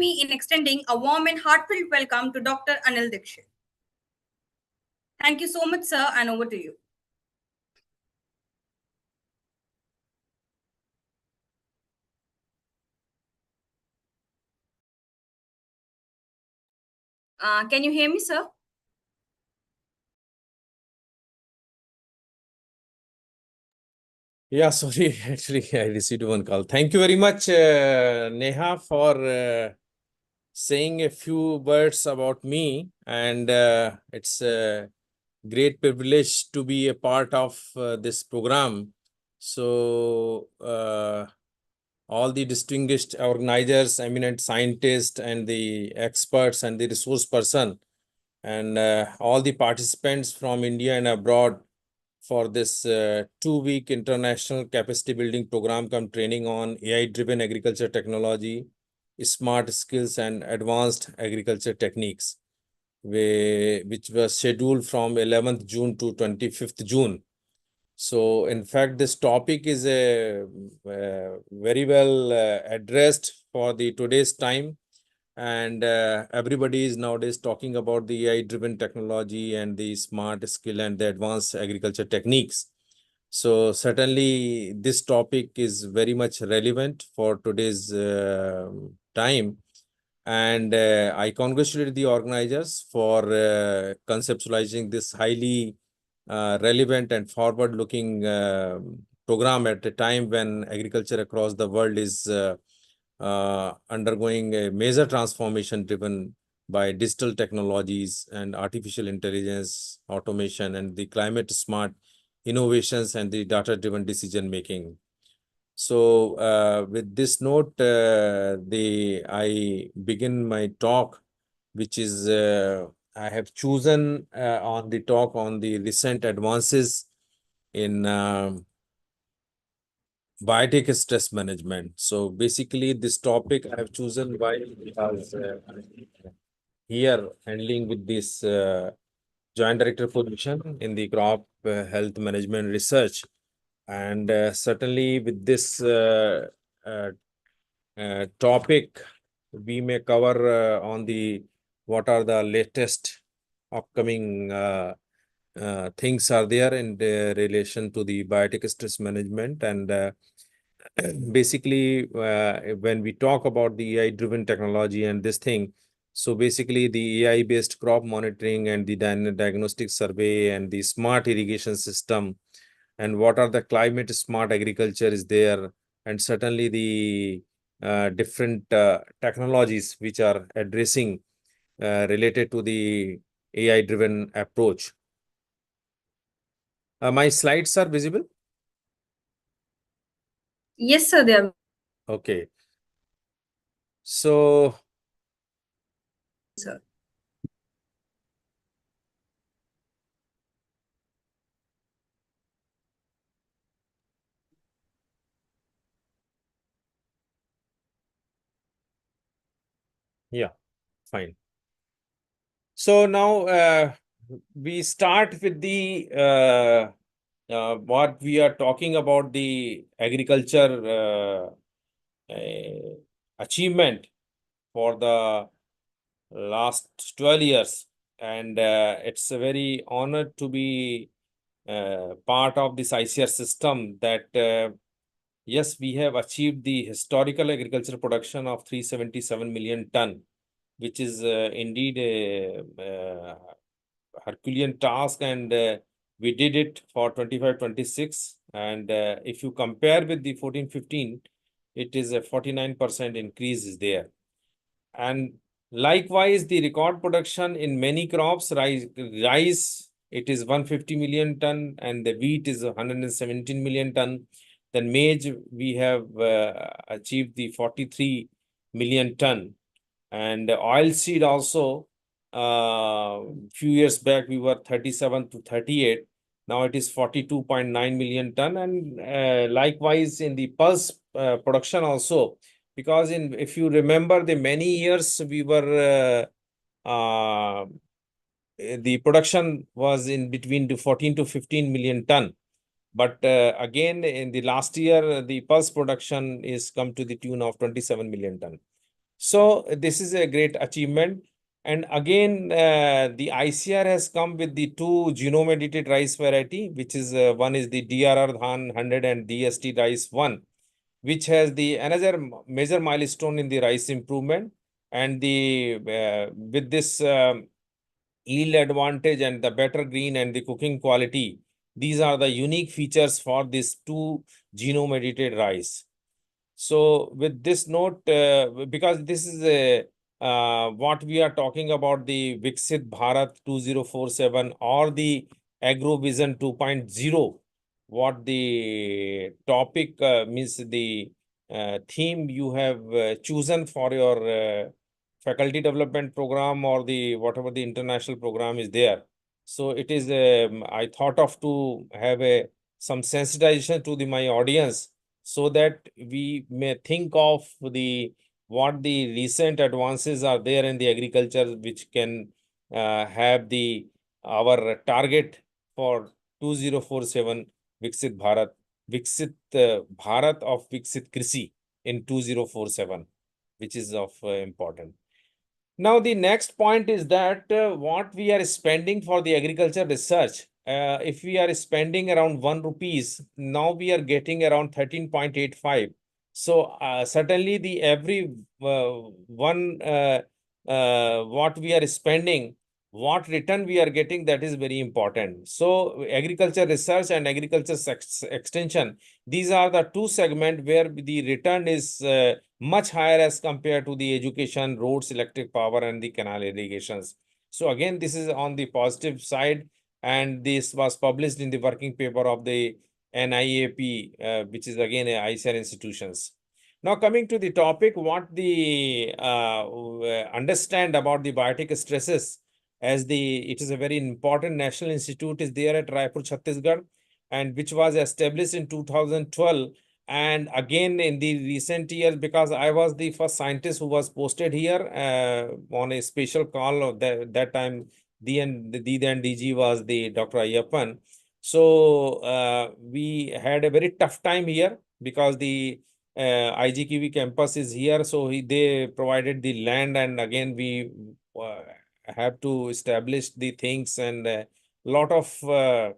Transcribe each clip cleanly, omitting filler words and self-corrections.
me in extending a warm and heartfelt welcome to Dr. Anil Dixit. Thank you so much, sir, and over to you. Can you hear me, sir? Yeah, sorry, actually, I received one call. Thank you very much, Neha, for saying a few words about me. And it's a great privilege to be a part of this program. So, all the distinguished organizers, eminent scientists, and the experts and the resource person, and all the participants from India and abroad for this 2-week international capacity building program come training on AI-driven agriculture technology, smart skills, and advanced agriculture techniques, which was scheduled from 11th June to 25th June. So, in fact, this topic is very well addressed for the today's time. And everybody is nowadays talking about the AI-driven technology and the smart skill and the advanced agriculture techniques. So certainly this topic is very much relevant for today's time. And I congratulate the organizers for conceptualizing this highly relevant and forward-looking program at a time when agriculture across the world is undergoing a major transformation driven by digital technologies and artificial intelligence, automation, and the climate smart innovations and the data-driven decision making. So with this note, I begin my talk, which is I have chosen on the talk on the recent advances in biotic stress management. So basically, this topic I have chosen because here handling with this joint director position in the crop health management research, and certainly with this topic, we may cover on the what are the latest upcoming things are there in the relation to the biotic stress management. And basically, when we talk about the AI-driven technology and this thing, so basically the AI-based crop monitoring and the diagnostic survey and the smart irrigation system, and what are the climate smart agriculture is there, and certainly the different technologies which are addressing related to the AI-driven approach. My slides are visible? Yes, sir, they are. Okay. So, Sir. yeah, fine. So now we start with the what we are talking about, the agriculture achievement for the last 12 years. And it's a very honor to be part of this ICAR system that, yes, we have achieved the historical agriculture production of 377 million ton, which is indeed a Herculean task, and we did it for 25-26. And if you compare with the 14-15, it is a 49% increase is there. And likewise, the record production in many crops, rice, it is 150 million ton, and the wheat is 117 million ton. Then maize, we have achieved the 43 million ton. And oilseed also, few years back, we were 37 to 38. Now it is 42.9 million ton. And likewise, in the pulse production also, because if you remember the many years we were the production was in between to 14 to 15 million ton. But again, in the last year, the pulse production is come to the tune of 27 million ton. So this is a great achievement. And again, the ICR has come with the two genome edited rice variety, which is one is the DRR Dhan 100 and DST rice 1, which has the another major milestone in the rice improvement. And the with this yield advantage and the better green and the cooking quality, these are the unique features for this two genome edited rice. So with this note, because this is what we are talking about, the Viksit Bharat 2047 or the AGROVISION 2.0, what the topic means, the theme you have chosen for your faculty development program or the whatever the international program is there. So it is, I thought of to have some sensitization to my audience, so that we may think of the what the recent advances are there in the agriculture, which can have the our target for 2047 Viksit Bharat, Viksit Bharat of Viksit Krishi in 2047, which is of important. Now, the next point is that what we are spending for the agriculture research, if we are spending around 1 rupees, now we are getting around 13.85. So certainly the every one what we are spending, what return we are getting, that is very important. So agriculture research and agriculture extension, these are the two segments where the return is much higher as compared to the education, roads, electric power, and the canal irrigations. So again, this is on the positive side, and this was published in the working paper of the NIAP, which is again a ICAR institutions. Now coming to the topic, what the understand about the biotic stresses, as it is a very important national institute is there at Raipur, Chhattisgarh, and which was established in 2012. And again, in the recent years, because I was the first scientist who was posted here on a special call of that time, the then DG was the Dr. Ayyappan. So we had a very tough time here because the IGQV campus is here. So they provided the land, and again, we have to establish the things, and a lot of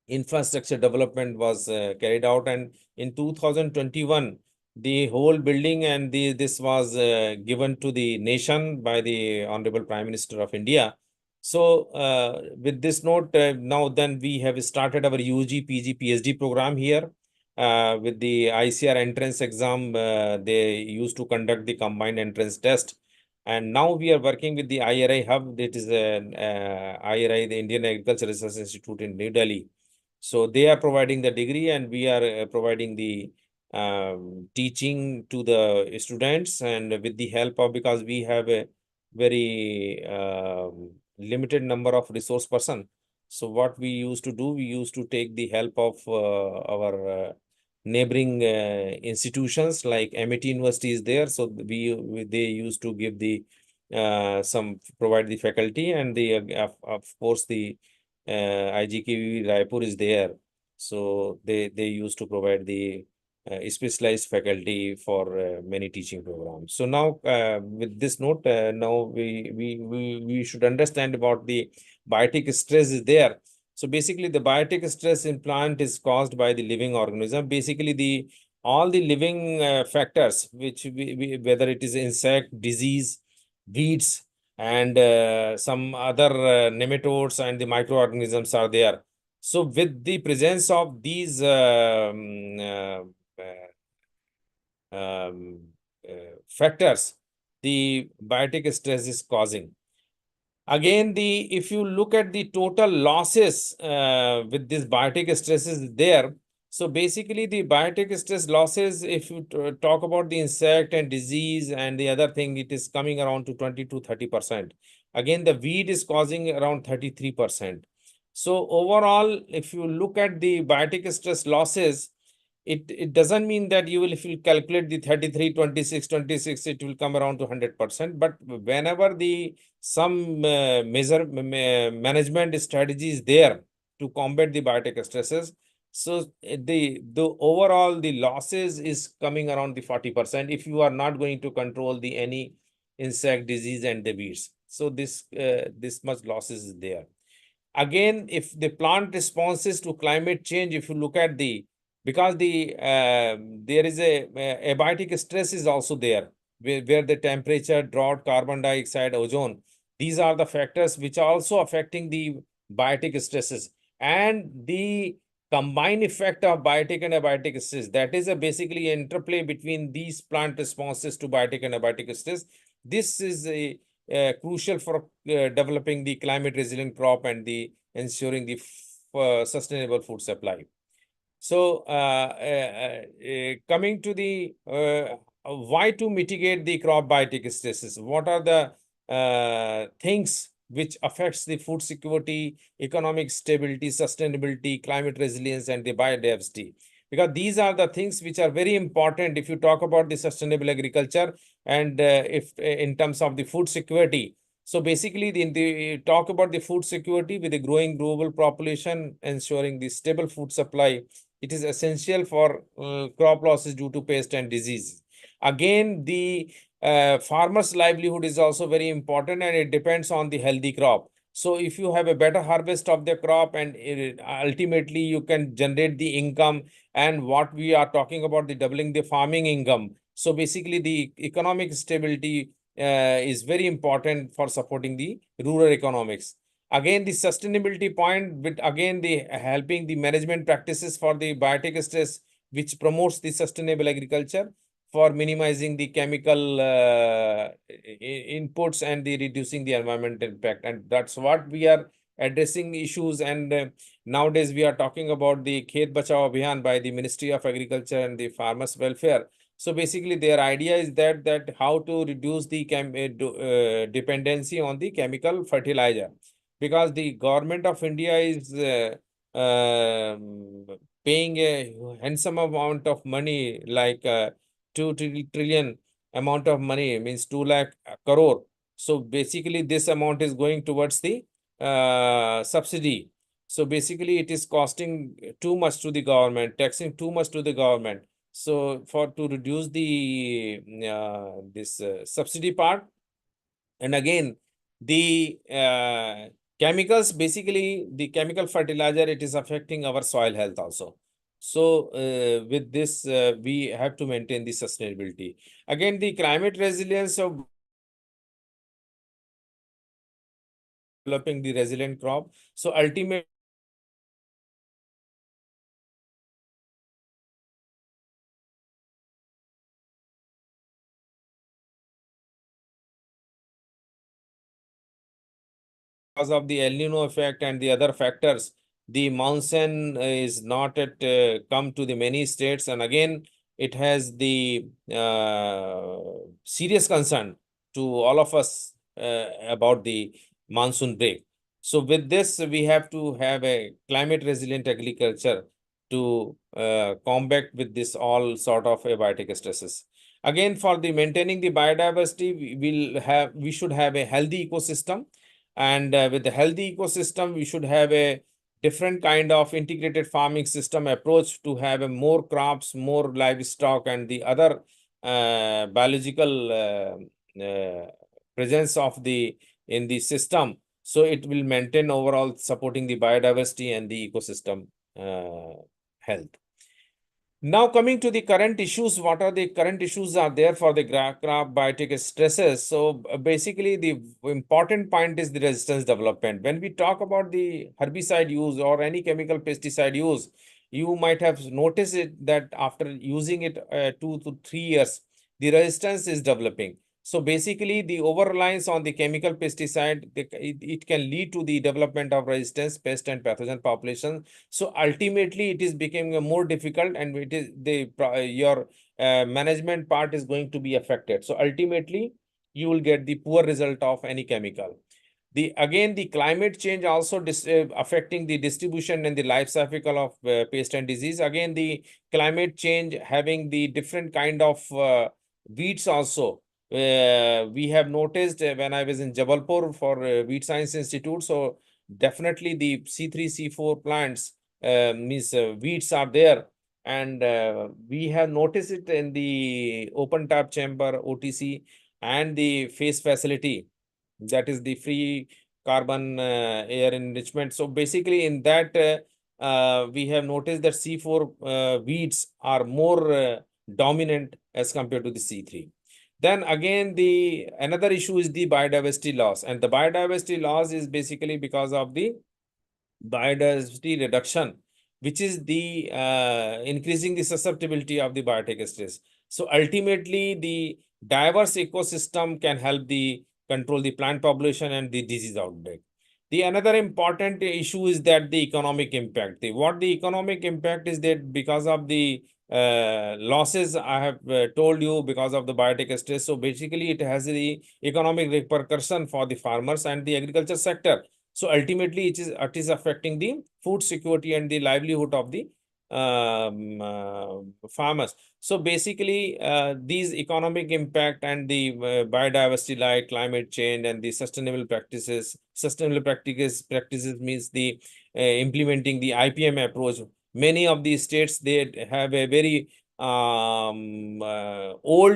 infrastructure development was carried out. And in 2021, the whole building and this was given to the nation by the Honorable Prime Minister of India. So with this note, now then we have started our UG, PG, PhD program here. With the ICR entrance exam, they used to conduct the combined entrance test. And now we are working with the IRI hub. That is IRI, the Indian Agriculture Research Institute in New Delhi. So they are providing the degree, and we are providing the teaching to the students, and with the help of, because we have a very limited number of resource person. So what we used to do, we used to take the help of our neighboring institutions like MIT University is there. So they used to give the some provide the faculty, and the of course the IGKV Raipur is there. So they used to provide the specialized faculty for many teaching programs. So now with this note, now we should understand about the biotic stress is there. So basically the biotic stress in plant is caused by the living organism. Basically the all the living factors, which whether it is insect, disease, weeds, and some other nematodes and the microorganisms are there. So with the presence of these factors, the biotic stress is causing. Again, if you look at the total losses with this biotic stress is there. So basically the biotic stress losses, if you talk about the insect and disease and the other thing, it is coming around to 20 to 30%. Again, the weed is causing around 33%. So overall, if you look at the biotic stress losses, it doesn't mean that you will, if you calculate the 33, 26, 26, it will come around to 100%. But whenever some management strategy is there to combat the biotic stresses, So the overall the losses is coming around the 40% if you are not going to control the any insect disease and the weeds. So this much losses is there. Again, if the plant responses to climate change, if you look at because there is a abiotic stress is also there, where the temperature, drought, carbon dioxide, ozone, these are the factors which are also affecting the biotic stresses. And the combined effect of biotic and abiotic stress, that is a basically interplay between these plant responses to biotic and abiotic stress. This is a crucial for developing the climate resilient crop and the ensuring the sustainable food supply. So coming to the why to mitigate the crop biotic stresses, what are the things which affects the food security, economic stability, sustainability, climate resilience, and the biodiversity? Because these are the things which are very important if you talk about the sustainable agriculture and if in terms of the food security. So basically, the talk about the food security with the growing global population, ensuring the stable food supply, it is essential for crop losses due to pest and disease. Again, the farmer's livelihood is also very important, and it depends on the healthy crop. So if you have a better harvest of the crop, and ultimately you can generate the income, and what we are talking about, the doubling the farming income. So basically the economic stability is very important for supporting the rural economics. Again, the sustainability point, with again the helping the management practices for the biotic stress, which promotes the sustainable agriculture for minimizing the chemical inputs and the reducing the environmental impact. And that's what we are addressing issues. And nowadays we are talking about the Khet Bachao Abhiyan by the Ministry of Agriculture and the Farmers Welfare. So basically their idea is that how to reduce the dependency on the chemical fertilizer, because the government of India is paying a handsome amount of money, like 2 trillion amount of money, means 2 lakh crore. So basically this amount is going towards the subsidy. So basically it is costing too much to the government, taxing too much to the government. So to reduce the this subsidy part. And again, the chemicals, basically the chemical fertilizer, it is affecting our soil health also. So with this, we have to maintain the sustainability. Again, the climate resilience of developing the resilient crop. So ultimately, because of the El Nino effect and the other factors, the monsoon is not at come to the many states, and again it has the serious concern to all of us about the monsoon break. So with this, we have to have a climate resilient agriculture to combat with this all sort of abiotic stresses. Again, for the maintaining the biodiversity, we should have a healthy ecosystem. And with the healthy ecosystem, we should have a different kind of integrated farming system approach to have a more crops, more livestock, and the other biological presence of in the system. So it will maintain overall supporting the biodiversity and the ecosystem health. Now coming to the current issues, what are the current issues are there for the crop biotic stresses? So basically the important point is the resistance development. When we talk about the herbicide use or any chemical pesticide use, you might have noticed it that after using it 2 to 3 years, the resistance is developing. So basically the over-reliance on the chemical pesticide, it can lead to the development of resistance, pest and pathogen population. So ultimately it is becoming more difficult, and it is your management part is going to be affected. So ultimately you will get the poor result of any chemical. Again, the climate change also affecting the distribution and the life cycle of pest and disease. Again, the climate change having the different kind of weeds also. We have noticed when I was in Jabalpur for Weed Science Institute. So definitely the C3, C4 plants weeds are there. And we have noticed it in the open tap chamber, OTC, and the phase facility, that is the free carbon air enrichment. So basically in that, we have noticed that C4 weeds are more dominant as compared to the C3. Then again, the another issue is the biodiversity loss, and the biodiversity loss is basically because of the biodiversity reduction, which is the increasing the susceptibility of the biotic stress. So ultimately, the diverse ecosystem can help the control the plant population and the disease outbreak. The another important issue is that the economic impact. What the economic impact is that because of the losses I have told you because of the biotic stress. So basically, it has the economic repercussion for the farmers and the agriculture sector. So ultimately, it is affecting the food security and the livelihood of the farmers. So basically, these economic impact and the biodiversity like climate change and the sustainable practices means the implementing the IPM approach. Many of these states, they have a very old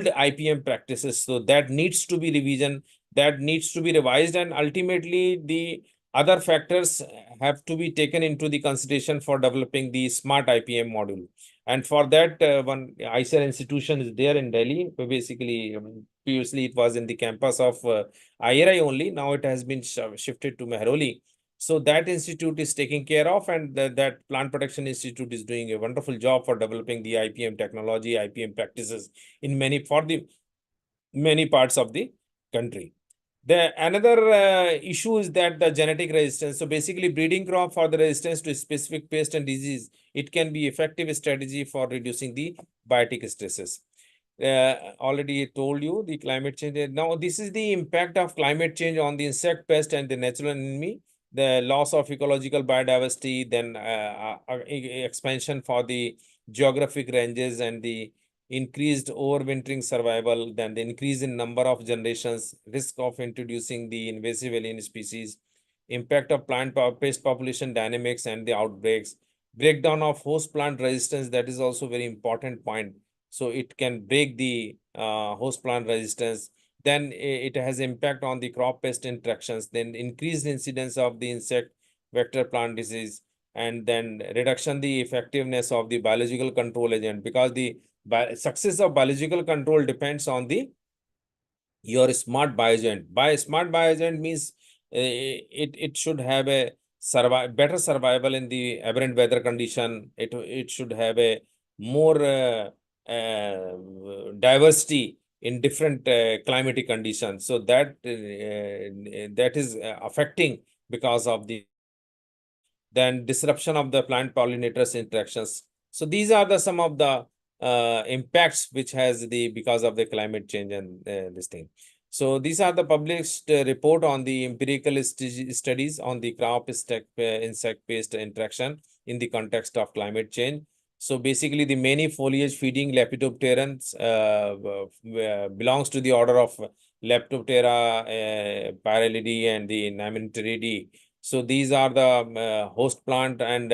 IPM practices. So that needs to be revision, that needs to be revised, and ultimately the other factors have to be taken into the consideration for developing the smart IPM module. And for that, one ICAR institution is there in Delhi. So basically, previously it was in the campus of IRI only. Now it has been shifted to Mehroli. So that institute is taking care of, and that Plant Protection Institute is doing a wonderful job for developing the IPM technology, IPM practices in many parts of the country. The another issue is that the genetic resistance. So basically, breeding crop for the resistance to specific pest and disease, it can be effective strategy for reducing the biotic stresses. Already told you the climate change. Now, this is the impact of climate change on the insect pest and the natural enemy, the loss of ecological biodiversity, then expansion for the geographic ranges and the increased overwintering survival, then the increase in number of generations, risk of introducing the invasive alien species, impact of plant pest population dynamics and the outbreaks, breakdown of host plant resistance, that is also very important point. So it can break the host plant resistance. Then it has impact on the crop pest interactions, then increased incidence of the insect vector plant disease, and then reduction the effectiveness of the biological control agent, because the success of biological control depends on the your smart bioagent. By smart bioagent means it should have a better survival in the aberrant weather condition. It should have a more diversity in different climatic conditions. So that that is affecting because of the then disruption of the plant pollinators interactions. So these are the some of the impacts which has the because of the climate change and this thing. So these are the published report on the empirical studies on the crop insect pest interaction in the context of climate change. So basically, the many foliage feeding Lepidopterans belongs to the order of Lepidoptera, Pyralidae, and the Nematodidae. So these are the host plant, and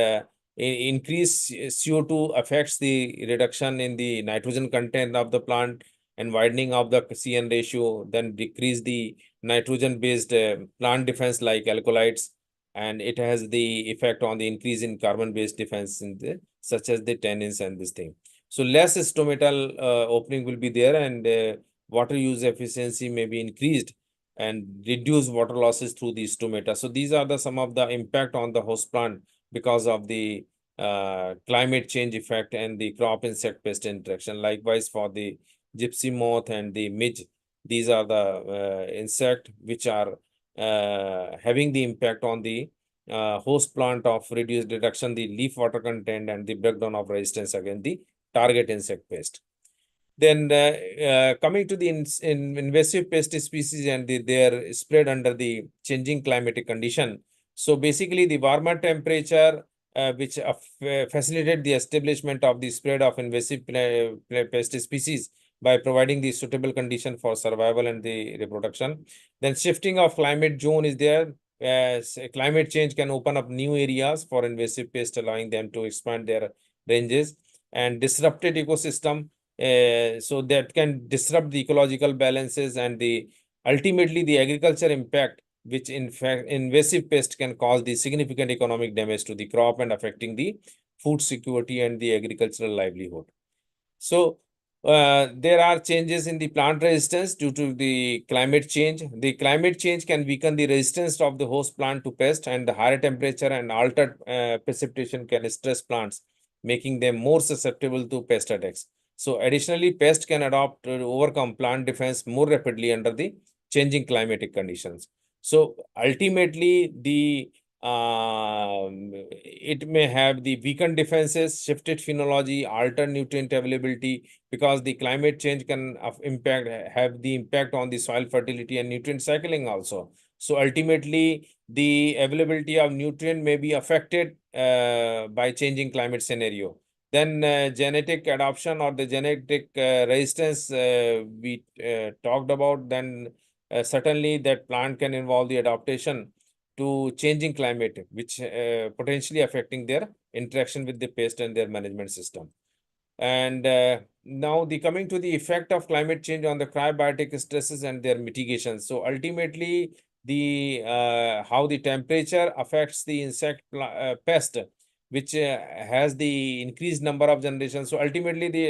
increase CO2 affects the reduction in the nitrogen content of the plant and widening of the CN ratio, then decrease the nitrogen-based plant defense like alkaloids, and it has the effect on the increase in carbon-based defense in the, such as the tannins and this thing. So less stomatal opening will be there, and water use efficiency may be increased and reduce water losses through the stomata. So these are the some of the impact on the host plant because of the climate change effect and the crop insect pest interaction. Likewise, for the gypsy moth and the midge, these are the insect which are having the impact on the host plant of reduced reduction the leaf water content and the breakdown of resistance against the target insect pest. Then coming to the invasive pest species and their spread under the changing climatic condition. So basically, the warmer temperature which facilitate the establishment of the spread of invasive pest species by providing the suitable condition for survival and the reproduction. Then shifting of climate zone is there. climate change can open up new areas for invasive pests, allowing them to expand their ranges and disrupted ecosystem. So that can disrupt the ecological balances and the ultimately the agriculture impact, which in fact invasive pests can cause the significant economic damage to the crop and affecting the food security and the agricultural livelihood. So there are changes in the plant resistance due to the climate change. The climate change can weaken the resistance of the host plant to pest, and the higher temperature and altered precipitation can stress plants, making them more susceptible to pest attacks. So additionally, pests can adopt to overcome plant defense more rapidly under the changing climatic conditions. So ultimately, it may have the weakened defenses, shifted phenology, altered nutrient availability, because the climate change can have the impact on the soil fertility and nutrient cycling also. So ultimately, the availability of nutrient may be affected by changing climate scenario. Then genetic adoption or the genetic resistance we talked about, then certainly that plant can involve the adaptation to changing climate, which potentially affecting their interaction with the pest and their management system. And now the coming to the effect of climate change on the cryobiotic stresses and their mitigation. So ultimately, the how the temperature affects the insect pest, which has the increased number of generations. So ultimately, the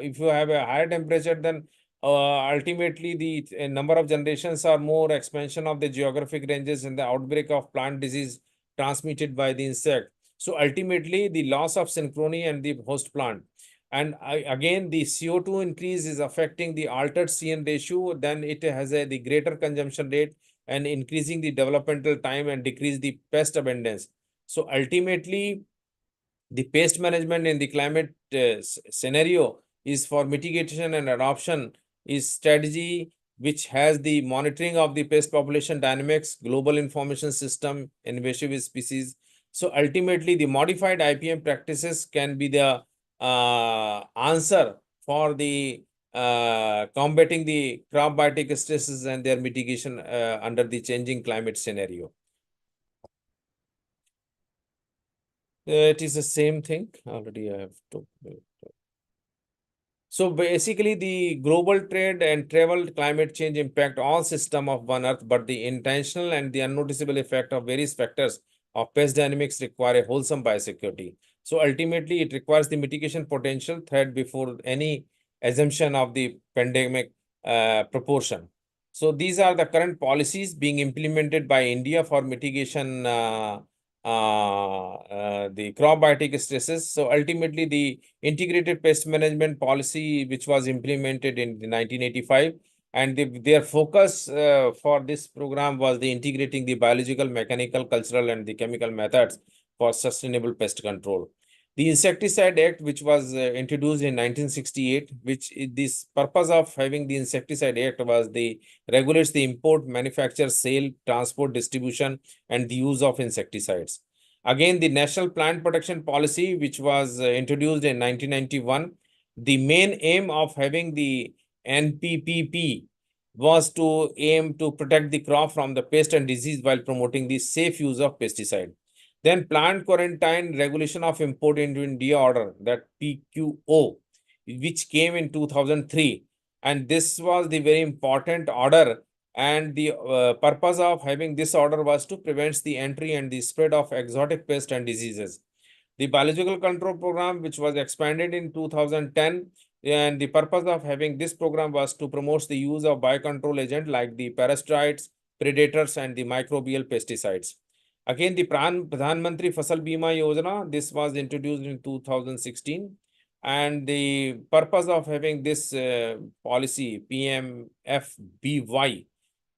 if you have a higher temperature, then ultimately the number of generations are more expansion of the geographic ranges and the outbreak of plant disease transmitted by the insect. So ultimately, the loss of synchrony and the host plant. And again, the CO2 increase is affecting the altered CN ratio, then it has the greater consumption rate and increasing the developmental time and decrease the pest abundance. So ultimately, the pest management in the climate scenario is for mitigation and adoption is strategy which has the monitoring of the pest population dynamics, global information system, invasive species. So ultimately, the modified IPM practices can be the answer for the combating the crop biotic stresses and their mitigation under the changing climate scenario. It is the same thing. Already I have talked about. So basically, the global trade and travel climate change impact all system of one Earth, but the intentional and the unnoticeable effect of various factors of pest dynamics require a wholesome biosecurity. So ultimately, it requires the mitigation potential threat before any assumption of the pandemic proportion. So these are the current policies being implemented by India for mitigation the crop biotic stresses. So ultimately, the integrated pest management policy, which was implemented in 1985, and their focus for this program was the integrating the biological, mechanical, cultural, and the chemical methods for sustainable pest control. The Insecticide Act, which was introduced in 1968, this purpose of having the Insecticide Act was the regulates the import, manufacture, sale, transport, distribution, and the use of insecticides. Again, the National Plant Protection Policy, which was introduced in 1991, the main aim of having the NPPP was to aim to protect the crop from the pest and disease while promoting the safe use of pesticide. Then plant quarantine regulation of import into India order, that PQO, which came in 2003. And this was the very important order. And the purpose of having this order was to prevent the entry and the spread of exotic pests and diseases. The biological control program, which was expanded in 2010, and the purpose of having this program was to promote the use of biocontrol agent like the parasitoids, predators, and the microbial pesticides. Again, the Pradhan Mantri Fasal Bima Yojana, this was introduced in 2016. And the purpose of having this policy, PMFBY,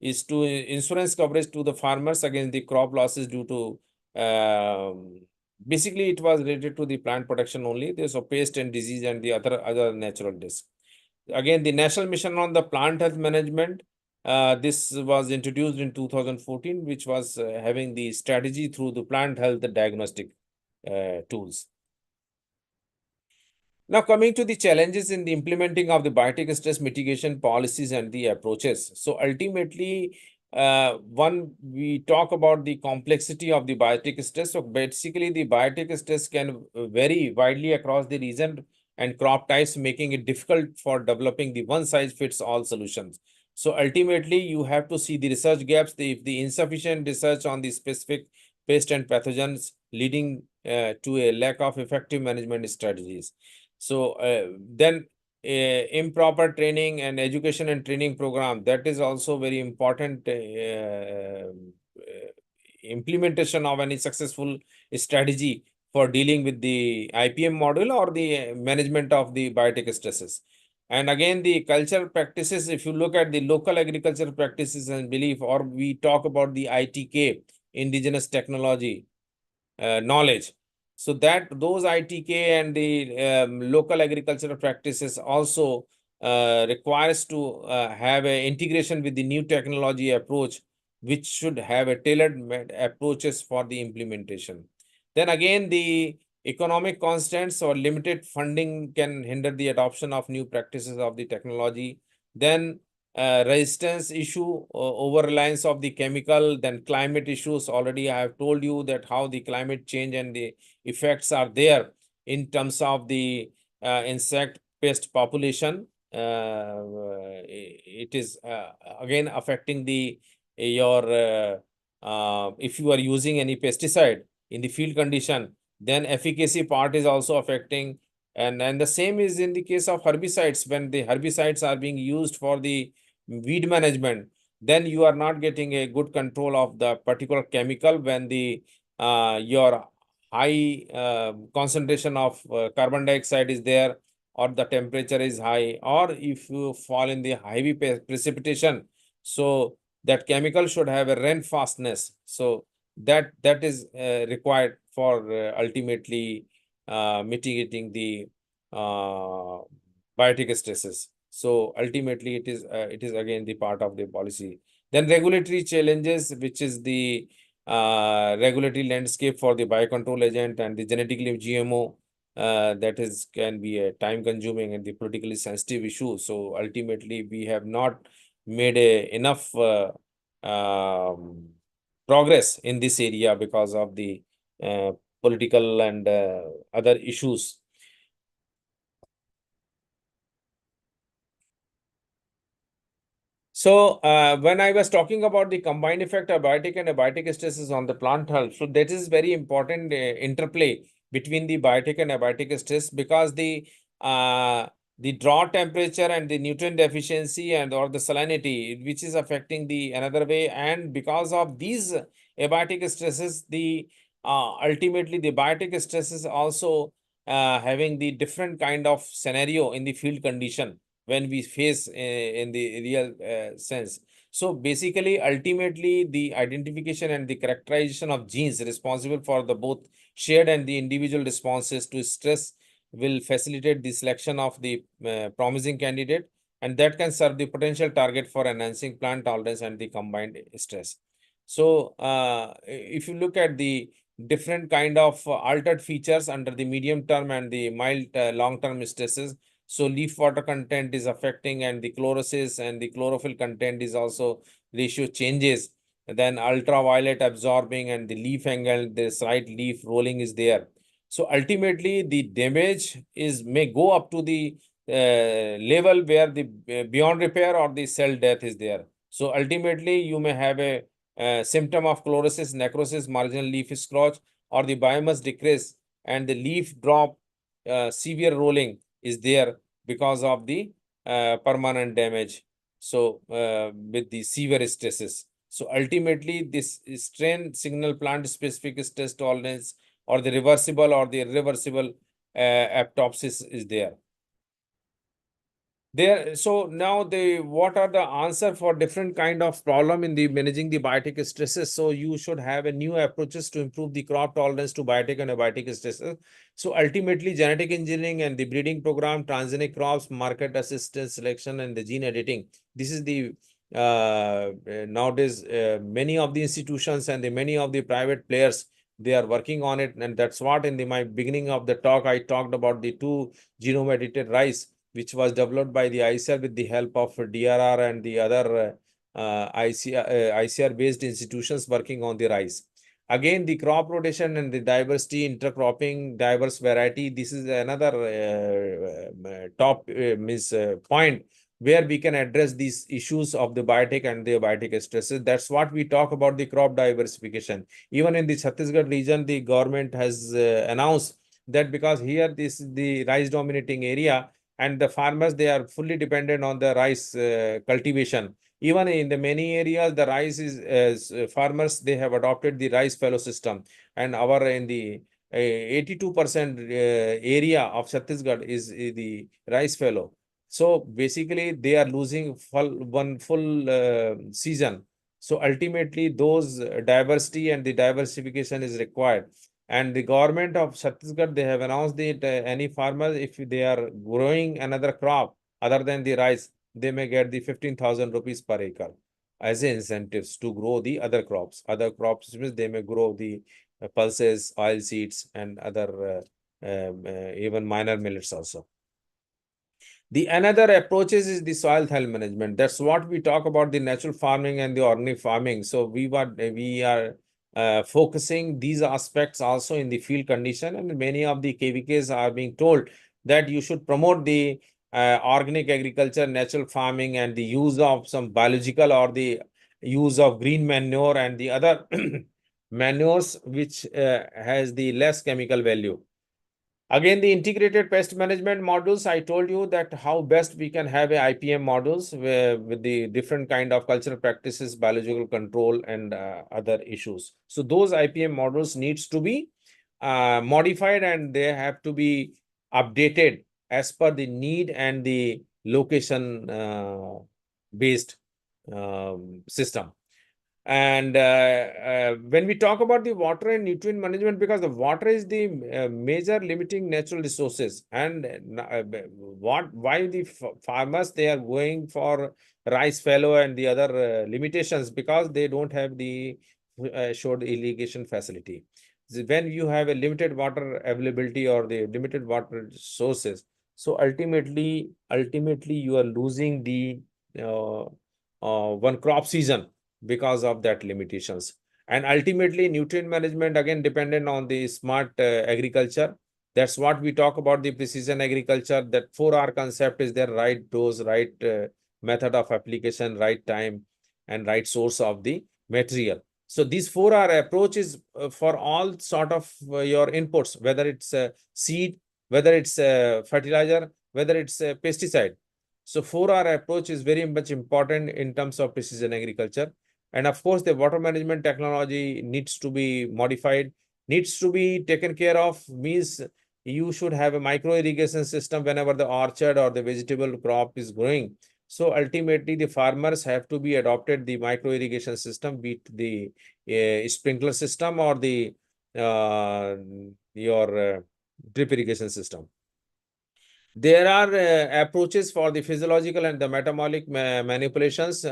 is to insurance coverage to the farmers against the crop losses due to, basically it was related to the plant protection only. There's a pest and disease and the other natural risks. Again, the National Mission on the Plant Health Management, this was introduced in 2014, which was having the strategy through the plant health diagnostic tools. Now, coming to the challenges in the implementing of the biotic stress mitigation policies and the approaches. So ultimately, one, we talk about the complexity of the biotic stress. So basically, the biotic stress can vary widely across the region and crop types, making it difficult for developing the one-size-fits-all solutions. So ultimately, you have to see the research gaps, if the insufficient research on the specific pest and pathogens, leading to a lack of effective management strategies. So then improper training and education and training program, that is also very important. Implementation of any successful strategy for dealing with the IPM model or the management of the biotic stresses. And again, the cultural practices, if you look at the local agricultural practices and belief, or we talk about the ITK, indigenous technology knowledge. So that those ITK and the local agricultural practices also requires to have an integration with the new technology approach, which should have a tailored approaches for the implementation. Then again, the economic constraints or limited funding can hinder the adoption of new practices of the technology. Then resistance issue, over reliance of the chemical, then climate issues. Already I have told you that how the climate change and the effects are there in terms of the insect pest population. It is again affecting the your if you are using any pesticide in the field condition, then efficacy part is also affecting. And the same is in the case of herbicides. When the herbicides are being used for the weed management, then you are not getting a good control of the particular chemical when the your high concentration of carbon dioxide is there, or the temperature is high, or if you fall in the heavy precipitation. So that chemical should have a rain fastness. So that is required for ultimately mitigating the biotic stresses. So ultimately, it is again the part of the policy. Then regulatory challenges, which is the regulatory landscape for the biocontrol agent and the genetically GMO. That is can be a time-consuming and the politically sensitive issue. So ultimately, we have not made enough progress in this area because of the political and other issues. So when I was talking about the combined effect of biotic and abiotic stresses on the plant health, so that is very important interplay between the biotic and abiotic stress, because the draw temperature and the nutrient deficiency and or the salinity, which is affecting the another way, and because of these abiotic stresses, the ultimately the biotic stresses also having the different kind of scenario in the field condition when we face in the real sense. So basically, ultimately, the identification and the characterization of genes responsible for the both shared and the individual responses to stress will facilitate the selection of the promising candidate, and that can serve the potential target for enhancing plant tolerance and the combined stress. So if you look at the different kind of altered features under the medium term and the mild long-term stresses, so leaf water content is affecting, and the chlorosis and the chlorophyll content is also ratio changes. Then ultraviolet absorbing and the leaf angle, the slight leaf rolling is there. So ultimately, the damage is may go up to the level where the beyond repair or the cell death is there. So ultimately, you may have a symptom of chlorosis, necrosis, marginal leaf scorch, or the biomass decrease, and the leaf drop, severe rolling is there because of the permanent damage. So with the severe stresses. So ultimately, this strain signal plant specific stress tolerance, or the reversible or the irreversible apoptosis is there. So now what are the answer for different kind of problem in the managing the biotic stresses? So you should have a new approaches to improve the crop tolerance to biotic and abiotic stresses. So ultimately, genetic engineering and the breeding program, transgenic crops, market assistance selection, and the gene editing. This is the nowadays many of the institutions and many of the private players, they are working on it, and that's what in my beginning of the talk I talked about the 2 genome edited rice, which was developed by the ICAR with the help of DRR and the other ICR based institutions working on the rice. Again, the crop rotation and the diversity, intercropping, diverse variety. This is another top point where we can address these issues of the biotic and the biotic stresses. That's what we talk about the crop diversification. Even in the Chhattisgarh region, the government has announced that because here this is the rice dominating area and the farmers, they are fully dependent on the rice cultivation. Even in the many areas, the rice is farmers, they have adopted the rice fallow system. And our in the 82% area of Chhattisgarh is the rice fallow. So basically, they are losing one full season. So ultimately, those diversity and the diversification is required. And the government of Chhattisgarh, they have announced that any farmer, if they are growing another crop other than the rice, they may get the 15,000 rupees per acre as incentives to grow the other crops. Other crops means they may grow the pulses, oil seeds, and other even minor millets also. The another approaches is the soil health management. That's what we talk about the natural farming and the organic farming. So we are focusing these aspects also in the field condition, and many of the KVKs are being told that you should promote the organic agriculture, natural farming, and the use of some biological or the use of green manure and the other manures which has the less chemical value. Again, the integrated pest management modules, I told you that how best we can have a IPM models with the different kind of cultural practices, biological control, and other issues. So those IPM models needs to be modified, and they have to be updated as per the need and the location based system. And when we talk about the water and nutrient management, because the water is the major limiting natural resources, and why the farmers, they are going for rice fallow and the other limitations, because they don't have the assured irrigation facility. So when you have a limited water availability or the limited water sources, so ultimately you are losing the one crop season because of that limitations. And ultimately, nutrient management, again, dependent on the smart agriculture. That's what we talk about the precision agriculture. That 4R concept is there: right dose, right method of application, right time, and right source of the material. So this 4R approach is for all sort of your inputs, whether it's seed, whether it's fertilizer, whether it's pesticide. So 4R approach is very much important in terms of precision agriculture. And of course, the water management technology needs to be modified, needs to be taken care of, means you should have a micro irrigation system whenever the orchard or the vegetable crop is growing. So ultimately, the farmers have to be adopted the micro irrigation system, be it the sprinkler system or the your drip irrigation system. There are approaches for the physiological and the metabolic manipulations,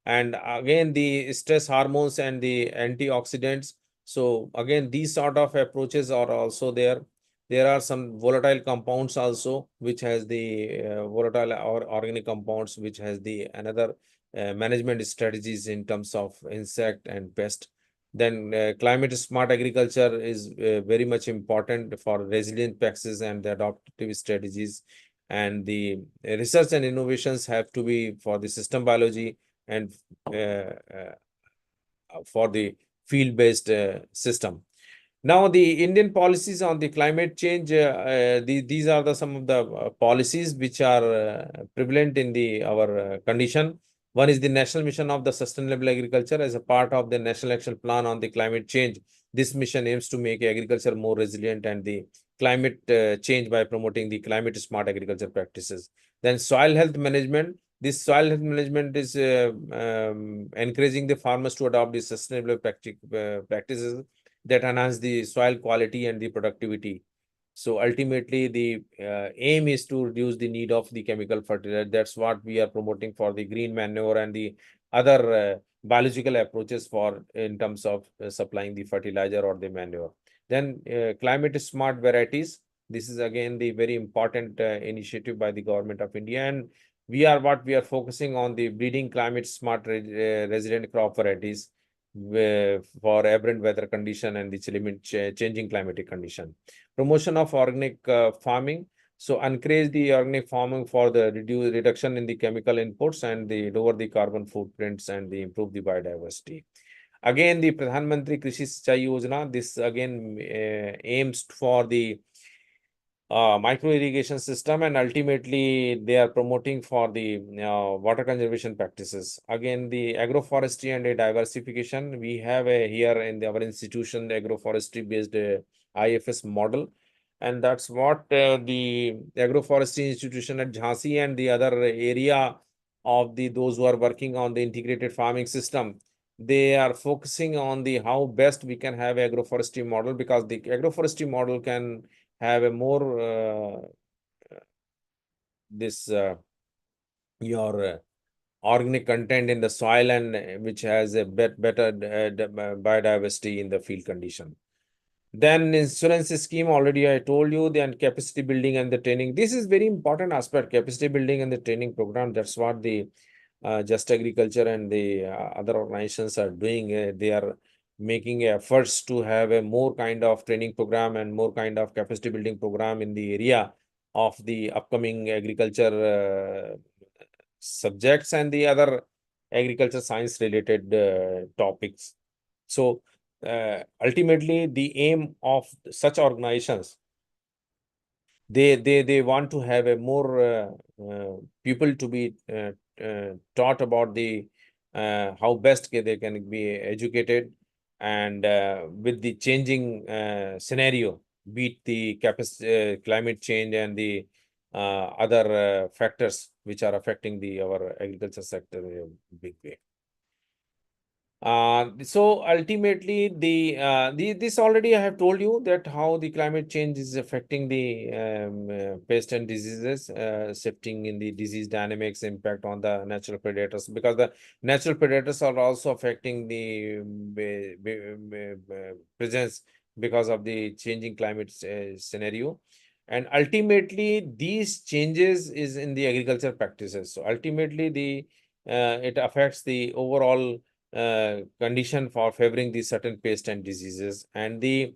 and again the stress hormones and the antioxidants. So again, these sort of approaches are also there. There are some volatile compounds also, which has the volatile or organic compounds, which has the another management strategies in terms of insect and pest. Then climate smart agriculture is very much important for resilient practices and the adaptive strategies. And the research and innovations have to be for the system biology and for the field-based system. Now, the Indian policies on the climate change, these are some of the policies which are prevalent in our condition. One is the National Mission of the Sustainable Agriculture. As a part of the National Action Plan on the climate change, this mission aims to make agriculture more resilient and the climate change by promoting the climate smart agriculture practices. Then soil health management. This soil health management is encouraging the farmers to adopt the sustainable practices that enhance the soil quality and the productivity. So ultimately, the aim is to reduce the need of the chemical fertilizer. That's what we are promoting for the green manure and the other biological approaches for in terms of supplying the fertilizer or the manure. Then climate smart varieties. This is again the very important initiative by the government of India, and we are focusing on the breeding climate smart resident crop varieties for aberrant weather condition and the changing climatic condition. Promotion of organic farming. So encourage the organic farming for the reduction in the chemical inputs and the lower the carbon footprints and the improve the biodiversity. Again, the Pradhan Mantri Krishi Sinchai Yojana, this again aims for the micro irrigation system, and ultimately they are promoting for the water conservation practices. Again, the agroforestry and a diversification. We have here in our institution, the agroforestry based IFS model. And that's what the agroforestry institution at Jhansi and the other area of those who are working on the integrated farming system, they are focusing on the how best we can have agroforestry model, because the agroforestry model can have a more your organic content in the soil, and which has a better biodiversity in the field condition. Then insurance scheme, already I told you. Then capacity building and the training. This is very important aspect, capacity building and the training program. That's what the Just Agriculture and the other organizations are doing. They are making efforts to have a more kind of training program and more kind of capacity building program in the area of the upcoming agriculture subjects and the other agriculture science related topics. So ultimately, the aim of such organizations, they want to have a more people to be taught about the how best they can be educated, and with the changing scenario, beat the climate change and the other factors which are affecting our agriculture sector in a big way. So ultimately, this already I have told you that how the climate change is affecting the pest and diseases, shifting in the disease dynamics, impact on the natural predators, because the natural predators are also affecting the presence because of the changing climate scenario. And ultimately, these changes is in the agriculture practices. So ultimately, it affects the overall condition for favoring the certain pests and diseases, and the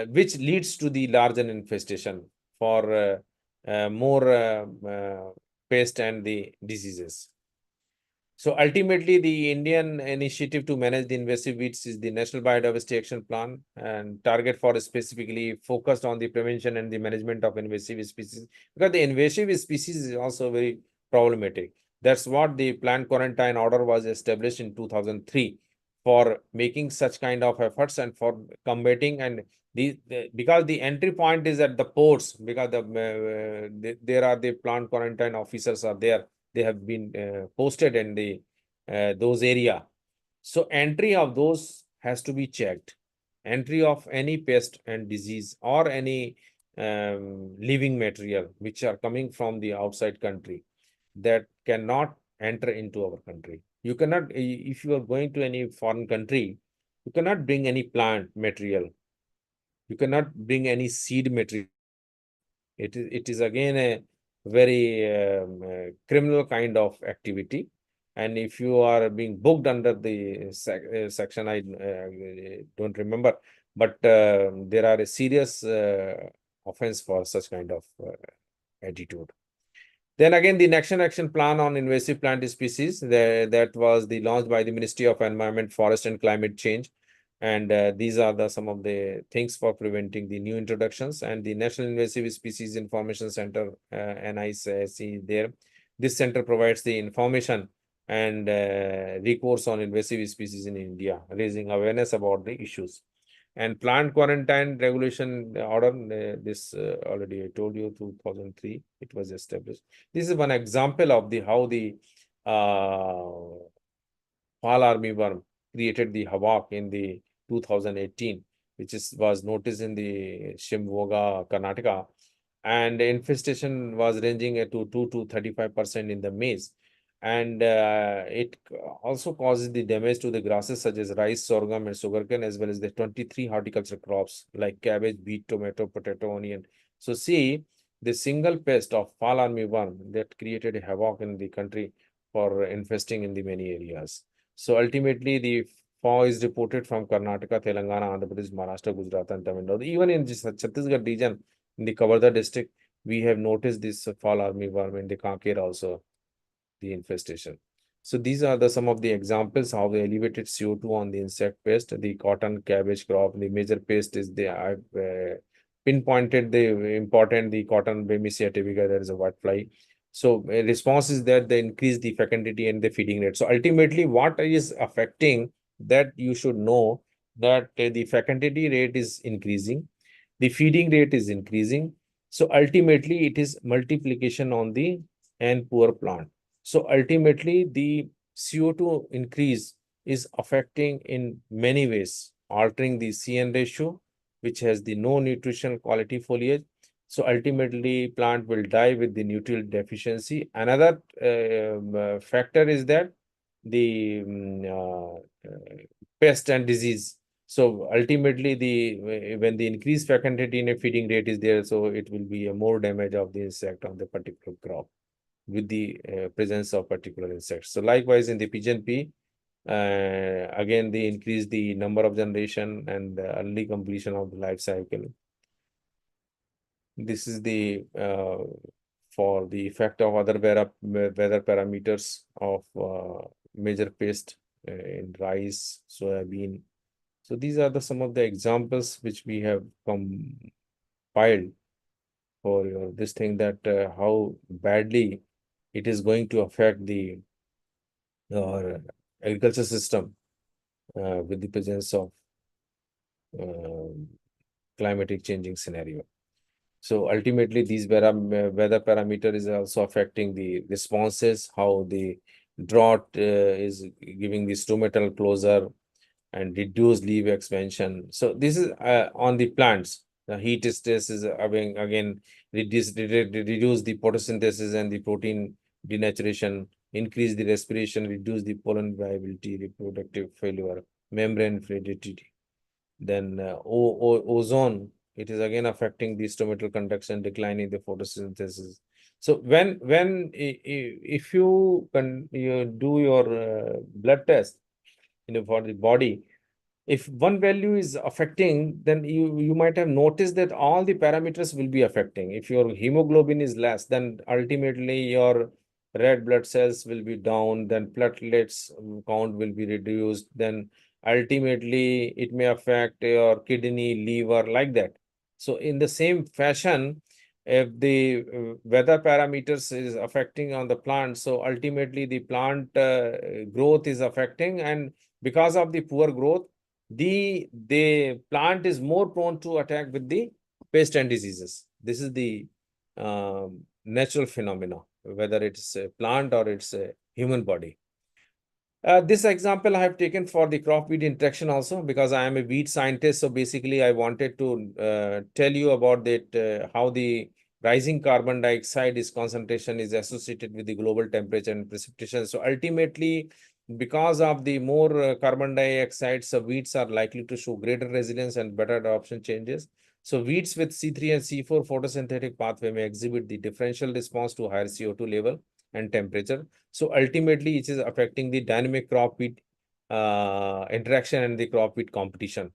which leads to the larger infestation for more pest and the diseases. So ultimately, the Indian initiative to manage the invasive weeds is the National Biodiversity Action Plan, and target for specifically focused on the prevention and the management of invasive species, because the invasive species is also very problematic. That's what the plant quarantine order was established in 2003 for making such kind of efforts and for combating. And because the entry point is at the ports, because there are the plant quarantine officers are there, they have been posted in the those area. So entry of those has to be checked. Entry of any pest and disease or any living material which are coming from the outside country, that cannot enter into our country. You cannot, if you are going to any foreign country, you cannot bring any plant material. You cannot bring any seed material. It is again a very criminal kind of activity. And if you are being booked under the section, I don't remember, but there are a serious offense for such kind of attitude. Then again, the National Action Plan on Invasive Plant Species, that was the launched by the Ministry of Environment, Forest and Climate Change. And these are some of the things for preventing the new introductions. And the National Invasive Species Information Center, NIC there. This center provides the information and recourse on invasive species in India, raising awareness about the issues. And plant quarantine regulation order, this already I told you, 2003 it was established. This is one example of the how the fall armyworm created the havoc in the 2018, which was noticed in the Shimoga, Karnataka, and the infestation was ranging to 2 to 35% in the maize. And it also causes the damage to the grasses such as rice, sorghum, and sugarcane, as well as the 23 horticultural crops like cabbage, beet, tomato, potato, onion. So see, the single pest of fall armyworm that created havoc in the country for infesting in the many areas. So ultimately, the fall is reported from Karnataka, Telangana, Andhra Pradesh, Maharashtra, Gujarat, and Tamil Nadu. Even in this Chhattisgarh region, in the Kavarda district, we have noticed this fall armyworm in the Kanker also, the infestation. So these are some of the examples how the elevated CO2 on the insect pest, the cotton cabbage crop. The major pest is I've pinpointed the important, the cotton Bemisia typica, there is a white fly. So a response is that they increase the fecundity and the feeding rate. So ultimately, what is affecting that you should know that the fecundity rate is increasing, the feeding rate is increasing. So ultimately, it is multiplication on the and poor plant. So ultimately, the CO2 increase is affecting in many ways, altering the CN ratio, which has the no nutritional quality foliage. So ultimately, plant will die with the nutrient deficiency. Another factor is that the pest and disease. So ultimately, when the increased fecundity in a feeding rate is there, so it will be a more damage of the insect on the particular crop with the presence of particular insects. So likewise in the pigeon pea, again they increase the number of generation and early completion of the life cycle. This is the for the effect of other weather parameters of major pest in rice, soybean. So these are some of the examples which we have compiled for this thing, that how badly it is going to affect the agriculture system with the presence of climatic changing scenario. So ultimately, these weather parameter is also affecting the responses, how the drought is giving the stomatal closure and reduced leaf expansion. So this is on the plants. The heat stress is again reduce the photosynthesis and the protein denaturation, increase the respiration, reduce the pollen viability, reproductive failure, membrane fluidity. Then ozone, it is again affecting the stomatal conduction, declining the photosynthesis. So if you do your blood test, for the body, if one value is affecting, then you might have noticed that all the parameters will be affecting. If your hemoglobin is less, then ultimately your red blood cells will be down, then platelets count will be reduced, then ultimately it may affect your kidney, liver, like that. So in the same fashion, if the weather parameters is affecting on the plant, so ultimately the plant growth is affecting, and because of the poor growth, the plant is more prone to attack with the pest and diseases. This is the natural phenomena, whether it's a plant or it's a human body. This example I have taken for the crop weed interaction also, because I am a weed scientist. So basically, I wanted to tell you about that, how the rising carbon dioxide concentration is associated with the global temperature and precipitation. So ultimately, because of the more carbon dioxide, so weeds are likely to show greater resilience and better adoption changes. So weeds with C3 and C4 photosynthetic pathway may exhibit the differential response to higher CO2 level and temperature. So ultimately, it is affecting the dynamic crop weed interaction and the crop weed competition.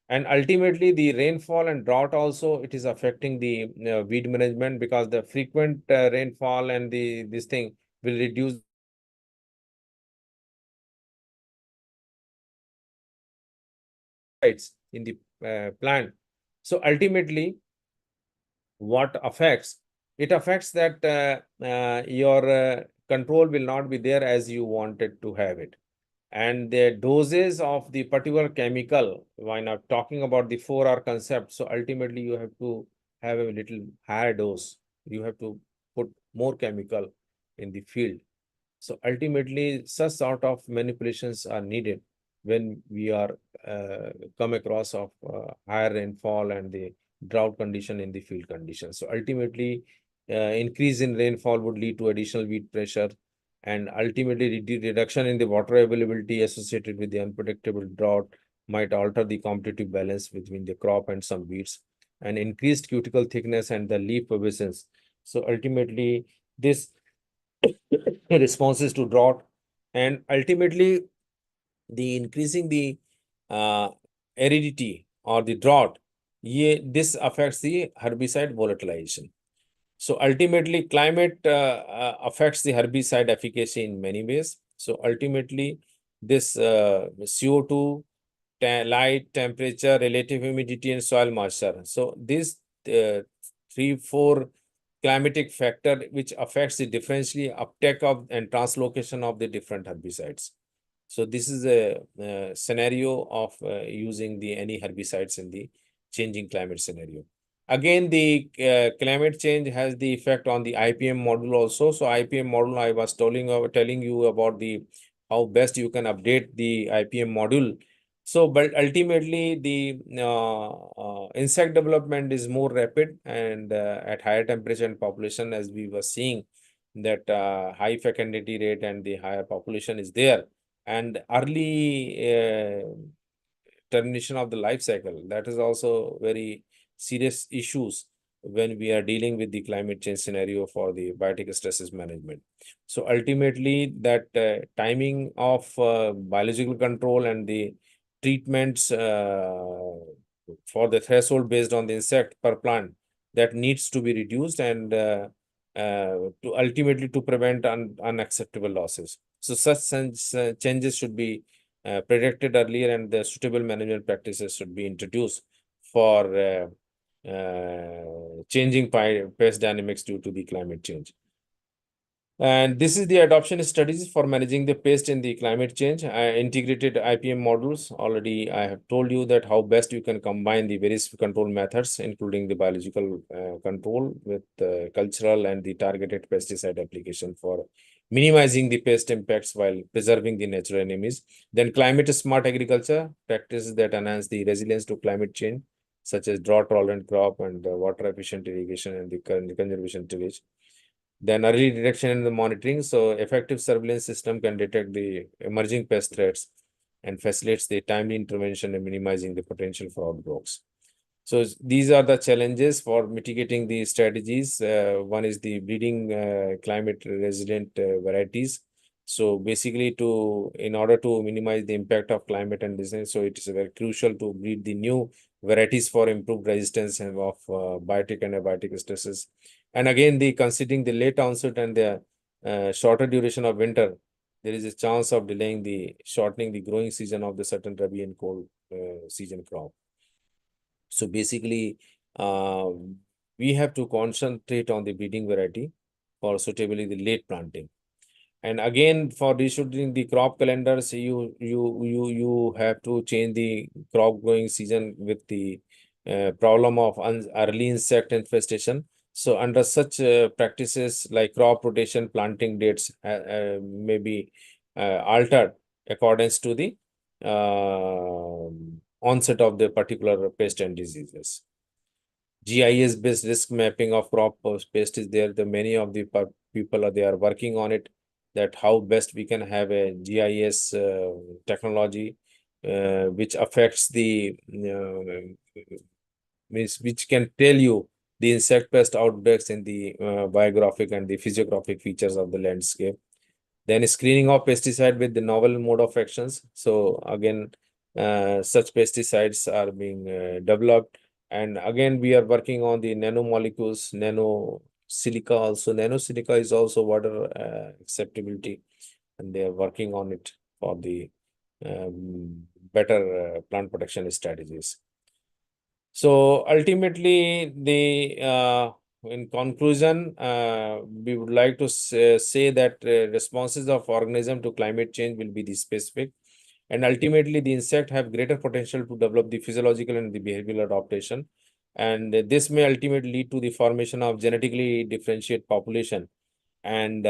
And ultimately, the rainfall and drought also, it is affecting the weed management, because the frequent rainfall and this thing will reduce in the plant. So ultimately, what affects, it affects that your control will not be there as you wanted to have it. And the doses of the particular chemical, when I'm talking about the 4R concept, so ultimately you have to have a little higher dose. You have to put more chemical in the field. So ultimately, such sort of manipulations are needed when we are come across of higher rainfall and the drought condition in the field condition. So ultimately, increase in rainfall would lead to additional weed pressure, and ultimately reduction in the water availability associated with the unpredictable drought might alter the competitive balance between the crop and some weeds. and increased cuticle thickness and the leaf pubescence. So ultimately, this responses to drought, and ultimately the increasing the aridity or the drought, this affects the herbicide volatilization. So ultimately, climate affects the herbicide efficacy in many ways. So ultimately, this CO2, light, temperature, relative humidity, and soil moisture. So these three, four climatic factor which affects the differentially uptake of and translocation of the different herbicides. So this is a scenario of using the any herbicides in the changing climate scenario. Again, the climate change has the effect on the IPM module also. So IPM module, I was telling you about the how best you can update the IPM module. So, but ultimately the insect development is more rapid and at higher temperature and population, as we were seeing that high fecundity rate and the higher population is there, and early termination of the life cycle. That is also very serious issues when we are dealing with the climate change scenario for the biotic stresses management. So ultimately, that timing of biological control and the treatments for the threshold based on the insect per plant, that needs to be reduced, and to ultimately to prevent unacceptable losses. So such changes should be predicted earlier, and the suitable management practices should be introduced for changing pest dynamics due to the climate change. And this is the adoption studies for managing the pest in the climate change. Integrated IPM models. Already, I have told you that how best you can combine the various control methods, including the biological control with cultural and the targeted pesticide application for minimizing the pest impacts while preserving the natural enemies. Then climate smart agriculture practices that enhance the resilience to climate change, such as drought tolerant crop and water efficient irrigation and the conservation tillage. Then early detection and the monitoring. So effective surveillance system can detect the emerging pest threats and facilitates the timely intervention and minimizing the potential for outbreaks. So these are the challenges for mitigating the strategies. One is the breeding climate resilient varieties. So basically, in order to minimize the impact of climate and disease, so it is very crucial to breed the new varieties for improved resistance of biotic and abiotic stresses. And again, considering the late onset and the shorter duration of winter, there is a chance of delaying the shortening the growing season of the certain rabi and cold season crop. So basically, we have to concentrate on the breeding variety for suitably the late planting. And again, for rescheduling the crop calendars, you have to change the crop growing season with the problem of early insect infestation. So under such practices like crop rotation, planting dates may be altered accordance to the onset of the particular pest and diseases. GIS-based risk mapping of crop pest is there. The many of the people they are working on it. That how best we can have a GIS technology which affects the which can tell you the insect pest outbreaks in the biographic and the physiographic features of the landscape. Then screening of pesticide with the novel mode of actions. So again, such pesticides are being developed. And again, we are working on the nanomolecules, nano silica also. Nano silica is also water acceptability, and they are working on it for the better plant protection strategies. So ultimately, in conclusion, we would like to say that responses of organism to climate change will be the specific, and ultimately the insect have greater potential to develop the physiological and the behavioral adaptation, and this may ultimately lead to the formation of genetically differentiated population and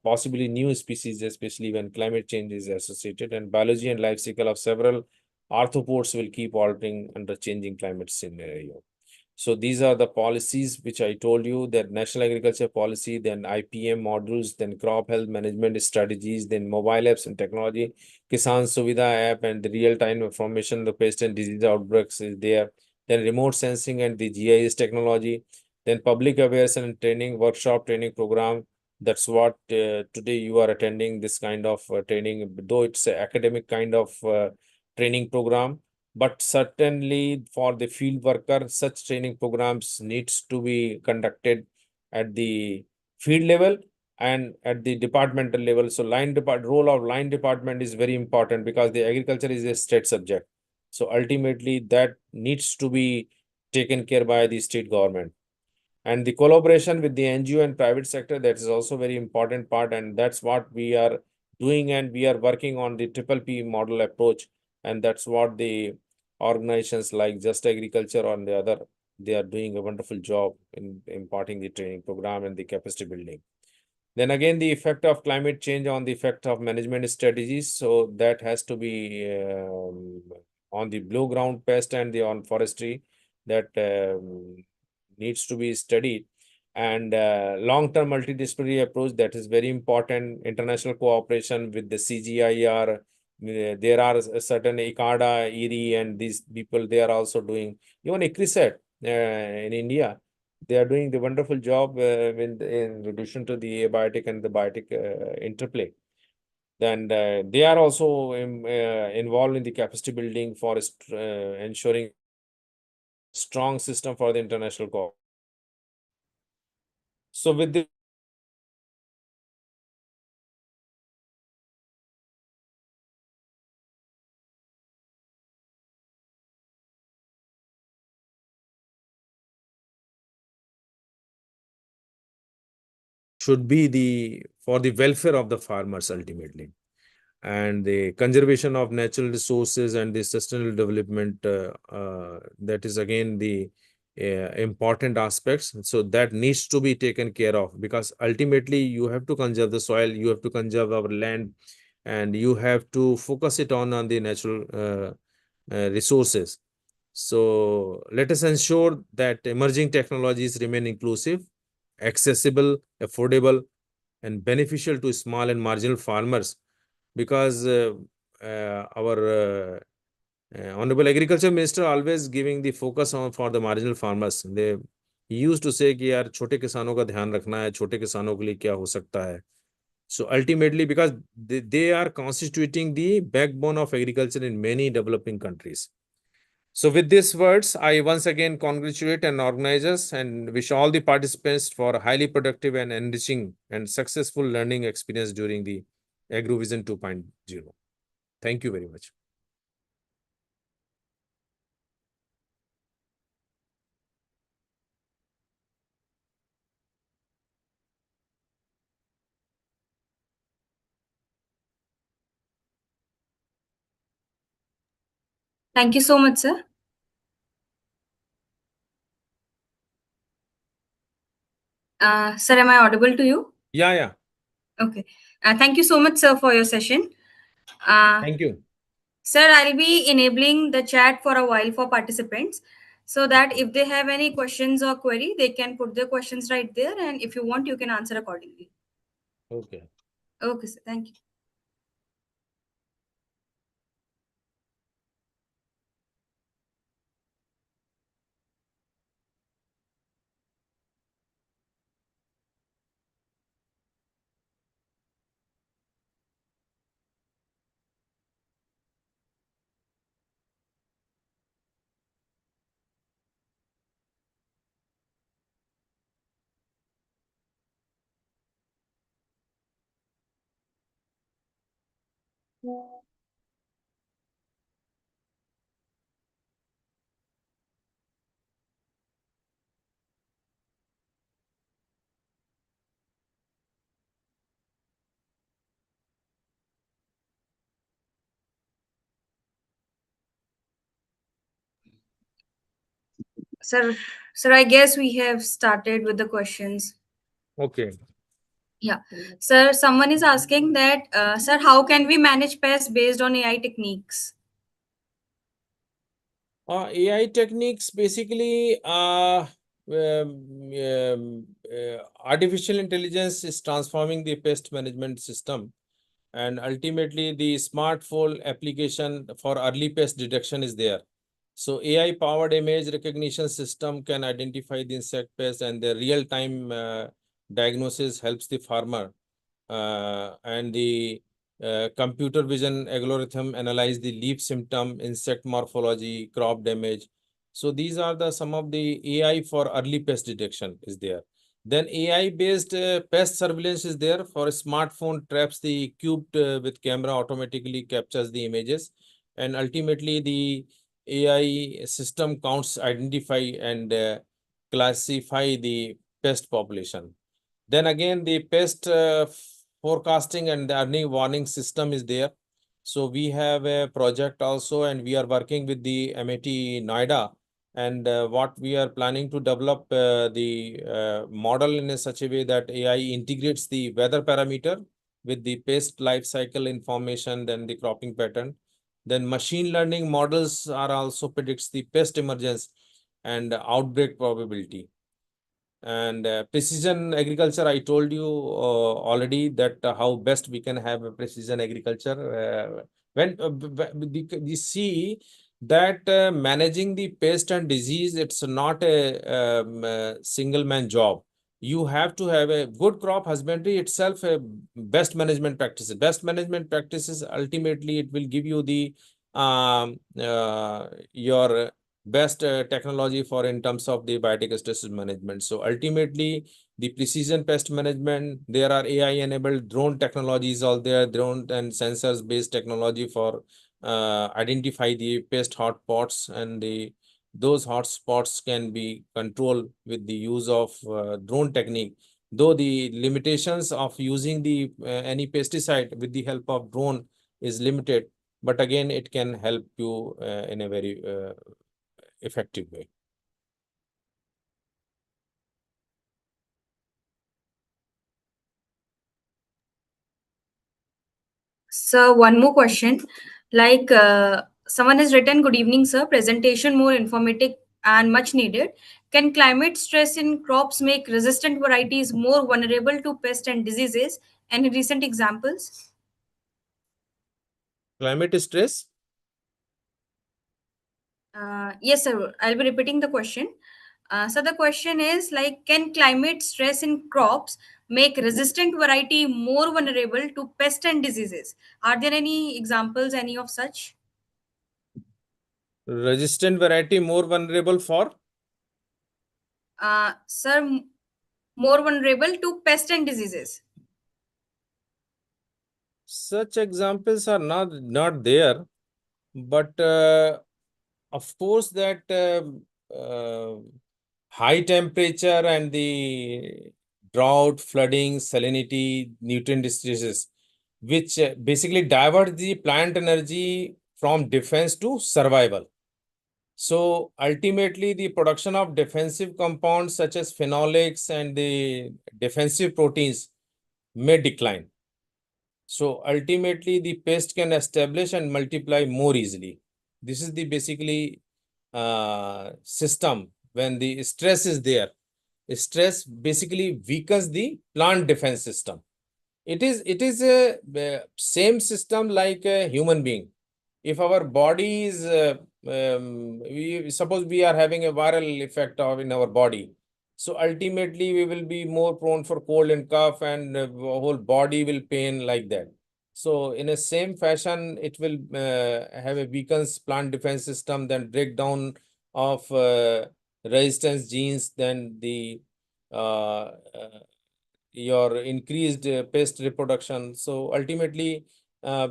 possibly new species, especially when climate change is associated, and biology and life cycle of several arthropods will keep altering under changing climate scenario. So these are the policies which I told you, that national agriculture policy, then IPM modules, then crop health management strategies, then mobile apps and technology, Kisan Suvidha app, and the real-time information, the pest and disease outbreaks is there. then remote sensing and the GIS technology, then public awareness and training workshop, training program. That's what today you are attending this kind of training, though it's an academic kind of training program. But certainly for the field worker, such training programs needs to be conducted at the field level and at the departmental level. So role of line department is very important because the agriculture is a state subject. So ultimately that needs to be taken care by the state government. And the collaboration with the NGO and private sector, that is also very important part. And that's what we are doing. And we are working on the triple P model approach. And that's what the organizations like Just Agriculture or the other, they are doing a wonderful job in imparting the training program and the capacity building. Then again, the effect of climate change on the effect of management strategies. So that has to be on the blue ground pest and the on forestry that needs to be studied. And long-term multidisciplinary approach, that is very important. International cooperation with the CGIR. There are a certain ICAR, IRI, and these people, they are also doing, even ICRI in India, they are doing the wonderful job in addition to the abiotic and the biotic interplay. Then they are also involved in the capacity building for ensuring strong system for the international cooperation. So with the should be the for the welfare of the farmers ultimately, and the conservation of natural resources and the sustainable development, that is again the important aspects. So that needs to be taken care of, because ultimately you have to conserve the soil, you have to conserve our land, and you have to focus it on the natural resources. So let us ensure that emerging technologies remain inclusive, accessible, affordable, and beneficial to small and marginal farmers, because our Honorable Agriculture Minister always giving the focus on for the marginal farmers. He used to say कि यार छोटे किसानों का ध्यान रखना है, छोटे किसानों के लिए क्या हो सकता है. So ultimately, because they are constituting the backbone of agriculture in many developing countries. So with these words, I once again congratulate and organizers and wish all the participants for a highly productive and enriching and successful learning experience during the AGROVISION 2.0. Thank you very much. Thank you so much, sir. Sir, am I audible to you? Yeah. Okay. Thank you so much, sir, for your session. Thank you. Sir, I'll be enabling the chat for a while for participants, so that if they have any questions or query, they can put their questions right there. And if you want, you can answer accordingly. Okay. Okay, sir. Thank you. Sir, I guess we have started with the questions. Okay. Yeah. Sir, someone is asking that, sir, how can we manage pests based on AI techniques? AI techniques basically artificial intelligence is transforming the pest management system, and ultimately the smartphone application for early pest detection is there. So AI-powered image recognition system can identify the insect pest, and the real-time diagnosis helps the farmer. And the computer vision algorithm analyze the leaf symptom, insect morphology, crop damage. So these are the some of the AI for early pest detection is there. Then AI-based pest surveillance is there. For a smartphone, traps the cubed with camera, automatically captures the images, and ultimately the AI system counts, identify, and classify the pest population. Then again, the pest forecasting and the early warning system is there. So we have a project also, and we are working with the MIT Noida. And what we are planning to develop the model in a such a way that AI integrates the weather parameter with the pest life cycle information, then the cropping pattern. Then machine learning models are also predicts the pest emergence and outbreak probability. And precision agriculture, I told you already that how best we can have a precision agriculture. When you see that managing the pest and disease, it's not a single man job. You have to have a good crop husbandry itself, a best management practices. Best management practices, ultimately, it will give you the your best technology for in terms of the biotic stress management. So ultimately, the precision pest management, there are AI enabled drone technologies all there, drone and sensors based technology for identify the pest hotspots, and the those hotspots can be controlled with the use of drone technique. Though the limitations of using the any pesticide with the help of drone is limited, but again it can help you in a very effective way. So one more question, like someone has written, "Good evening, sir. Presentation more informative and much needed. Can climate stress in crops make resistant varieties more vulnerable to pests and diseases? Any recent examples?" Climate stress. Yes, sir. I'll be repeating the question. So the question is like, can climate stress in crops make resistant variety more vulnerable to pest and diseases? Are there any examples, any of such? Resistant variety more vulnerable for Sir, more vulnerable to pest and diseases. such examples are not there, but of course that high temperature and the drought, flooding, salinity, nutrient diseases, which basically divert the plant energy from defense to survival. So ultimately, the production of defensive compounds such as phenolics and the defensive proteins may decline. So ultimately, the pest can establish and multiply more easily. This is the basically system when the stress is there. Stress basically weakens the plant defense system. It is a same system like a human being. If our body is we suppose we are having a viral effect of in our body, so ultimately we will be more prone for cold and cough, and whole body will pain like that. So in a same fashion, it will have a weakens plant defense system, then breakdown of resistance genes, then the uh, uh, your increased pest reproduction. So ultimately,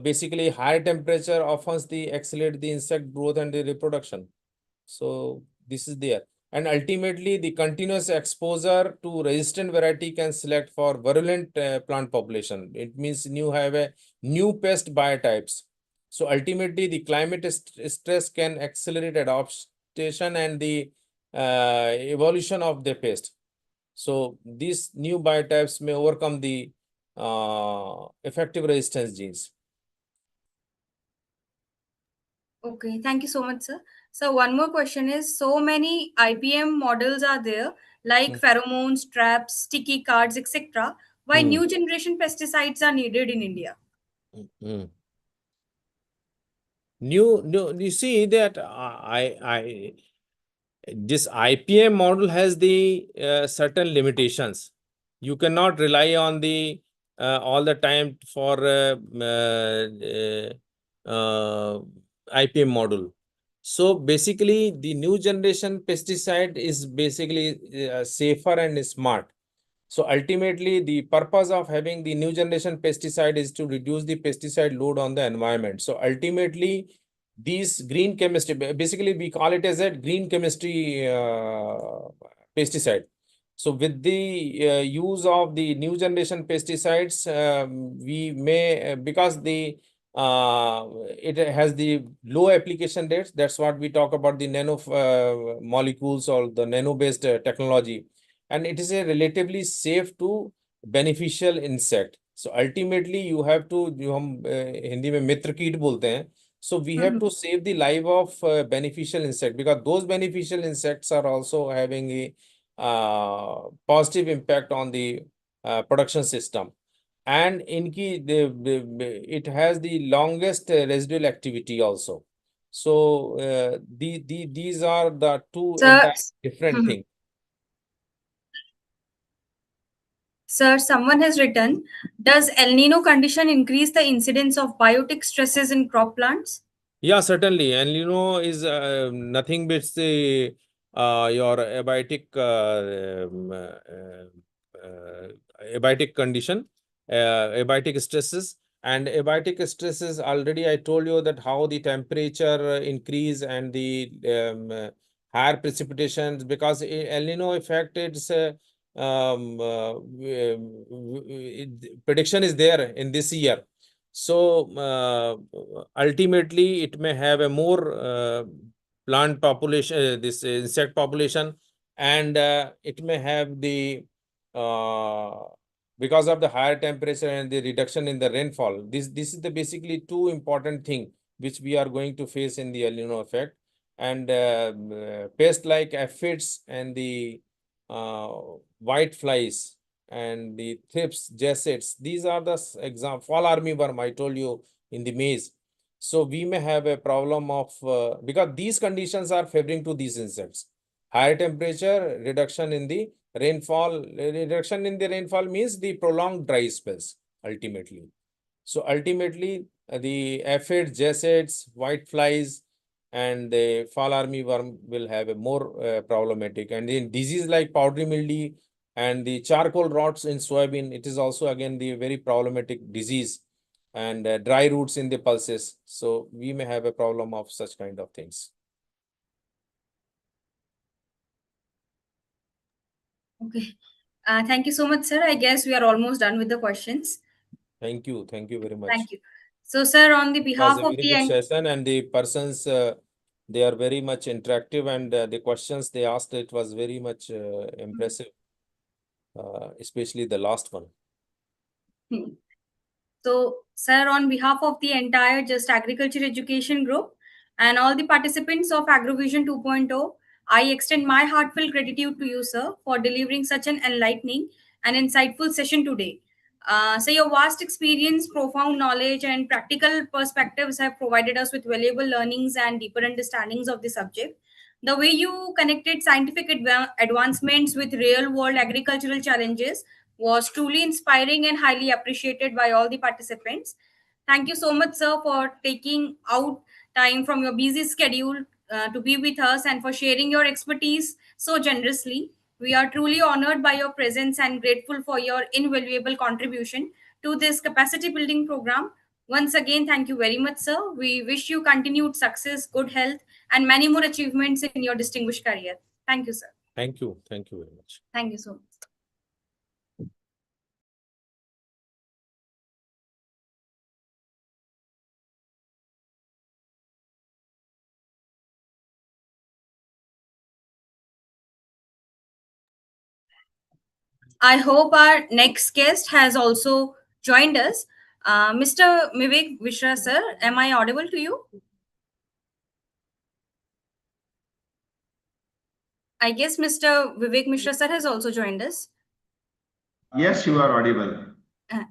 basically higher temperature often the accelerate the insect growth and the reproduction. So this is there. And ultimately, the continuous exposure to resistant variety can select for virulent plant population. It means you have a new pest biotypes. So ultimately, the climate stress can accelerate adaptation and the evolution of the pest. So these new biotypes may overcome the effective resistance genes. Okay, thank you so much, sir. So one more question is, so many IPM models are there, like Hmm. pheromones, traps, sticky cards, etc. Why Hmm. new generation pesticides are needed in India? Hmm. You see that this IPM model has the certain limitations. You cannot rely on the all the time for IPM model. So basically, the new generation pesticide is basically safer and smart. So ultimately, the purpose of having the new generation pesticide is to reduce the pesticide load on the environment. So ultimately, these green chemistry, basically we call it as a green chemistry pesticide. So with the use of the new generation pesticides, we may, because the it has the low application rates. That's what we talk about, the nano molecules or the nano based technology, and it is a relatively safe to beneficial insect. So ultimately you have to, जो हम हिंदी में मित्र कीट बोलते हैं, so we have to save the life of beneficial insect, because those beneficial insects are also having a positive impact on the production system. And it has the longest residual activity also. So these are the two Sir, entire different things. sir, someone has written, does El Nino condition increase the incidence of biotic stresses in crop plants? Yeah, certainly. And is nothing but the your abiotic condition, abiotic stresses. And abiotic stresses, already I told you that how the temperature increase and the higher precipitations, because El Nino effect, it's prediction is there in this year. So ultimately, it may have a more plant population, this insect population, and it may have the because of the higher temperature and the reduction in the rainfall. This is the basically two important thing which we are going to face in the El Nino effect. And pests like aphids and the white flies and the thrips, jassets, these are the fall armyworm I told you in the maize. So we may have a problem of because these conditions are favoring to these insects. Higher temperature, reduction in the rainfall. Reduction in the rainfall means the prolonged dry spells ultimately. So ultimately, the aphids, jassets, white flies, and the fall armyworm will have a more problematic. And in disease like powdery mildew and the charcoal rots in soybean, it is also again the very problematic disease, and dry roots in the pulses. So we may have a problem of such kind of things. Okay. Thank you so much, sir. I guess we are almost done with the questions. Thank you. Thank you very much. Thank you. So, sir, on the It was behalf a of very the good session, and the persons they are very much interactive, and the questions they asked, it was very much impressive, especially the last one. So, sir, on behalf of the entire Just Agriculture Education Group and all the participants of AGROVISION 2.0, I extend my heartfelt gratitude to you, sir, for delivering such an enlightening and insightful session today. So, your vast experience, profound knowledge, and practical perspectives have provided us with valuable learnings and deeper understandings of the subject. The way you connected scientific advancements with real world agricultural challenges was truly inspiring and highly appreciated by all the participants. Thank you so much, sir, for taking out time from your busy schedule to be with us and for sharing your expertise so generously. We are truly honored by your presence and grateful for your invaluable contribution to this capacity building program. Once again, thank you very much, sir. We wish you continued success, good health, and many more achievements in your distinguished career. Thank you, sir. Thank you. Thank you very much. Thank you so much. I hope our next guest has also joined us. Mr. Vivek Mishra, sir, am I audible to you? I guess Mr. Vivek Mishra, sir, has also joined us. Yes, you are audible. Uh,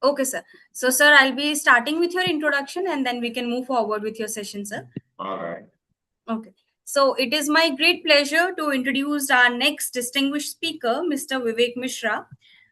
Okay, sir. So, sir, I'll be starting with your introduction and then we can move forward with your session, sir. All right. Okay. So, it is my great pleasure to introduce our next distinguished speaker, Mr. Vivek Mishra.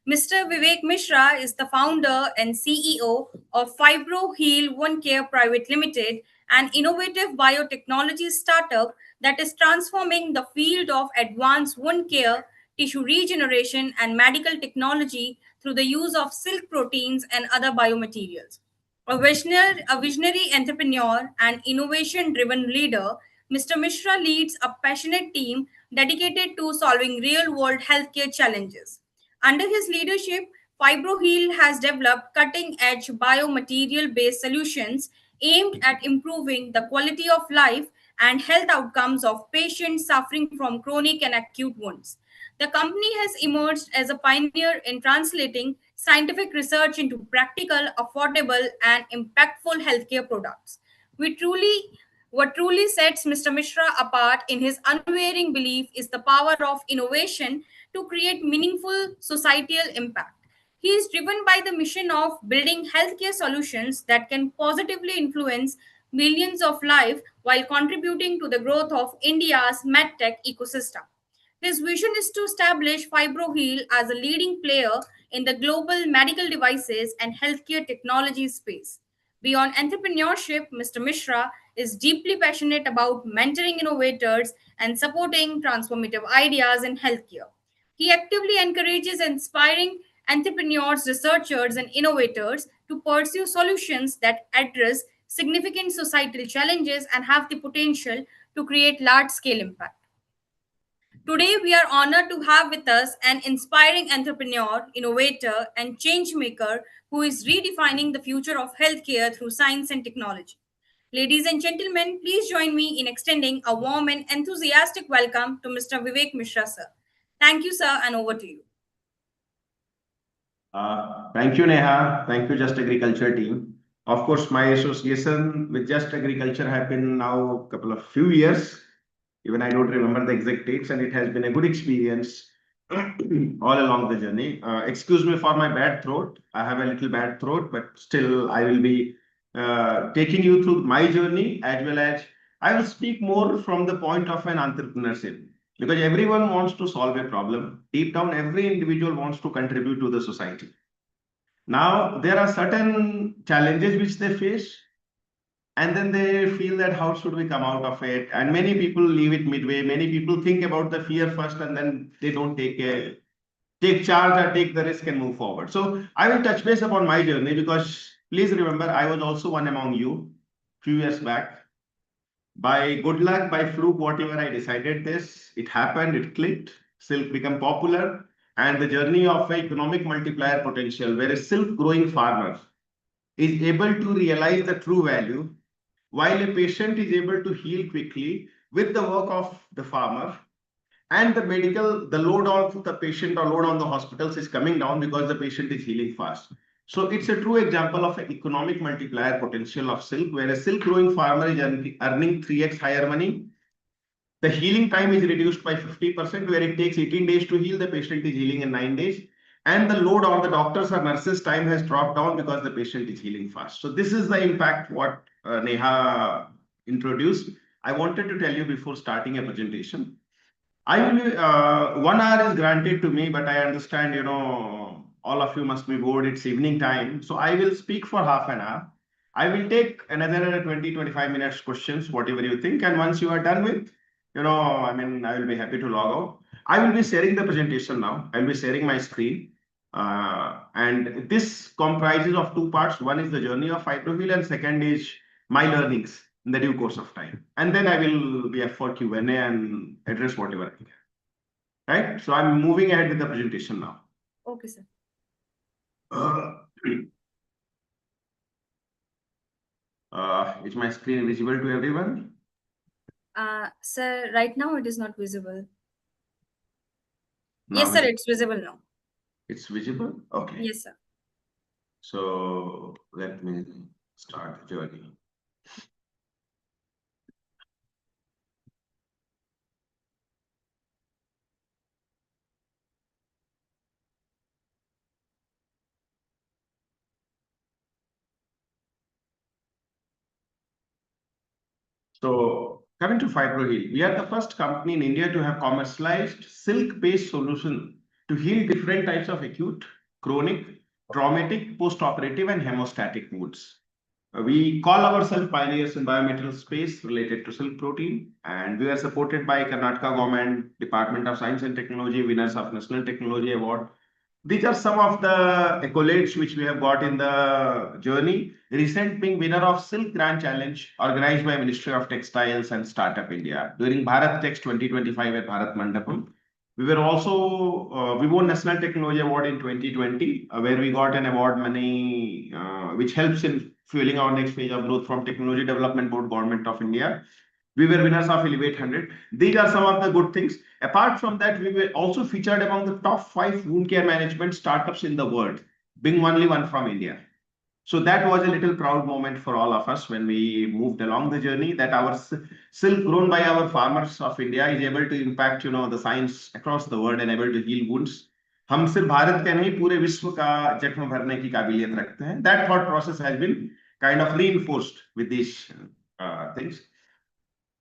Mr. Vivek Mishra is the founder and CEO of Fibro Heal One Care Private Limited, an innovative biotechnology startup that is transforming the field of advanced wound care, tissue regeneration, and medical technology through the use of silk proteins and other biomaterials. A visionary entrepreneur and innovation driven leader, Mr. Mishra leads a passionate team dedicated to solving real world healthcare challenges. Under his leadership, FibroHeal has developed cutting edge biomaterial based solutions aimed at improving the quality of life and health outcomes of patients suffering from chronic and acute wounds. The company has emerged as a pioneer in translating scientific research into practical, affordable, and impactful healthcare products. We truly what truly sets Mr. Mishra apart in his unwavering belief is the power of innovation to create meaningful societal impact. He is driven by the mission of building healthcare solutions that can positively influence millions of lives while contributing to the growth of India's medtech ecosystem. His vision is to establish FibroHeal as a leading player in the global medical devices and healthcare technology space. Beyond entrepreneurship, Mr. Mishra is deeply passionate about mentoring innovators and supporting transformative ideas in healthcare. He actively encourages inspiring entrepreneurs, researchers, and innovators to pursue solutions that address significant societal challenges and have the potential to create large scale impact. Today, we are honored to have with us an inspiring entrepreneur, innovator, and change maker who is redefining the future of healthcare through science and technology. Ladies and gentlemen, please join me in extending a warm and enthusiastic welcome to Mr. Vivek Mishra, sir. Thank you, sir, and over to you. Thank you, Neha. Thank you, Just Agriculture team. Of course, my association with Just Agriculture have been now a couple of few years. Even I don't remember the exact dates, and it has been a good experience all along the journey. Excuse me for my bad throat. I have a little bad throat, but still I will be taking you through my journey, as well as I will speak more from the point of an entrepreneurship, because everyone wants to solve a problem. Deep down, every individual wants to contribute to the society. Now, there are certain challenges which they face, and then they feel that how should we come out of it? And many people leave it midway. Many people think about the fear first, and then they don't take charge or take the risk and move forward. So I will touch base upon my journey, because please remember, I was also one among you few years back. By good luck, by fluke, whatever, I decided this. It happened, it clicked, silk became popular, and the journey of economic multiplier potential, where a silk growing farmer is able to realize the true value, while a patient is able to heal quickly with the work of the farmer, and the load of the patient or load on the hospitals is coming down because the patient is healing fast. So it's a true example of an economic multiplier potential of silk, where a silk growing farmer is earning 3x higher money. The healing time is reduced by 50%, where it takes 18 days to heal, the patient is healing in 9 days. And the load on the doctors or nurses' time has dropped down because the patient is healing fast. So this is the impact what Neha introduced. I wanted to tell you before starting a presentation. I will be, 1 hour is granted to me, but I understand, all of you must be bored. It's evening time. So I will speak for half an hour. I will take another 20, 25 minutes questions, whatever you think. And once you are done with, I will be happy to log out. I will be sharing the presentation now. I'll be sharing my screen. And this comprises of two parts. One is the journey of FibroHeal, and second is my learnings in the due course of time. And then I will be up for Q&A and address whatever I can. Right? So I'm moving ahead with the presentation now. Okay, sir. Is my screen visible to everyone? Sir, right now it is not visible. Now Yes, sir, it's visible now. It's visible? Okay. Yes, sir. So let me start the journey. So coming to FibroHeal, we are the first company in India to have commercialized silk-based solution to heal different types of acute, chronic, traumatic, post-operative, and hemostatic wounds. We call ourselves pioneers in biometal space related to silk protein, and we are supported by Karnataka Government, Department of Science and Technology, winners of National Technology Award. These are some of the accolades which we have got in the journey. Recent being winner of Silk Grand Challenge organized by Ministry of Textiles and Startup India during Bharat Tex 2025 at Bharat Mandapam. We were also, we won National Technology Award in 2020, where we got an award money, which helps in fueling our next phase of growth from Technology Development Board, Government of India. We were winners of Elevate 100. These are some of the good things. Apart from that, we were also featured among the top 5 wound care management startups in the world, being only one from India. So that was a little proud moment for all of us when we moved along the journey, that our silk grown by our farmers of India is able to impact, the science across the world and able to heal wounds. हम सिर्फ भारत के नहीं पूरे विश्व का जख्म भरने की काबिलियत रखते हैं. That thought process has been kind of reinforced with these things.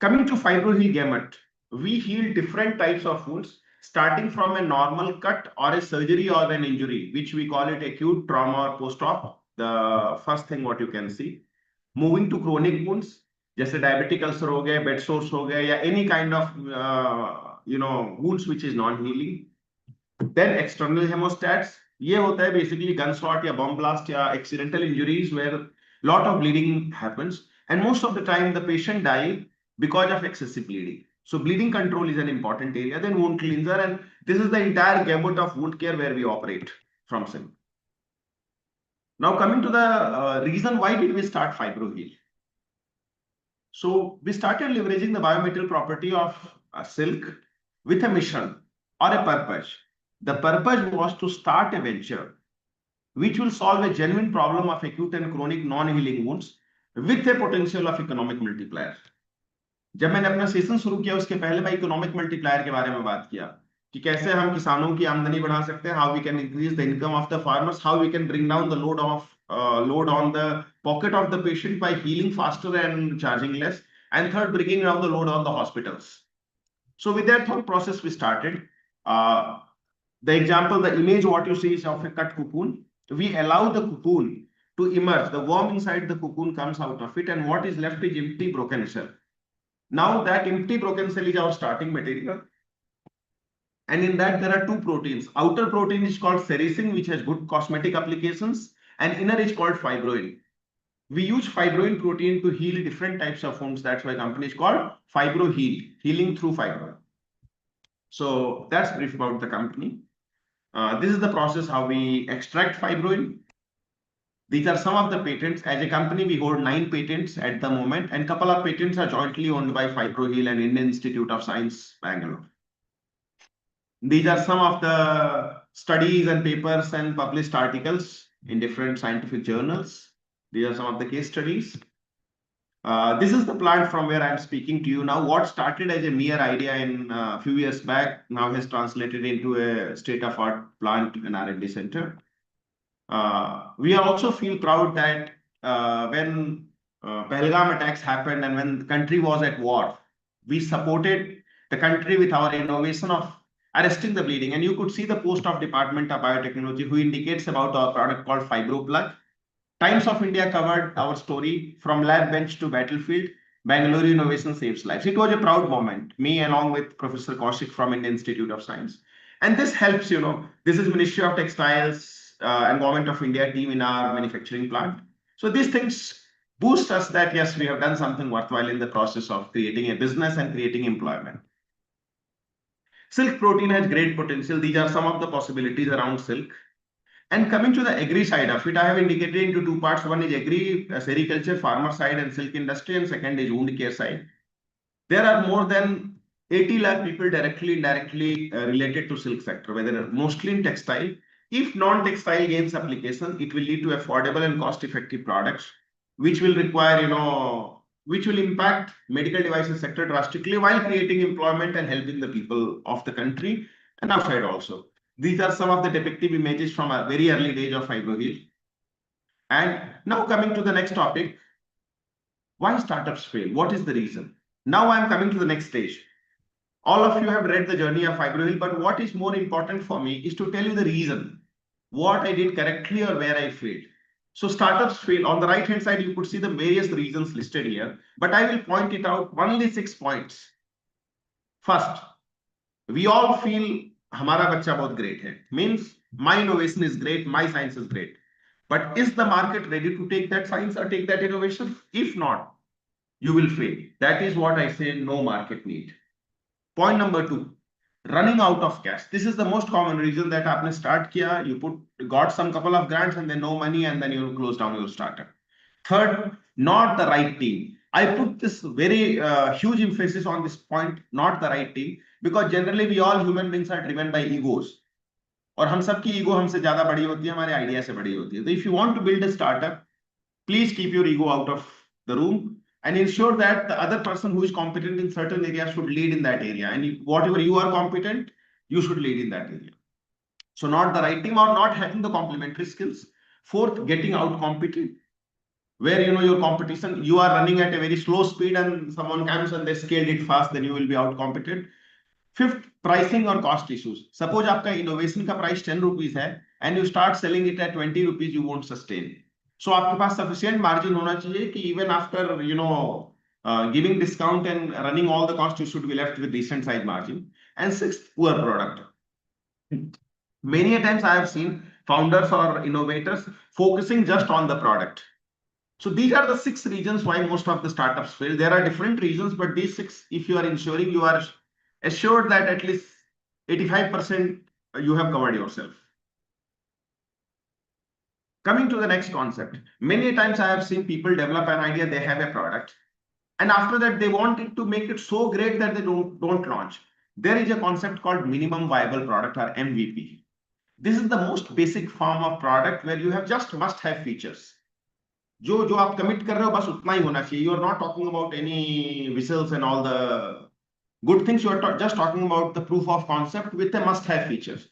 Coming to FibroHeal gamut, we heal different types of wounds, starting from a normal cut or a surgery or an injury, which we call it acute trauma or post-op. The first thing what you can see. Moving to chronic wounds, जैसे diabetic ulcer हो गए, bed sores हो गए, या any kind of wounds which is non-healing. Then external hemostats, ये होता है basically gunshot या bomb blast या accidental injuries where lot of bleeding happens, and most of the time the patient die because of excessive bleeding. So bleeding control is an important area. Then wound cleanser, and this is the entire gamut of wound care where we operate from SIM. Now coming to the reason why did we start FibroHeal? So we started leveraging the biometal property of silk with a mission or a purpose. The purpose was to start a venture which will solve a genuine problem of acute and chronic non-healing wounds with a potential of economic multiplier. जब मैंने अपना session शुरू किया उसके पहले मैं economic multiplier के बारे में बात किया कि कैसे हम किसानों की आमदनी बढ़ा सकते हैं, how we can increase the income of the farmers, how we can bring down the load on the pocket of the patient by healing faster and charging less, and third, bringing down the load on the hospitals. So with that thought process we started. The example, the image what you see is of a cut cocoon. We allow the cocoon to emerge, the worm inside the cocoon comes out of it, and what is left is empty broken shell. Now that empty broken cell is our starting material, and in that there are two proteins. Outer protein is called sericin, which has good cosmetic applications, and inner is called fibroin. We use fibroin protein to heal different types of wounds. That's why company is called FibroHeal, healing through fibroin. So that's brief about the company. This is the process how we extract fibroin. These are some of the patents. As a company, we hold 9 patents at the moment, and couple of patents are jointly owned by FibroHeal and Indian Institute of Science, Bangalore. These are some of the studies and papers and published articles in different scientific journals. These are some of the case studies. This is the plant from where I'm speaking to you now. What started as a mere idea in a few years back now has translated into a state-of-art plant and R&D center. We also feel proud that when Pahalgam attacks happened and when the country was at war, we supported the country with our innovation of arresting the bleeding. And you could see the post of Department of Biotechnology who indicates about our product called FibroPlug. Times of India covered our story from lab bench to battlefield. Bangalore innovation saves lives. It was a proud moment, me along with Professor Kaushik from Indian Institute of Science. And this helps, this is Ministry of Textiles and Government of India team in our manufacturing plant. So these things boost us that yes, we have done something worthwhile in the process of creating a business and creating employment. Silk protein has great potential. These are some of the possibilities around silk. And coming to the agri side of it, I have indicated into 2 parts. One is agri, sericulture, farmer side and silk industry, and second is wound care side. There are more than 80 lakh people directly, indirectly related to silk sector, whether mostly in textile. If non-textile gains application, it will lead to affordable and cost-effective products, which will require, which will impact medical devices sector drastically while creating employment and helping the people of the country and outside also. These are some of the depictive images from a very early days of FibroHeal. And now coming to the next topic, Why startups fail? What is the reason? Now I'm coming to the next stage. All of you have read the journey of AGROVISION, but what is more important for me is to tell you the reason, what I did correctly or where I failed. So startups fail. On the right hand side, you could see the various reasons listed here, but I will point it out only 6 points. First, we all feel हमारा बच्चा बहुत great है. Means my innovation is great, my science is great. But is the market ready to take that science or take that innovation? If not, you will fail. That is what I say, no market need. Point number 2, running out of cash. This is the most common reason that आपने start किया, you got some couple of grants and then no money and then you close down your startup. Third, not the right team. I put this very huge emphasis on this point, not the right team, because generally we all human beings are driven by egos. और हम सबकी ego हमसे ज्यादा बड़ी होती है, हमारे idea से बड़ी होती है. तो if you want to build a startup, please keep your ego out of the room and ensure that the other person who is competent in certain areas should lead in that area, and whatever you are competent, you should lead in that area. So not the right team or not having the complementary skills. Fourth, getting out competed, where your competition, you are running at a very slow speed and someone comes and they scaled it fast, then you will be out competed. Fifth, pricing or cost issues. Suppose आपका innovation का price 10 rupees है and you start selling it at 20 rupees, you won't sustain. So आपके पास sufficient margin होना चाहिए कि even after giving discount and running all the costs, you should be left with decent size margin. And sixth, poor product. Many a times I have seen founders or innovators focusing just on the product. So these are the 6 reasons why most of the startups fail. There are different reasons, but these 6, if you are ensuring, you are assured that at least 85% you have covered yourself. Coming to the next concept, many times I have seen people develop an idea, they have a product, and after that they want it to make it so great that they don't launch. There is a concept called minimum viable product or MVP. This is the most basic form of product where you have just must have features. जो आप commit कर रहे हो बस उतना ही होना चाहिए. You are not talking about any whistles and all the good things. You are just talking about the proof of concept with a must have features.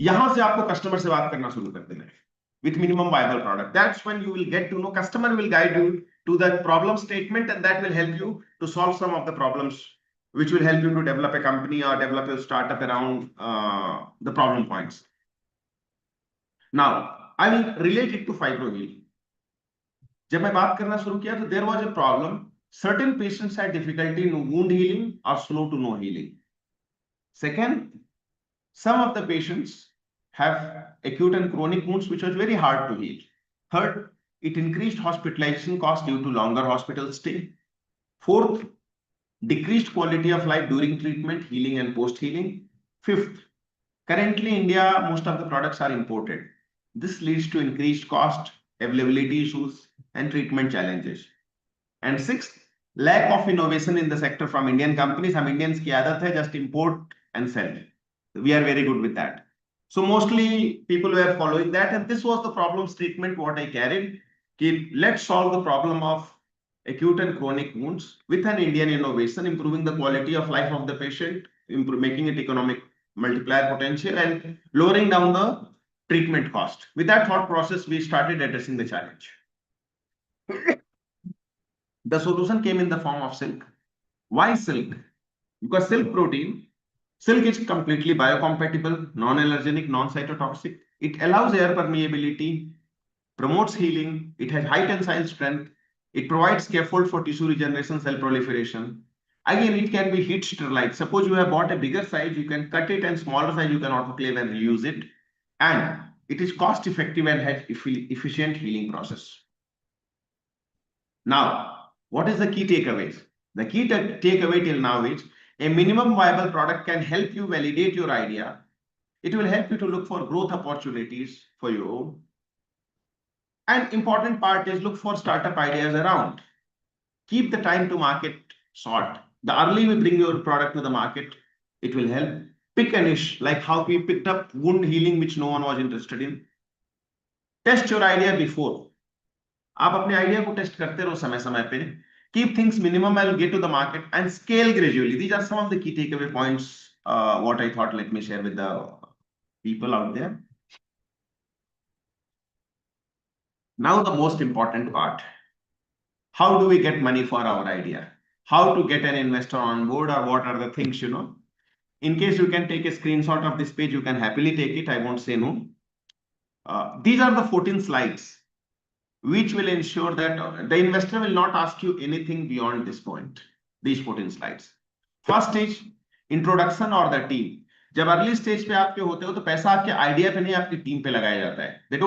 यहाँ से आपको customer से बात करना शुरू कर देना है with minimum viable product. That's when you will get to know, customer will guide you to the problem statement, and that will help you to solve some of the problems, which will help you to develop a company or develop a startup around the problem points. Now, I will relate it to fibroheal. जब मैं बात करना शुरू किया तो there was a problem. Certain patients had difficulty in wound healing or slow to no healing. Second, some of the patients have acute and chronic wounds which was very hard to heal. Third, it increased hospitalization cost due to longer hospital stay. Fourth, decreased quality of life during treatment, healing and post-healing. Fifth, currently in India, most of the products are imported. This leads to increased cost, availability issues, and treatment challenges. And sixth, lack of innovation in the sector from Indian companies. हम Indians की आदत है just import and sell. We are very good with that. So mostly people were following that, and this was the problem statement what I carried. Let's solve the problem of acute and chronic wounds with an Indian innovation, improving the quality of life of the patient, making it economic multiplier potential, and lowering down the treatment cost. With that thought process, we started addressing the challenge. The solution came in the form of silk. Why silk? Because silk is completely biocompatible, non-allergenic, non-cytotoxic. It allows air permeability, promotes healing. It has high tensile strength. It provides scaffold for tissue regeneration, cell proliferation. Again, it can be heat sterilized. Suppose you have bought a bigger size, you can cut it, and smaller size you can autoclave and reuse it. And it is cost effective and has efficient healing process. Now, what is the key takeaways? The key takeaway till now is a minimum viable product can help you validate your idea. It will help you to look for growth opportunities for you. And important part is look for startup ideas around. Keep the time to market short. The early we bring your product to the market, it will help. Pick a niche, like how we picked up wound healing, which no one was interested in. Test your idea before. आप अपने idea को test करते रहो समय समय पे. Keep things minimum and get to the market and scale gradually. These are some of the key takeaway points what I thought let me share with the people out there. Now the most important part. how do we get money for our idea, how to get an investor on board, or what are the things, In case you can take a screenshot of this page, you can happily take it. I won't say no. These are the 14 slides, which will ensure that the investor will not ask you anything beyond this point. These 14 slides. First is introduction or the team. जब early stage पे आपके होते हो तो पैसा आपके idea पे नहीं, आपकी टीम पे लगाया जाता है. They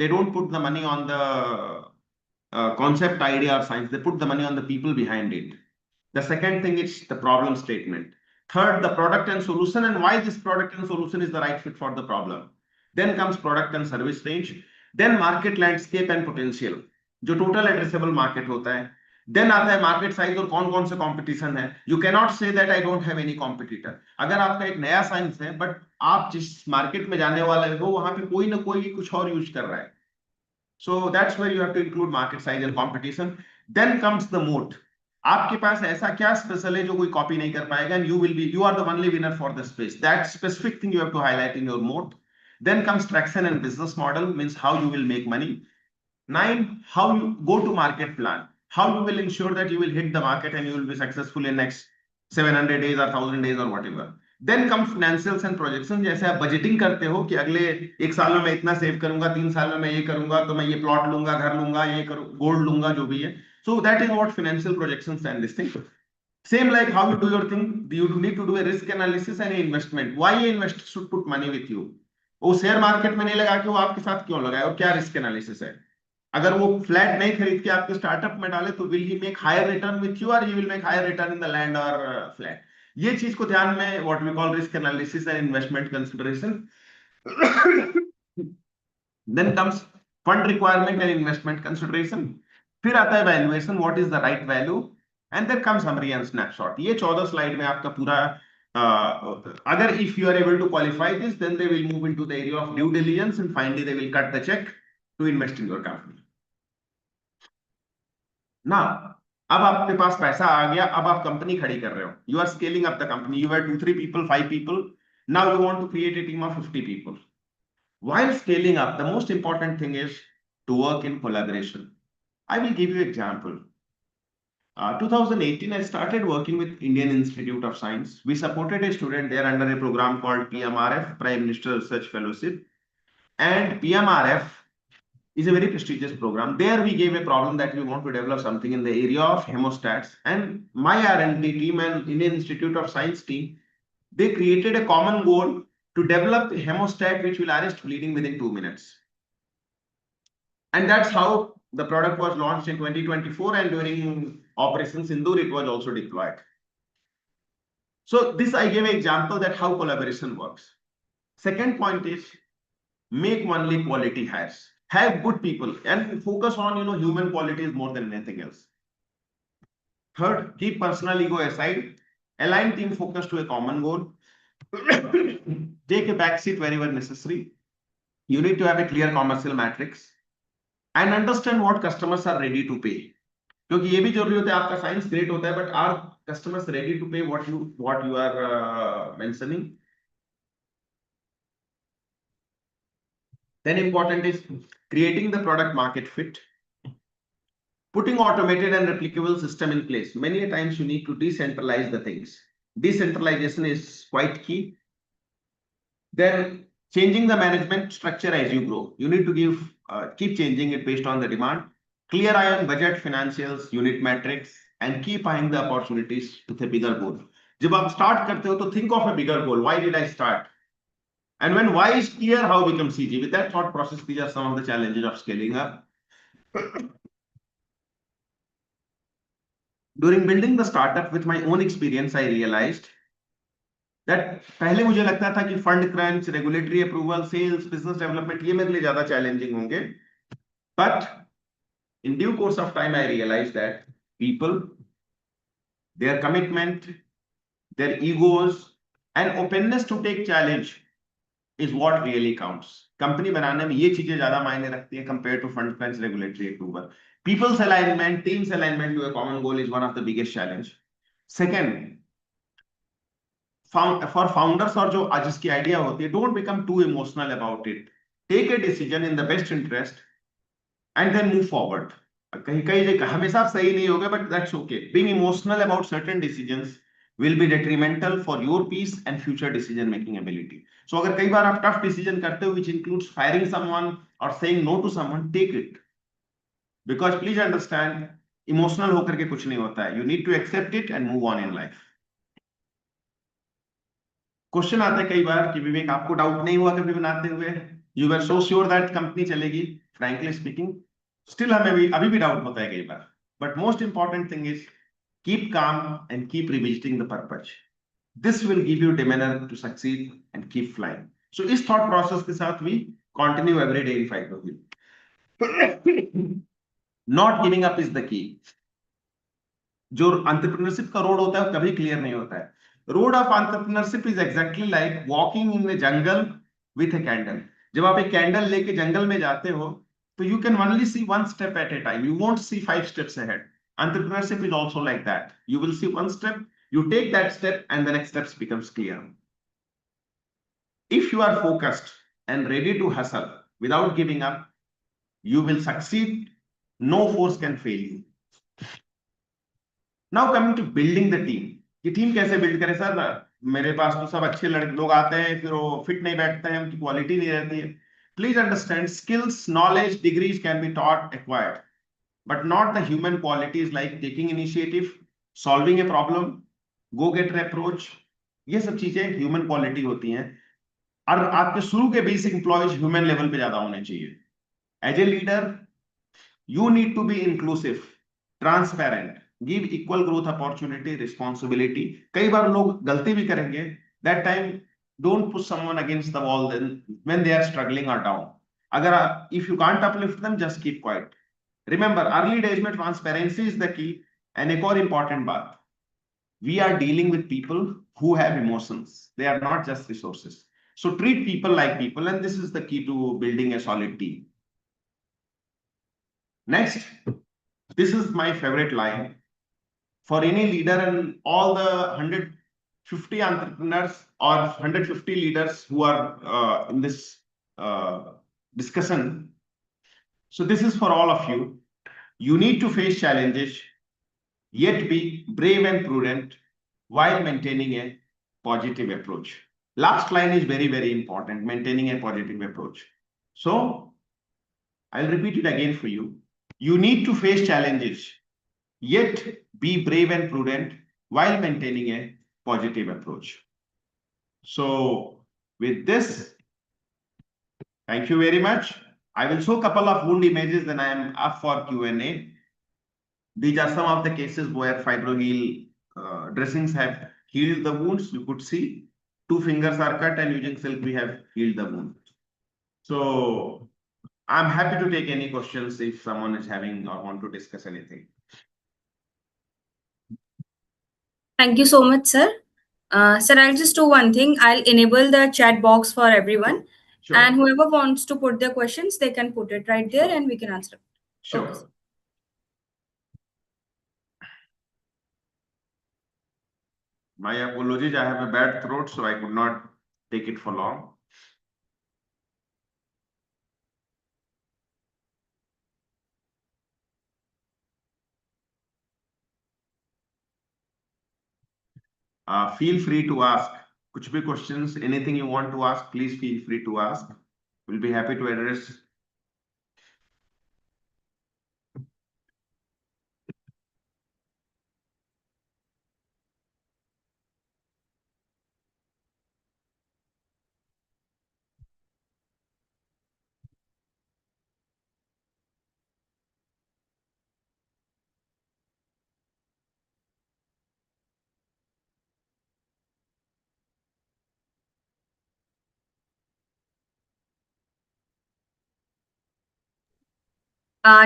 don't put the money on the concept, idea or science. They put the money on the people behind it. The second thing is the problem statement. Third, the product and solution, and why this product and solution is the right fit for the problem. Then comes product and service range. Then market landscape and potential, जो total addressable market होता है. Then आता है market size और कौन कौन से competition है. You cannot say that I don't have any competitor. अगर आपका एक नया साइंस है, but आप जिस मार्केट में जाने वाले हो वहां पे कोई ना कोई कुछ और यूज कर रहा है. So that's where you have to include market size and competition. Then comes the moat. आपके पास ऐसा क्या स्पेशल है जो कोई कॉपी नहीं कर पाएगा, and you are the only winner for the space. That specific thing you have to highlight in your moat. Then comes traction and business model, means how you will make money. 9, how you go to market plan, how you will ensure that you will hit the market and you will be successful in next 700 days or 1000 days or whatever. Then comes financials and projections. जैसे आप budgeting करते हो कि अगले 1 साल में मैं इतना सेव करूंगा, 3 साल में मैं ये करूंगा, तो मैं ये प्लॉट लूंगा, घर लूंगा, ये करूं, गोल्ड लूंगा, जो भी है. So that is what financial projections and this thing. Same like how you do your thing, you need to do a risk analysis and investment. Why an investor should put money with you? वो share market में नहीं लगा के वो आपके साथ क्यों लगाए, और क्या रिस्क एनालिसिस है. अगर वो फ्लैट नहीं खरीद के आपके स्टार्टअप में डाले तो will he make higher return with you, और he will make higher return in the land और फ्लैट. ये चीज को ध्यान में, what we call risk analysis and investment consideration. Then comes fund requirement and investment consideration. फिर आता है valuation, what is the right value, and then comes summary and snapshot. ये 14 स्लाइड में आपका पूरा अगर if you are able to qualify this, then they will move into the area of due diligence, and finally they will cut the check to invest in your company. Now, अब आपके पास पैसा आ गया, अब आप कंपनी खड़ी कर रहे हो. You are scaling up the company. You were 2-3 people, 5 people. Now you want to create a team of 50 people. While scaling up, the most important thing is to work in collaboration. I will give you an example. 2018, I started working with Indian Institute of Science. We supported a student there under a program called PMRF, Prime Minister Research Fellowship. And PMRF is a very prestigious program. There we gave a problem that we want to develop something in the area of hemostats. And my R&D team and Indian Institute of Science team, they created a common goal to develop a hemostat which will arrest bleeding within 2 minutes. And that's how the product was launched in 2024, and during Operation Sindoor, it was also deployed. So this I gave an example that how collaboration works. Second point is make only quality hires. Have good people and focus on human qualities more than anything else. Third, keep personal ego aside. Align team focus to a common goal. Take a back seat wherever necessary. You need to have a clear commercial matrix and understand what customers are ready to pay. क्योंकि ये भी जरूरी होता है. आपका science great होता है, but are customers ready to pay what you are mentioning. Then important is creating the product market fit, putting automated and replicable system in place. Many times you need to decentralize the things. Decentralization is quite key. Then changing the management structure as you grow. You need to keep changing it based on the demand. Clear eye on budget, financials, unit metrics, and keep eyeing the opportunities with a bigger goal. जब आप start करते हो तो think of a bigger goal. Why did I start? And when why is clear, how becomes easy. With that thought process, these are some of the challenges of scaling up. During building the startup, with my own experience, I realized that पहले मुझे लगता था कि fund crunch, regulatory approval, sales, business development ये मेरे लिए ज़्यादा challenging होंगे. But in due course of time, I realized that people, their commitment, their egos, and openness to take challenge is what really counts. Company बनाने में ये चीजें ज्यादा मायने रखती है compared to fund crunch, regulatory approval. People's alignment, team's alignment to a common goal is one of the biggest challenge. Second, for founders और जो जिसकी idea होती है, don't become too emotional about it. Take a decision in the best interest and then move forward. कहीं हमेशा आप सही नहीं होगे, but that's okay. Being emotional about certain decisions will be detrimental for your peace and future decision making ability. So अगर कई बार आप tough decision करते हो which includes firing someone or saying no to someone, take it, because please understand, emotional होकर के कुछ नहीं होता है. You need to accept it and move on in life. Question आता है कई बार कि विवेक आपको डाउट नहीं हुआ कभी बनाते हुए? You were so sure that company चलेगी. फ्रैंकली स्पीकिंग, स्टिल हमें भी अभी भी डाउट होता है कई बार. But most important thing is keep calm and keep revisiting the purpose. This will give you demeanour to succeed and keep flying. So इस थॉट प्रोसेस के साथ भी continue every day in 5 not giving up is the key. जो entrepreneurship का road होता है कभी clear नहीं होता है. Road of entrepreneurship is exactly like walking in the jungle with a candle. जब आप एक कैंडल लेके जंगल में जाते हो तो you can only see one step at a time. You won't see 5 steps ahead. Entrepreneurship is also like that. You will see one step, you take that step, and the next steps becomes clear. If you are focused and ready to hustle without giving up, you will succeed. No force can fail you. Now coming to building the team. कि team कैसे build करें sir? मेरे पास तो सब अच्छे लड़के लोग आते हैं, फिर वो फिट नहीं बैठते हैं, उनकी क्वालिटी नहीं रहती है. Please understand, skills, knowledge, degrees can be taught, acquired, but not the human qualities like taking initiative, solving a problem, go getter approach. ये सब चीजें ह्यूमन क्वालिटी होती हैं. और आपके शुरू के बेसिक एम्प्लॉयज ह्यूमन लेवल पे ज्यादा होने चाहिए. As a leader, you need to be inclusive, transparent, give equal growth opportunity, responsibility. कई बार लोग गलती भी करेंगे. That time don't push someone against the wall then when they are struggling or down. अगर if you can't uplift them, just keep quiet. Remember, early days में transparency is the key. And एक और important बात, we are dealing with people who have emotions. They are not just resources. So treat people like people, and this is the key to building a solid team. Next, this is my favorite line for any leader and all the 150 entrepreneurs or 150 leaders who are in this discussion. So this is for all of you. You need to face challenges, yet be brave and prudent while maintaining a positive approach. Last line is very, very important, maintaining a positive approach. So I'll repeat it again for you. You need to face challenges, yet be brave and prudent while maintaining a positive approach. So with this, thank you very much. I will show a couple of wound images, then I am up for Q&A. These are some of the cases where fibroheal dressings have healed the wounds. You could see 2 fingers are cut, and using silk we have healed the wound. So I'm happy to take any questions if someone is having or want to discuss anything. Thank you so much, sir. Sir, I'll just do one thing. I'll enable the chat box for everyone. Sure. And whoever wants to put their questions, they can put it right there and we can answer. Sure. Okay, sir. My apologies, I have a bad throat, so I could not take it for long. Feel free to ask. Kuch bhi questions, anything you want to ask, please feel free to ask. We'll be happy to address.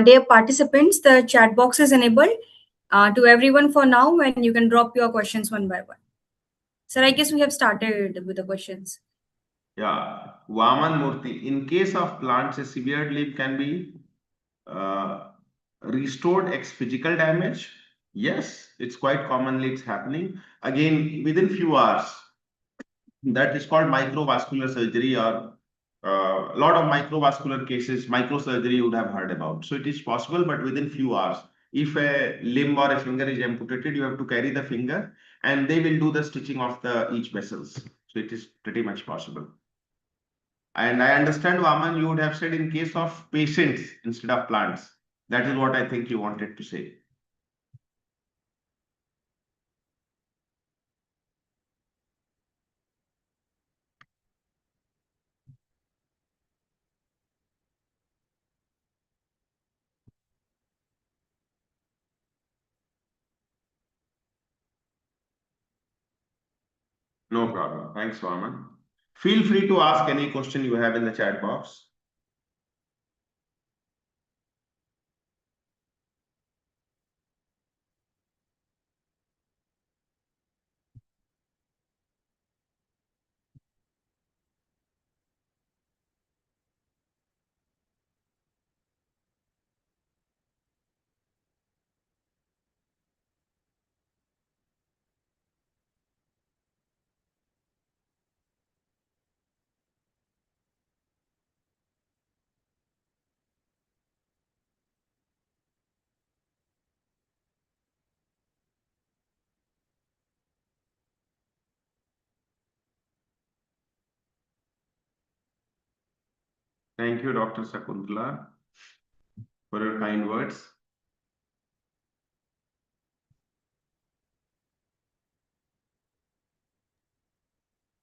Dear participants, the chat box is enabled to everyone for now, and you can drop your questions one by one. Sir, I guess we have started with the questions. Yeah, Vaman Murthy. In case of plants, a severe leaf can be restored ex physical damage. Yes, it's quite commonly it's happening. Again, within few hours. That is called microvascular surgery or A lot of microvascular cases, microsurgery you would have heard about. So it is possible, but within few hours. If a limb or a finger is amputated, you have to carry the finger and they will do the stitching of the each vessels. So it is pretty much possible. And I understand, Vaman, you would have said in case of patients instead of plants. That is what I think you wanted to say. No problem. Thanks, Vaman. Feel free to ask any question you have in the chat box. Thank you, Dr. Sakuntala, for your kind words.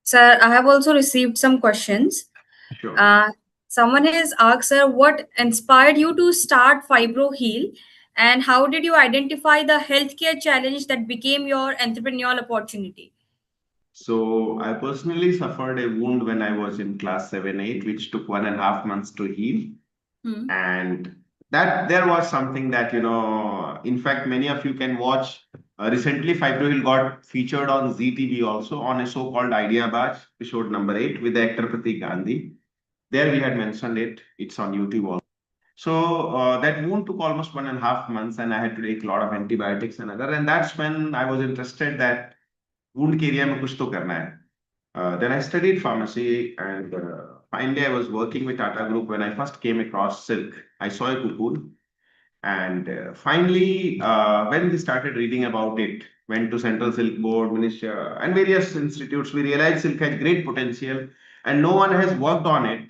Sir, I have also received some questions. Sure. Someone has asked, sir, what inspired you to start Fibro Heal, and how did you identify the healthcare challenge that became your entrepreneurial opportunity? So I personally suffered a wound when I was in class 7, 8, which took 1.5 months to heal. And that there was something that, in fact, many of you can watch. Recently, Fibrohil got featured on ZTV also on a so-called Idea Batch, episode number 8, with the actor Pratik Gandhi. There we had mentioned it. It's on YouTube also. So that wound took almost 1.5 months, and I had to take a lot of antibiotics and other. And that's when I was interested that wound के area में कुछ तो करना है. Then I studied pharmacy, and finally I was working with Tata Group when I first came across silk. I saw a cocoon, and finally, when we started reading about it, went to Central Silk Board, Ministry, and various institutes, we realized silk had great potential, and no one has worked on it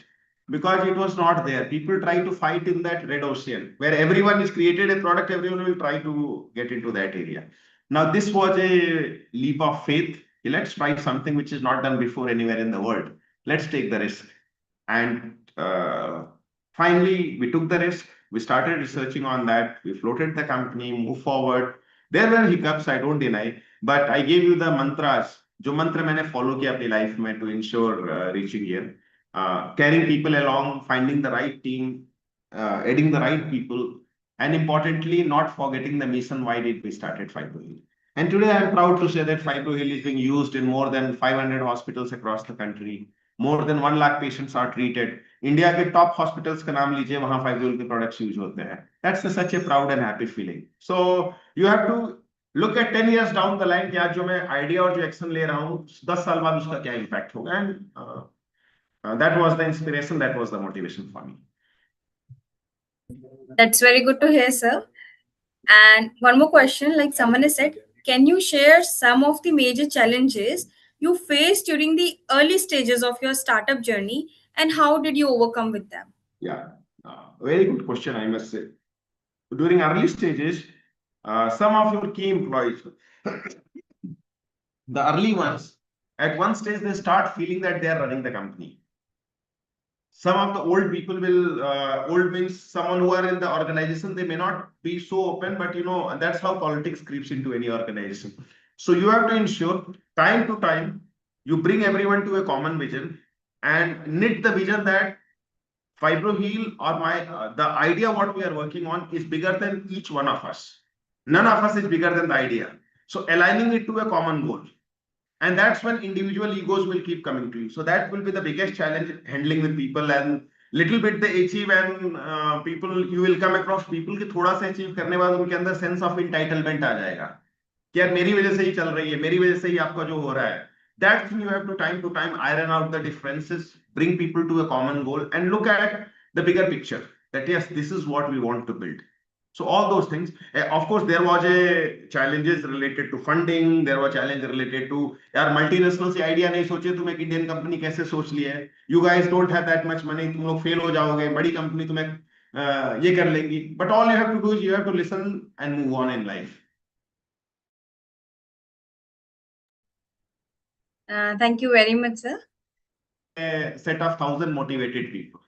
because it was not there. People try to fight in that red ocean where everyone has created a product, everyone will try to get into that area. Now, this was a leap of faith. Let's try something which is not done before anywhere in the world. Let's take the risk. And finally, we took the risk. We started researching on that. We floated the company, moved forward. There were hiccups, I don't deny, but I gave you the mantras. जो मंत्र मैंने follow किया अपनी life में to ensure reaching here. Carrying people along, finding the right team, adding the right people, and importantly, not forgetting the mission why did we started FibroHeal. And today I am proud to say that FibroHeal is being used in more than 500 hospitals across the country. More than 1 lakh patients are treated. India के top hospitals का नाम लीजिए, वहाँ FibroHeal के products use होते हैं. That's such a proud and happy feeling. So you have to look at 10 years down the line कि आज जो मैं idea और जो action ले रहा हूँ, 10 साल बाद उसका क्या impact होगा. And that was the inspiration, that was the motivation for me. That's very good to hear, sir. And one more question, like someone has said, can you share some of the major challenges you faced during the early stages of your startup journey, and how did you overcome with them? Yeah, very good question, I must say. During early stages, some of your key employees, the early ones, at one stage, they start feeling that they are running the company. Some of the old people will, old means someone who are in the organization, they may not be so open, but that's how politics creeps into any organization. So you have to ensure time to time, you bring everyone to a common vision and knit the vision that FibroHeal or the idea what we are working on is bigger than each one of us. None of us is bigger than the idea. So aligning it to a common goal. And that's when individual egos will keep coming to you. So that will be the biggest challenge, handling with people, and little bit they achieve, and people, you will come across people कि थोड़ा सा achieve करने बाद उनके अंदर sense of entitlement आ जाएगा कि यार मेरी वजह से ही चल रही है, मेरी वजह से ही आपका जो हो रहा है. That you have to time iron out the differences, bring people to a common goal, and look at the bigger picture that yes, this is what we want to build. So all those things. Of course, there was a challenges related to funding. There were challenges related to यार multinational से idea नहीं सोचे तुम एक Indian company कैसे सोच लिया है. You guys don't have that much money. तुम लोग fail हो जाओगे. बड़ी company तुम्हें ये कर लेंगी. But all you have to do is you have to listen and move on in life. Thank you very much, sir. A set of 1,000 motivated people.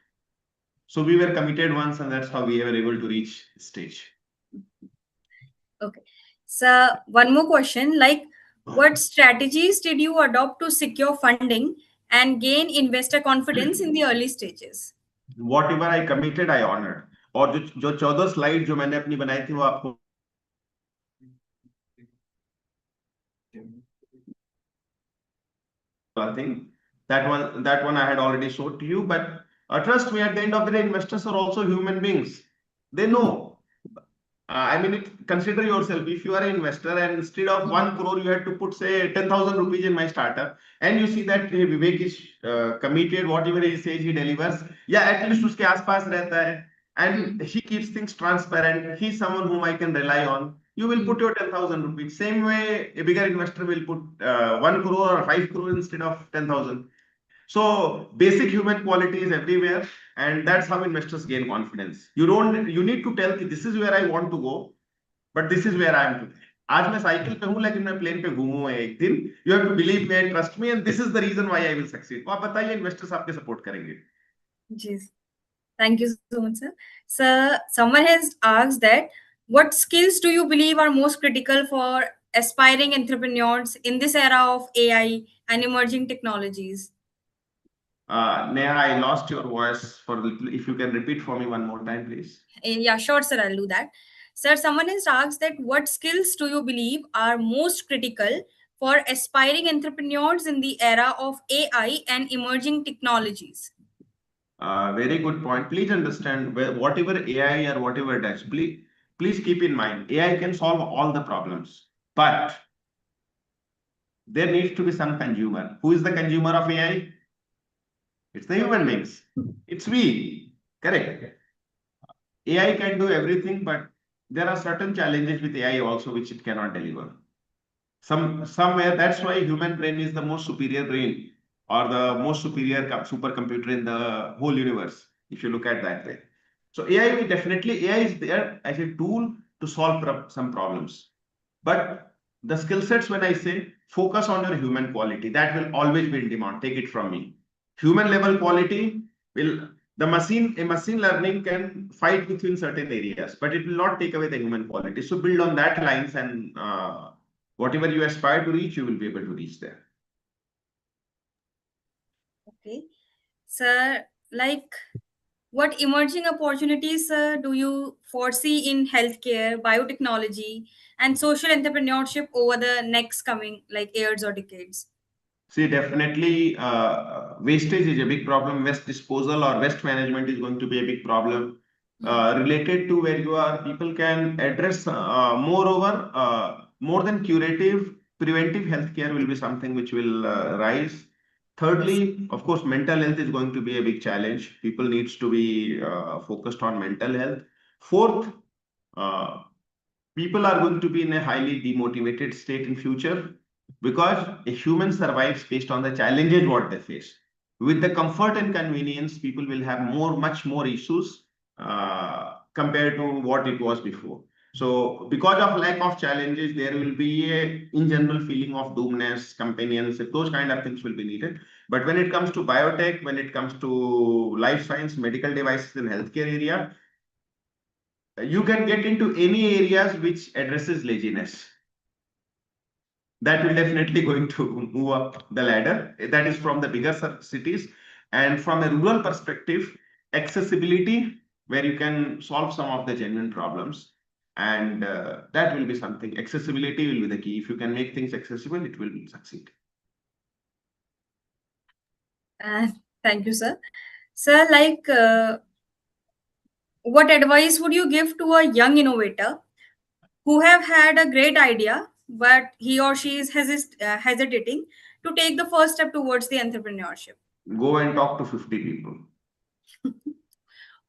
So we were committed once, and that's how we were able to reach stage. Okay. So one more question, like what strategies did you adopt to secure funding and gain investor confidence in the early stages? Whatever I committed, I honored. और जो 14 slide जो मैंने अपनी बनाई थी वो आपको I think that one I had already showed to you, but trust me, at the end of the day, investors are also human beings. They know. I mean, consider yourself. If you are an investor and instead of 1 crore, you had to put, say, 10,000 rupees in my startup, and you see that hey, Vivek is committed, whatever he says, he delivers. Yeah, at least uske aas-paas rehta hai. And he keeps things transparent. He's someone whom I can rely on. You will put your 10,000 rupees. Same way, a bigger investor will put 1 crore or 5 crore instead of 10,000. So basic human quality is everywhere, and that's how investors gain confidence. You need to tell this is where I want to go, but this is where I am today. आज मैं cycle पे हूँ लेकिन मैं plane पे घूमूंगा एक दिन. You have to believe me and trust me, and this is the reason why I will succeed. तो आप बताइए investors आपके support करेंगे. Yes. Thank you so much, sir. Sir, someone has asked that what skills do you believe are most critical for aspiring entrepreneurs in this era of AI and emerging technologies? Neha, I lost your voice for a little. If you can repeat for me one more time, please. Yeah, sure, sir. I'll do that. Sir, someone has asked that what skills do you believe are most critical for aspiring entrepreneurs in the era of AI and emerging technologies? Very good point. Please understand whatever AI or whatever does, please keep in mind AI can solve all the problems, but there needs to be some consumer. Who is the consumer of AI? It's the human beings. It's we. Correct. AI can do everything, but there are certain challenges with AI also which it cannot deliver. Somewhere that's why human brain is the most superior brain or the most superior supercomputer in the whole universe, if you look at that way. So AI is there as a tool to solve some problems. But the skill sets, when I say focus on your human quality, that will always be in demand. Take it from me. Human level quality will a machine learning can fight within certain areas, but it will not take away the human quality. So build on that lines, and whatever you aspire to reach, you will be able to reach there. Okay. Sir, like what emerging opportunities do you foresee in healthcare, biotechnology, and social entrepreneurship over the next coming like years or decades? See, definitely wastage is a big problem. Waste disposal or waste management is going to be a big problem. Related to where you are, people can address moreover, more than curative, preventive healthcare will be something which will rise. Thirdly, of course, mental health is going to be a big challenge. People needs to be focused on mental health. Fourth, uh, people are going to be in a highly demotivated state in future because a human survives based on the challenges what they face. With the comfort and convenience, people will have much more issues compared to what it was before. So because of lack of challenges, there will be a, in general, feeling of doomness, companionship, those kind of things will be needed. But when it comes to biotech, when it comes to life science, medical devices and healthcare area, you can get into any areas which addresses laziness. That will definitely going to move up the ladder. That is from the bigger cities. And from a rural perspective, accessibility, where you can solve some of the genuine problems. And that will be something. Accessibility will be the key. If you can make things accessible, it will succeed. Thank you, sir. Sir, like what advice would you give to a young innovator who have had a great idea, but he or she is hesitating to take the first step towards the entrepreneurship? go and talk to 50 people.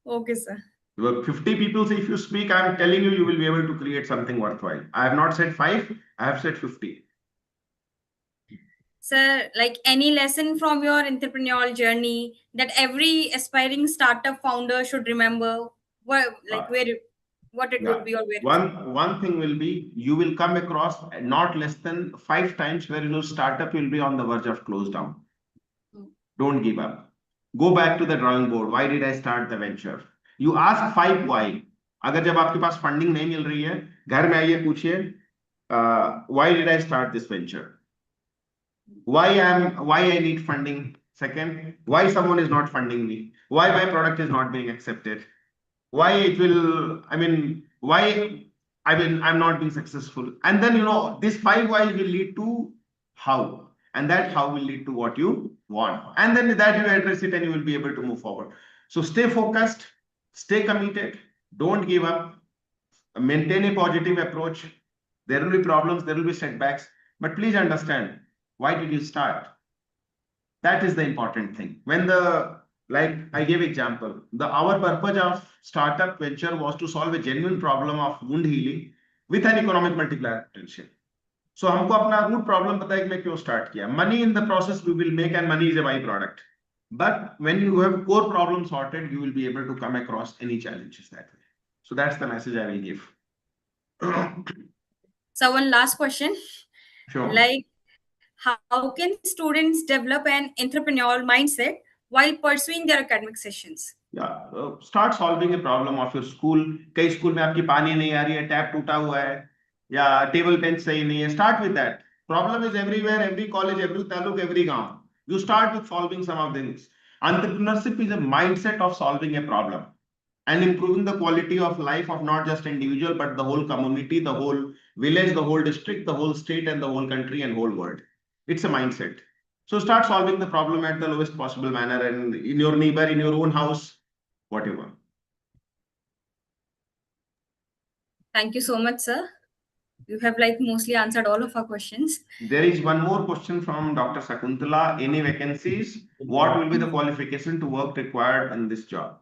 Okay, sir. 50 people, say if you speak, I'm telling you, you will be able to create something worthwhile. I have not said 5, I have said 50. Sir, like any lesson from your entrepreneurial journey that every aspiring startup founder should remember, what it Yeah. would be or where it should be? One thing will be, you will come across not less than 5 times where your startup will be on the verge of close down. Don't give up. Go back to the drawing board. Why did I start the venture? You ask 5 why. अगर जब आपके पास funding नहीं मिल रही है, घर में आइए पूछिए, why did I start this venture? Why I need funding? Second, why someone is not funding me? Why my product is not being accepted? Why it will, why I'm not being successful? And then, these 5 whys will lead to how, and that how will lead to what you want. And then with that you address it and you will be able to move forward. So stay focused, stay committed, don't give up, maintain a positive approach. There will be problems, there will be setbacks, but please understand, why did you start? That is the important thing. When like I gave example, our purpose of startup venture was to solve a genuine problem of wound healing with an economic multiplier potential. So हमको अपना root problem पता है कि मैं क्यों start किया. Money in the process we will make, and money is a byproduct. But when you have core problem sorted, you will be able to come across any challenges that way. So that's the message I will give. So one last question, Sure. like how can students develop an entrepreneurial mindset while pursuing their academic sessions? Start solving a problem of your school. कई school में आपकी पानी नहीं आ रही है, tap टूटा हुआ है, या टेबल बेंच सही नहीं है. Start with that. Problem is everywhere, every college, every taluk, every गांव. You start with solving some of things. Entrepreneurship is a mindset of solving a problem and improving the quality of life of not just individual but the whole community, the whole village, the whole district, the whole state, and the whole country and whole world. It's a mindset. So start solving the problem at the lowest possible manner, and in your neighbor, in your own house, whatever. Thank you so much, sir. You have like mostly answered all of our questions. There is one more question from Dr. Sakuntala. Any vacancies? What will be the qualification to work required in this job?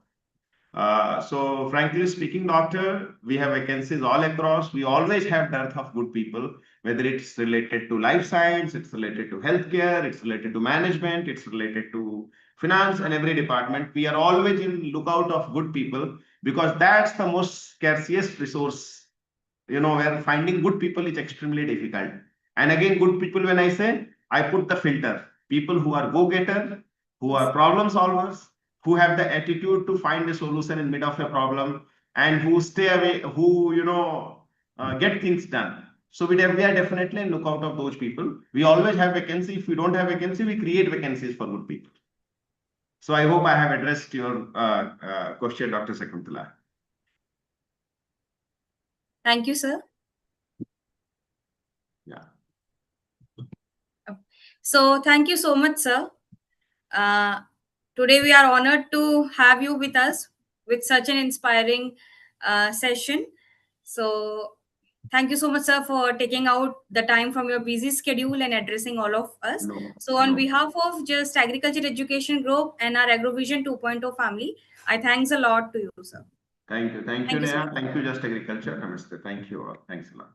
So frankly speaking, doctor, we have vacancies all across. We always have dearth of good people, whether it's related to life science, it's related to healthcare, it's related to management, it's related to finance, and every department. We are always in lookout of good people, because that's the most scarcest resource, where finding good people is extremely difficult. And again, good people, when I say, I put the filter. People who are go-getter, who are problem solvers, who have the attitude to find a solution in mid of a problem, and who stay away, who, get things done. So we are definitely in lookout of those people. We always have vacancy. If we don't have vacancy, we create vacancies for good people. So I hope I have addressed your question, Dr. Sakuntala. Thank you, sir. Yeah. So thank you so much, sir. Today we are honored to have you with us with such an inspiring session. So thank you so much, sir, for taking out the time from your busy schedule and addressing all of us. No, So on no. behalf of Just Agriculture Education Group and our AGROVISION 2.0 family, I thanks a lot to you, sir. Thank you. Thank you, Thank you so Neha. much. Thank you, Just Agriculture. Namaste. Thank you all. Thanks a lot.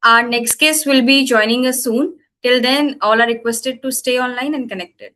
Our next guest will be joining us soon. Till then, all are requested to stay online and connected.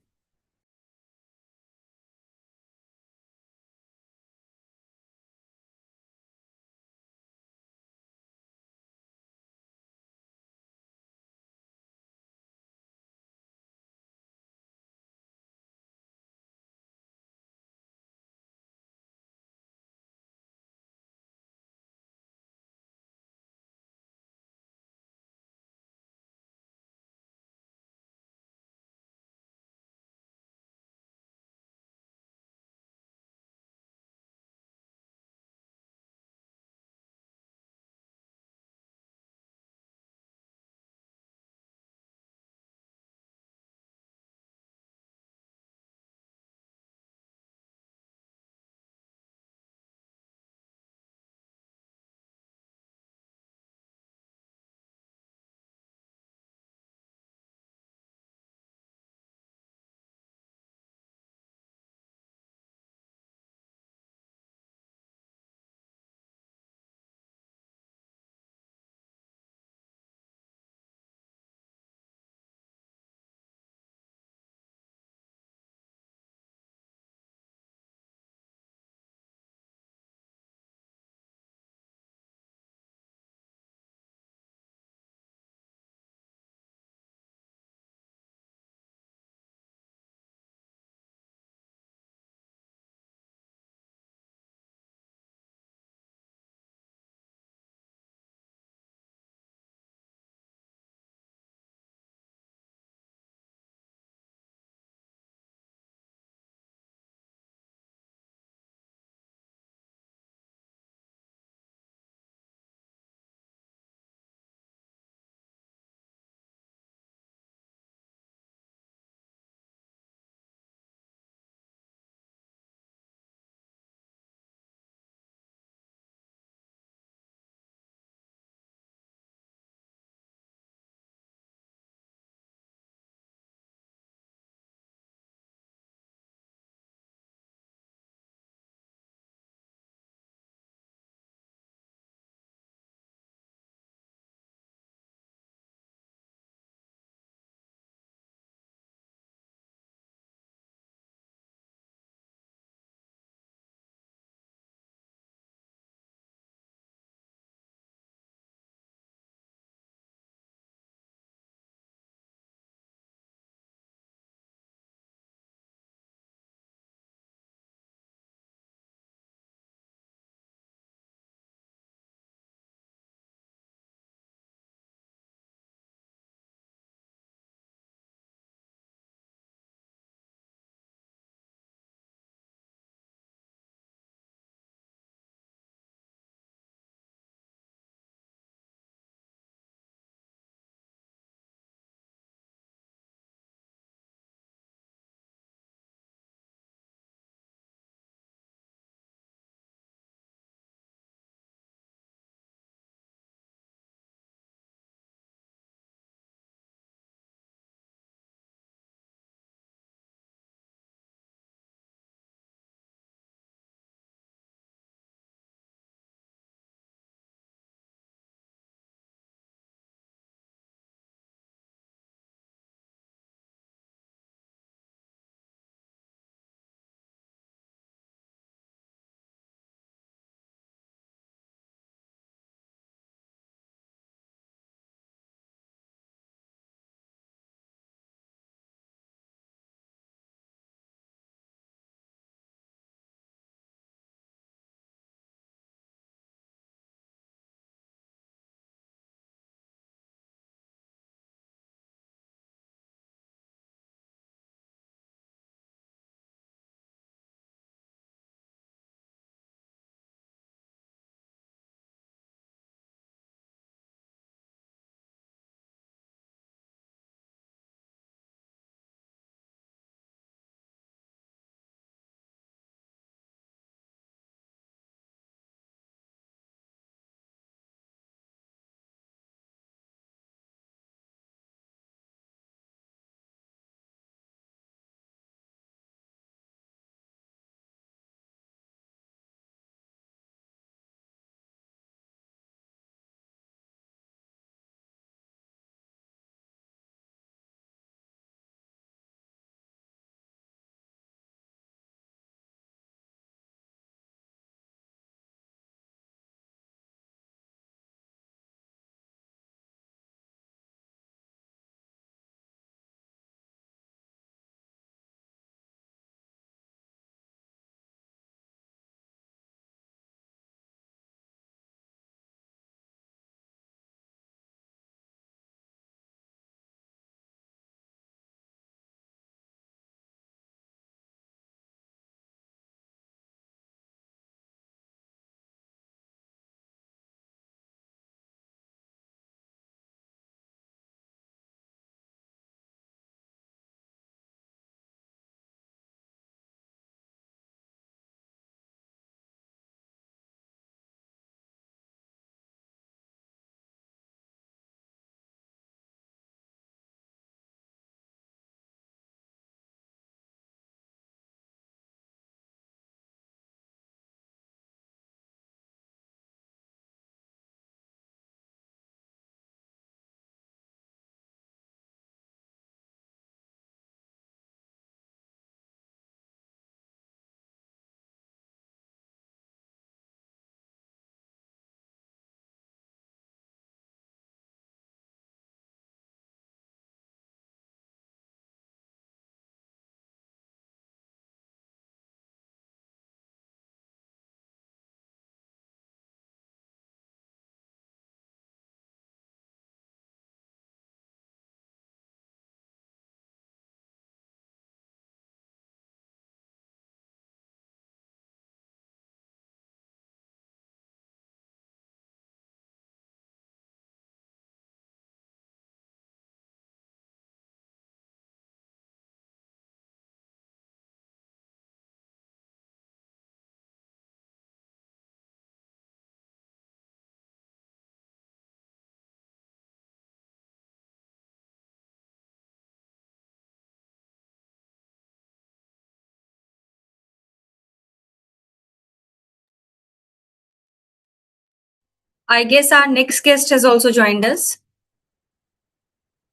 I guess our next guest has also joined us.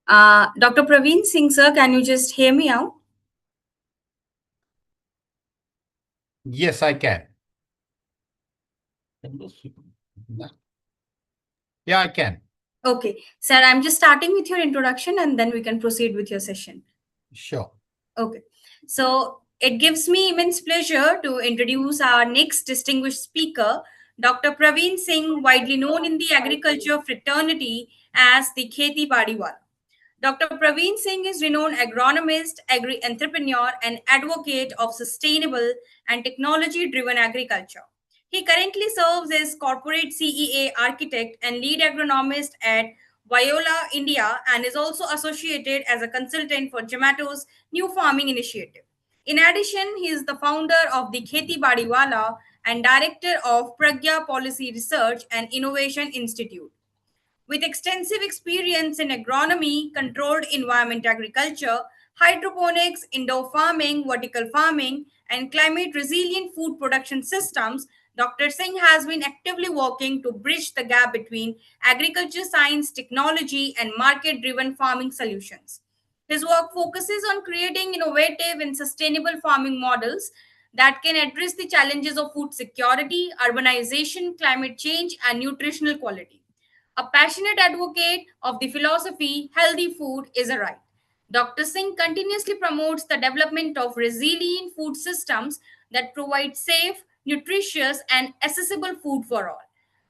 Dr. Praveen Singh, sir, can you just hear me out? Yes, I can. Yeah, I can. Okay, sir, I'm just starting with your introduction and then we can proceed with your session. Sure. Okay, so it gives me immense pleasure to introduce our next distinguished speaker, Dr. Praveen Singh, widely known in the agriculture fraternity as the Kheti Badiwala. Dr. Praveen Singh is renowned agronomist, agri-entrepreneur, and advocate of sustainable and technology-driven agriculture. He currently serves as corporate CEA architect and lead agronomist at Viola, India, and is also associated as a consultant for Gemato's new farming initiative. In addition, he is the founder of the Kheti Badiwala and director of Pragya Policy Research and Innovation Institute. With extensive experience in agronomy, controlled environment agriculture, hydroponics, indoor farming, vertical farming, and climate resilient food production systems, Dr. Singh has been actively working to bridge the gap between agriculture science, technology, and market driven farming solutions. His work focuses on creating innovative and sustainable farming models that can address the challenges of food security, urbanization, climate change, and nutritional quality. A passionate advocate of the philosophy healthy food is a right. Dr. Singh continuously promotes the development of resilient food systems that provide safe, nutritious, and accessible food for all.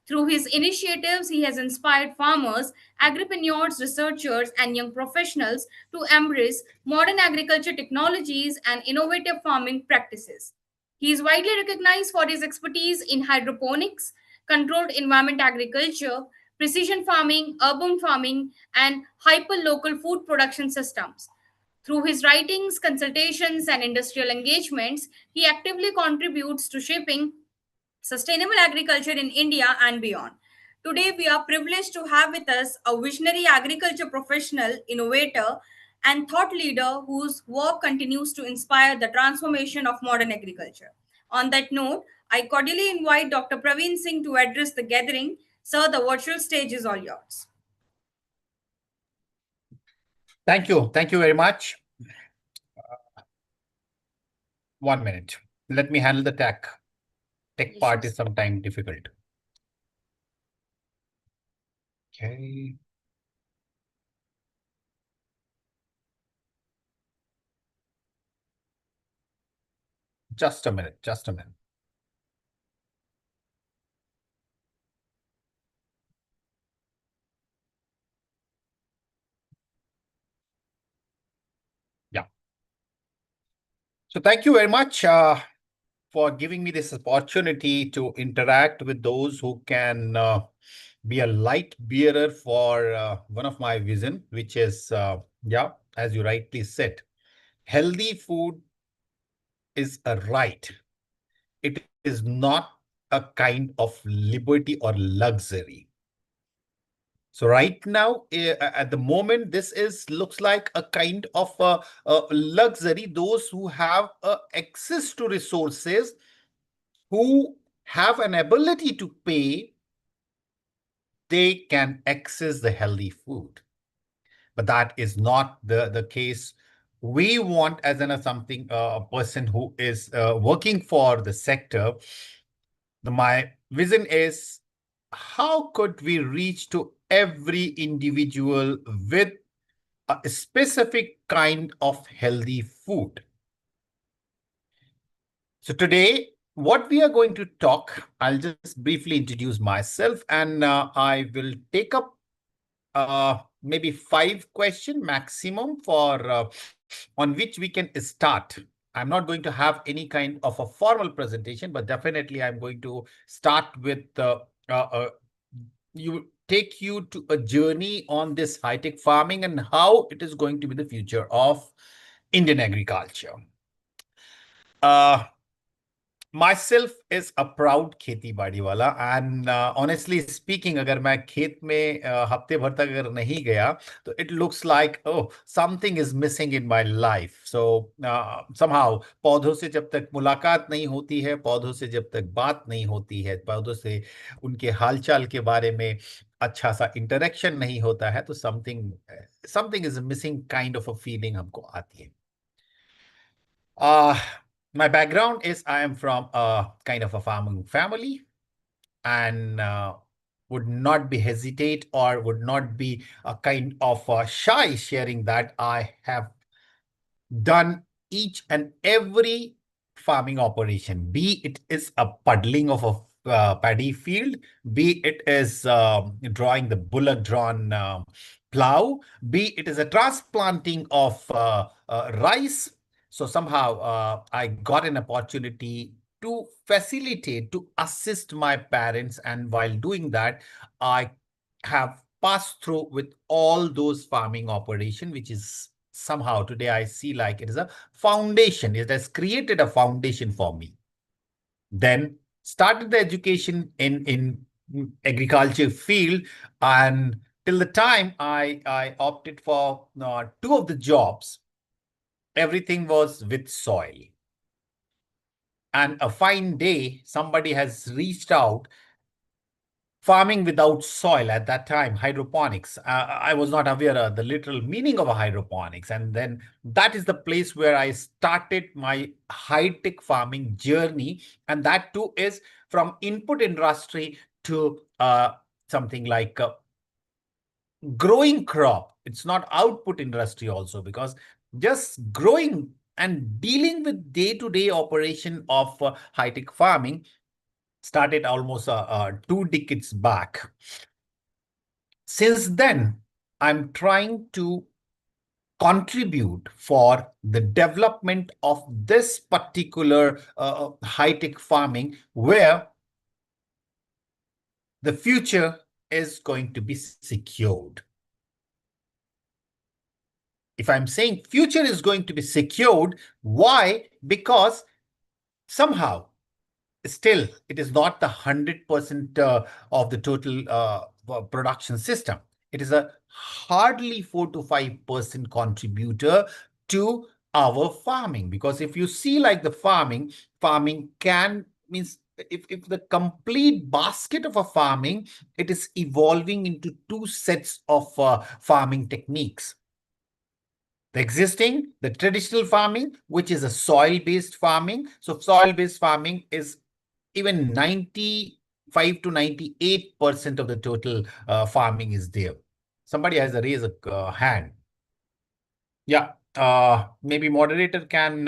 Through his initiatives, he has inspired farmers, agripreneurs, researchers, and young professionals to embrace modern agriculture technologies and innovative farming practices. He is widely recognized for his expertise in hydroponics, controlled environment agriculture, precision farming, urban farming, and hyper-local food production systems. Through his writings, consultations, and industrial engagements, he actively contributes to shaping sustainable agriculture in India and beyond. Today, we are privileged to have with us a visionary agriculture professional, innovator, and thought leader whose work continues to inspire the transformation of modern agriculture. On that note, I cordially invite Dr. Praveen Singh to address the gathering. Sir, the virtual stage is all yours. Thank you. Thank you very much. 1 minute. Let me handle the tech. Tech part is sometimes difficult. Okay. Just a minute. Just a minute. Yeah. So thank you very much for giving me this opportunity to interact with those who can be a light bearer for one of my vision, which is, yeah, as you rightly said, healthy food is a right. It is not a kind of liberty or luxury. So right now, at the moment, this looks like a kind of a luxury. Those who have access to resources, who have an ability to pay, they can access the healthy food. But that is not the case. We want, as in something, a person who is working for the sector, my vision is how could we reach to every individual with a specific kind of healthy food. So today, what we are going to talk, I'll just briefly introduce myself, and I will take up maybe 5 questions maximum for on which we can start. I'm not going to have any kind of a formal presentation, but definitely I'm going to start with take you to a journey on this high-tech farming and how it is going to be the future of Indian agriculture. myself is a proud खेती बाड़ी वाला, and honestly speaking, अगर मैं खेत में हफ्ते भर तक अगर नहीं गया तो it looks like oh something is missing in my life. So somehow पौधों से जब तक मुलाकात नहीं होती है, पौधों से जब तक बात नहीं होती है, पौधों से उनके हालचाल के बारे में अच्छा सा इंटरेक्शन नहीं होता है, तो something is missing kind of a feeling हमको आती है. My background is I am from a kind of a farming family, and would not be hesitate or would not be a kind of shy sharing that I have done each and every farming operation, be it is a puddling of a paddy field, be it is drawing the bullock drawn plow, be it is a transplanting of rice. So somehow I got an opportunity to facilitate, to assist my parents, and while doing that, I have passed through with all those farming operation, which is somehow today I see like it is a foundation. It has created a foundation for me. Then started the education in agriculture field, and till the time I opted for two of the jobs, everything was with soil. And a fine day, somebody has reached out, farming without soil at that time, hydroponics. I was not aware of the literal meaning of a hydroponics. And then that is the place where I started my high-tech farming journey. And that too is from input industry to something like growing crop. It's not output industry also, because just growing and dealing with day-to-day operation of high-tech farming started almost 2 decades back. Since then, I'm trying to contribute for the development of this particular high-tech farming, where the future is going to be secured. If I'm saying future is going to be secured, why? Because somehow still it is not the 100% of the total production system. It is a hardly 4 to 5% contributor to our farming. Because if you see like the farming can means if the complete basket of a farming, it is evolving into two sets of farming techniques. The traditional farming, which is a soil-based farming. So soil-based farming is even 95 to 98% of the total farming is there. Somebody has raised a hand. Yeah, maybe moderator can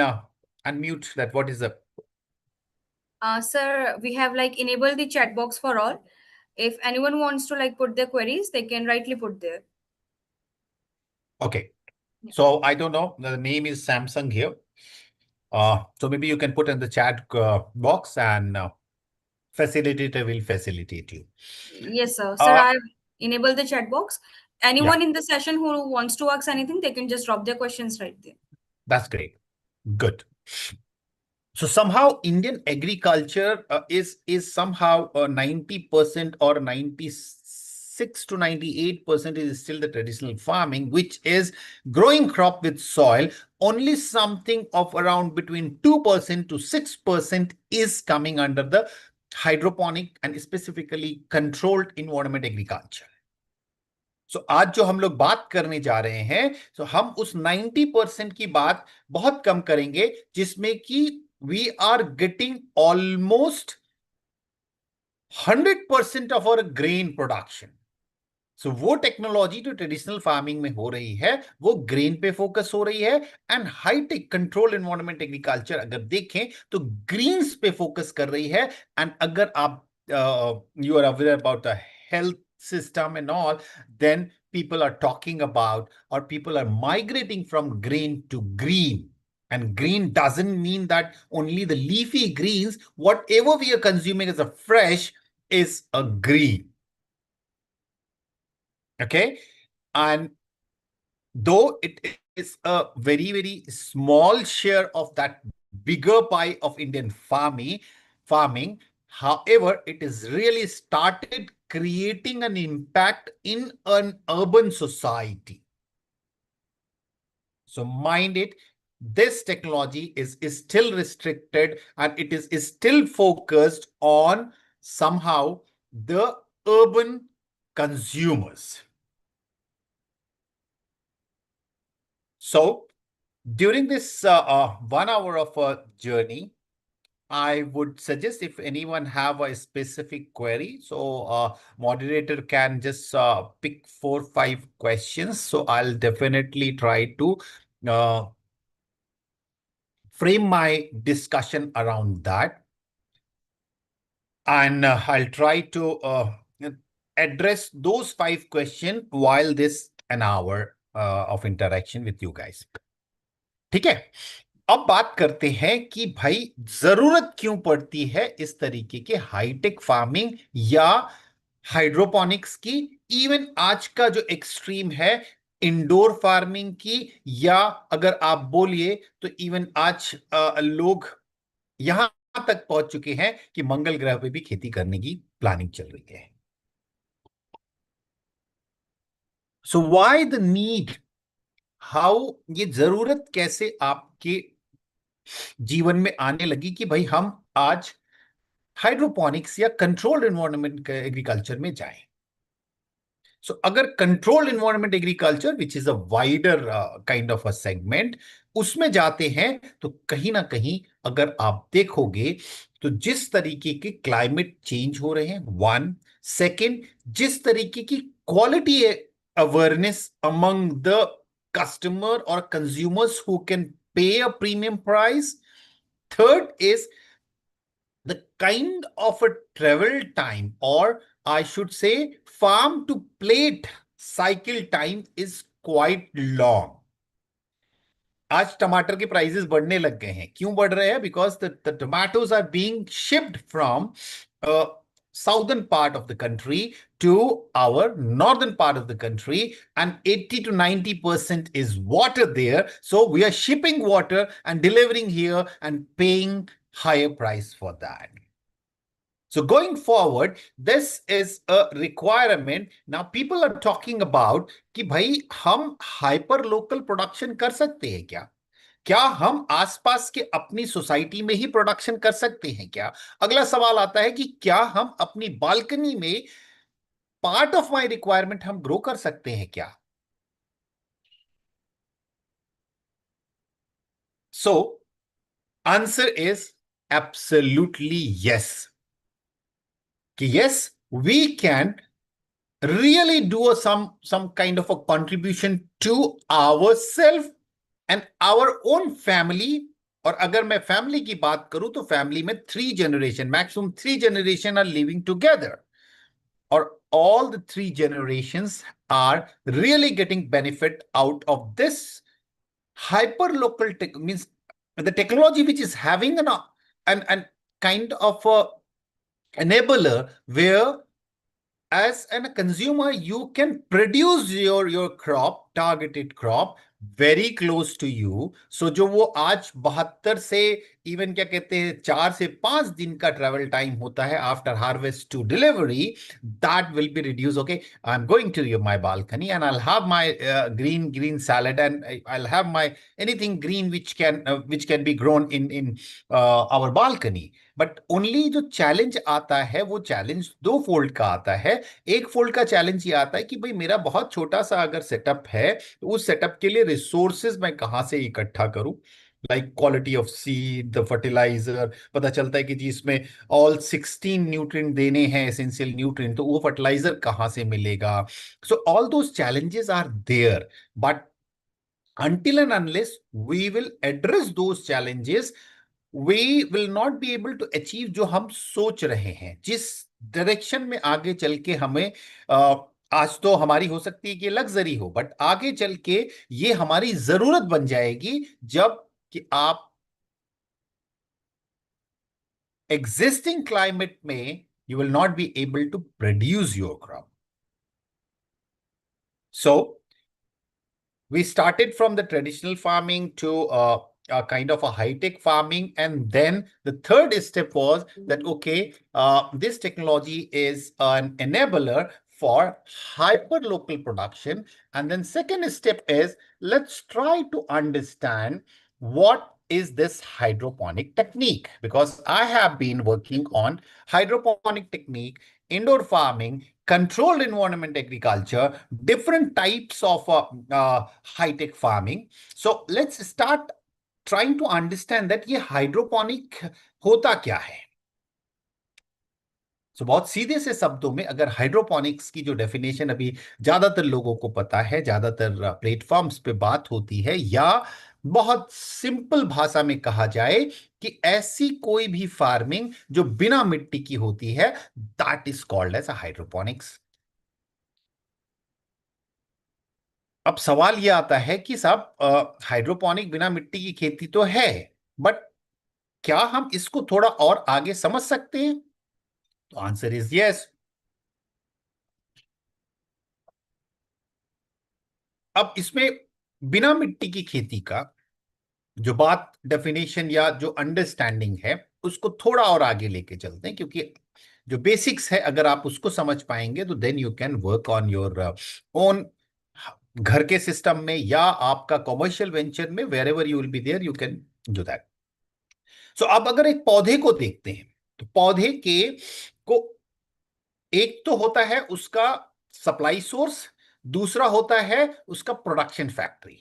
unmute that. What is the... Sir, we have like enabled the chat box for all. If anyone wants to like put their queries, they can rightly put there. Okay. Yeah. So I don't know. The name is Samsung here. So maybe you can put in the chat box, and facilitator will facilitate you. Yes, sir. Sir, I've enabled the chat box. Anyone in the session who wants to ask anything, they can just drop their questions right there. That's great. Good. So somehow Indian agriculture is somehow 90% or 96 to 98% is still the traditional farming, which is growing crop with soil. Only something of around between 2% to 6% is coming under the hydroponic and specifically controlled environment agriculture. So आज जो हम लोग बात करने जा रहे हैं, so हम उस 90% की बात बहुत कम करेंगे, जिसमें कि we are getting almost 100% of our grain production. So वो टेक्नोलॉजी जो ट्रेडिशनल फार्मिंग में हो रही है, वो ग्रेन पे फोकस हो रही है, and high tech control environment agriculture अगर देखें तो ग्रीन्स पे फोकस कर रही है. एंड अगर आप you are aware about the health system and all, then people are talking about, or people are migrating from green to green. And green doesn't mean that only the leafy greens, whatever we are consuming as a fresh is a green. Okay. And though it is a very, very small share of that bigger pie of Indian farming. However, it has really started creating an impact in an urban society. So mind it, this technology is still restricted, and it is still focused on somehow the urban consumers. So during this 1 hour of a journey, I would suggest if anyone have a specific query, so moderator can just pick 4-5 questions. So I'll definitely try to frame my discussion around that. And I'll try to address those 5 questions while this an hour of interaction with you guys. ठीक है, अब बात करते हैं कि भाई जरूरत क्यों पड़ती है इस तरीके के हाईटेक फार्मिंग या हाइड्रोपोनिक्स की, इवन आज का जो एक्सट्रीम है इंडोर फार्मिंग की, या अगर आप बोलिए तो इवन आज लोग यहां तक पहुंच चुके हैं कि मंगल ग्रह पे भी खेती करने की प्लानिंग चल रही है. So why the need, how, ये जरूरत कैसे आपके जीवन में आने लगी कि भाई हम आज हाइड्रोपोनिक्स या कंट्रोल्ड एनवायरनमेंट एग्रीकल्चर में जाएं. सो अगर controlled environment agriculture which is a wider kind of a segment, उसमें जाते हैं तो कहीं ना कहीं अगर आप देखोगे तो जिस तरीके के क्लाइमेट चेंज हो रहे हैं, 1, सेकेंड, जिस तरीके की quality awareness among the customer or consumers who can pay a premium price. Third is the kind of a travel time, or I should say farm to plate cycle time is quite long. आज टमाटर के prices बढ़ने लग गए हैं. क्यों बढ़ रहे हैं? Because the tomatoes are being shipped from southern part of the country to our northern part of the country, and 80 to 90% is water there. So we are shipping water and delivering here and paying higher price for that. So going forward, this is a requirement. Now people are talking about कि भाई हम hyper local production कर सकते हैं क्या? क्या हम आसपास के अपनी सोसाइटी में ही प्रोडक्शन कर सकते हैं क्या? अगला सवाल आता है कि क्या हम अपनी बालकनी में पार्ट ऑफ माय रिक्वायरमेंट हम ग्रो कर सकते हैं क्या? So answer is absolutely yes, कि yes we can really do some kind of a contribution to ourselves and our own family. और अगर मैं फैमिली की बात करूं तो फैमिली में 3 generation, maximum 3 generation are living together, or all the 3 generations are really getting benefit out of this hyper local tech, means the technology which is having an kind of a enabler where as a consumer you can produce your crop, targeted crop, very close to you. So जो वो आज 72 से even क्या कहते हैं 4 से 5 दिन का ट्रेवल टाइम होता है after harvest to delivery, that will be reduce. Okay, I am going to my balcony and I will have my green salad, and I'll have my anything green which can be grown in our balcony. But only जो challenge आता है वो challenge 2 fold का आता है. एक fold का challenge ये आता है कि भाई मेरा बहुत छोटा सा अगर सेटअप है तो उस सेटअप के लिए रिसोर्सेज मैं कहां से इकट्ठा करूं, like quality of seed, the fertiliser. पता चलता है कि जी इसमें ऑल 16 न्यूट्रिएंट देने हैं, एसेंशियल न्यूट्रिएंट, तो वो फर्टिलाइजर कहां से मिलेगा? So all those challenges are there, but until and unless we will address those challenges, we will not be able to achieve जो हम सोच रहे हैं. जिस डायरेक्शन में आगे चल के हमें आज तो हमारी हो सकती है कि लग्जरी हो, बट आगे चल के ये हमारी जरूरत बन जाएगी जब कि आप एग्जिस्टिंग क्लाइमेट में you will not be able to produce your crop. So we started from the traditional farming to a kind of a high-tech farming. And then the third step was that, okay, this technology is an enabler for hyper local production. And then second step is, let's try to understand what is this hydroponic technique, because I have been working on hydroponic technique, indoor farming, controlled environment agriculture, different types of high-tech farming. So let's start trying to understand that ये hydroponic होता क्या है. So बहुत सीधे से शब्दों में अगर हाइड्रोपोनिक्स की जो डेफिनेशन अभी ज्यादातर लोगों को पता है, ज्यादातर प्लेटफॉर्म्स पे बात होती है, या बहुत सिंपल भाषा में कहा जाए कि ऐसी कोई भी फार्मिंग जो बिना मिट्टी की होती है, that is called as a hydroponics. अब सवाल यह आता है कि साहब हाइड्रोपोनिक बिना मिट्टी की खेती तो है, बट क्या हम इसको थोड़ा और आगे समझ सकते हैं? तो आंसर इज यस. अब इसमें बिना मिट्टी की खेती का जो बात डेफिनेशन या जो अंडरस्टैंडिंग है, उसको थोड़ा और आगे लेके चलते हैं, क्योंकि जो बेसिक्स है अगर आप उसको समझ पाएंगे तो then you can work on your own घर के सिस्टम में, या आपका कॉमर्शियल वेंचर में, wherever you will be there you can do that. So अब अगर एक पौधे को देखते हैं तो पौधे के को एक तो होता है उसका सप्लाई सोर्स, दूसरा होता है उसका प्रोडक्शन फैक्ट्री.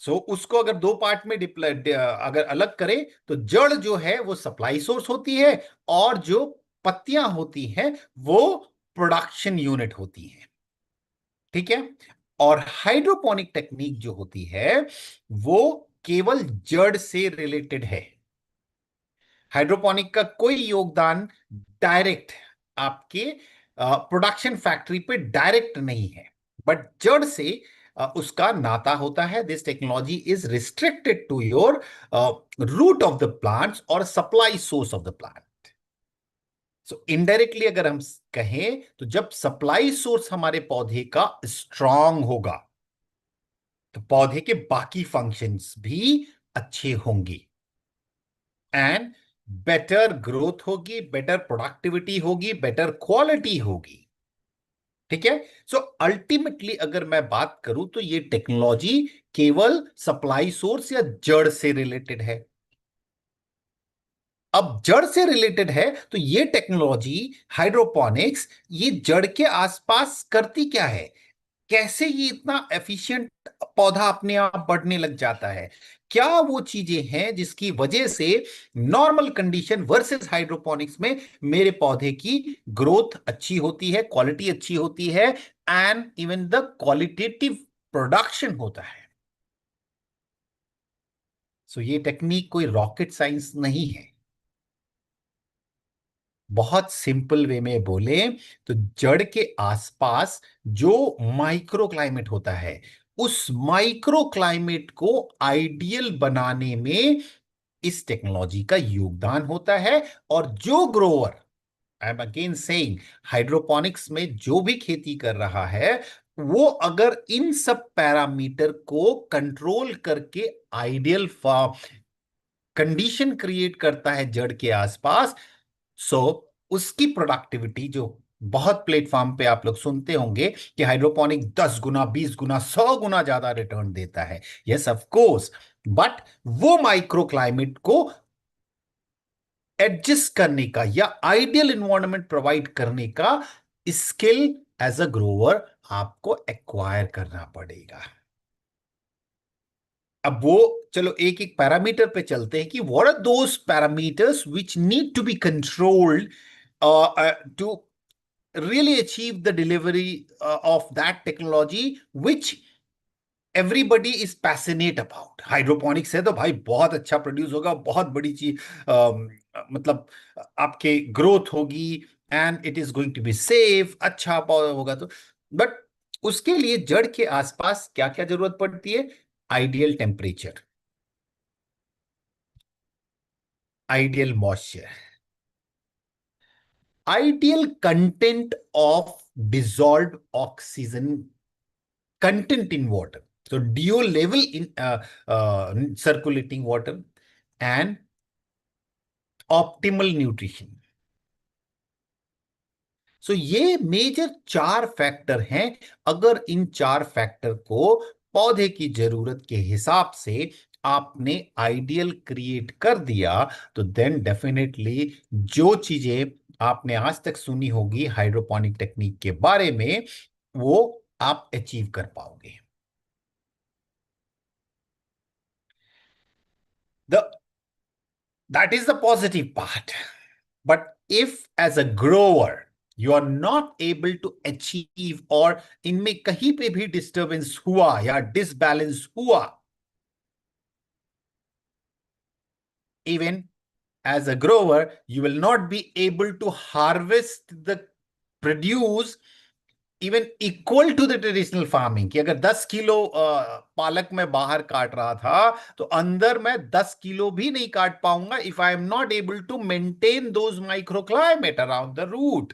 सो उसको अगर दो पार्ट में अगर अलग करें तो जड़ जो है वो सप्लाई सोर्स होती है, और जो पत्तियां होती हैं वो प्रोडक्शन यूनिट होती हैं. ठीक है. और हाइड्रोपोनिक टेक्निक जो होती है वो केवल जड़ से रिलेटेड है. हाइड्रोपोनिक का कोई योगदान डायरेक्ट आपके प्रोडक्शन फैक्ट्री पे डायरेक्ट नहीं है, बट जड़ से उसका नाता होता है. This technology is restricted to your root of the plants और supply source of the plant. So indirectly अगर हम कहें तो जब सप्लाई सोर्स हमारे पौधे का स्ट्रांग होगा तो पौधे के बाकी फंक्शंस भी अच्छे होंगे, एंड बेटर ग्रोथ होगी, बेटर प्रोडक्टिविटी होगी, बेटर क्वालिटी होगी. ठीक है. सो अल्टीमेटली अगर मैं बात करूं तो ये टेक्नोलॉजी केवल सप्लाई सोर्स या जड़ से रिलेटेड है. अब जड़ से रिलेटेड है तो ये टेक्नोलॉजी हाइड्रोपोनिक्स ये जड़ के आसपास करती क्या है, कैसे ये इतना एफिशिएंट पौधा अपने आप बढ़ने लग जाता है, क्या वो चीजें हैं जिसकी वजह से नॉर्मल कंडीशन वर्सेस हाइड्रोपोनिक्स में मेरे पौधे की ग्रोथ अच्छी होती है, क्वालिटी अच्छी होती है, and even the qualitative production होता है. सो ये टेक्निक कोई रॉकेट साइंस नहीं है. बहुत सिंपल वे में बोले तो जड़ के आसपास जो माइक्रो क्लाइमेट होता है उस माइक्रो क्लाइमेट को आइडियल बनाने में इस टेक्नोलॉजी का योगदान होता है. और जो grower, I am again saying, hydroponics में जो भी खेती कर रहा है वो अगर इन सब पैरामीटर को कंट्रोल करके आइडियल कंडीशन क्रिएट करता है जड़ के आसपास, सो उसकी प्रोडक्टिविटी जो बहुत प्लेटफॉर्म पे आप लोग सुनते होंगे कि हाइड्रोपोनिक 10 गुना 20 गुना 100 गुना ज्यादा रिटर्न देता है. यस ऑफ कोर्स, बट वो माइक्रो क्लाइमेट को एडजस्ट करने का या आइडियल इन्वायरमेंट प्रोवाइड करने का स्किल एज अ ग्रोवर आपको एक्वायर करना पड़ेगा. अब वो चलो एक एक पैरामीटर पे चलते हैं कि what are those parameters which need to be controlled to really achieve the delivery of that technology which everybody is passionate about. Hydroponics है तो भाई बहुत अच्छा प्रोड्यूस होगा, बहुत बड़ी चीज मतलब आपके ग्रोथ होगी, and it is going to be safe, अच्छा होगा. तो बट उसके लिए जड़ के आसपास क्या क्या जरूरत पड़ती है? Ideal temperature, ideal moisture, ideal content of dissolved oxygen content in water. So DO level in circulating water and optimal nutrition. सो ये मेजर 4 फैक्टर हैं। अगर इन 4 फैक्टर को पौधे की जरूरत के हिसाब से आपने आइडियल क्रिएट कर दिया तो देन डेफिनेटली जो चीजें आपने आज तक सुनी होगी हाइड्रोपोनिक टेक्निक के बारे में वो आप अचीव कर पाओगे। That is the positive part. But if as a grower you are not able to achieve or इनमें कहीं पे भी डिस्टर्बेंस हुआ या डिसबैलेंस हुआ, even as a grower you will not be able to harvest the produce even equal to the traditional farming कि अगर 10 kilo पालक में बाहर काट रहा था तो अंदर मैं 10 किलो भी नहीं काट पाऊंगा if I am not able to maintain those micro climate around the root.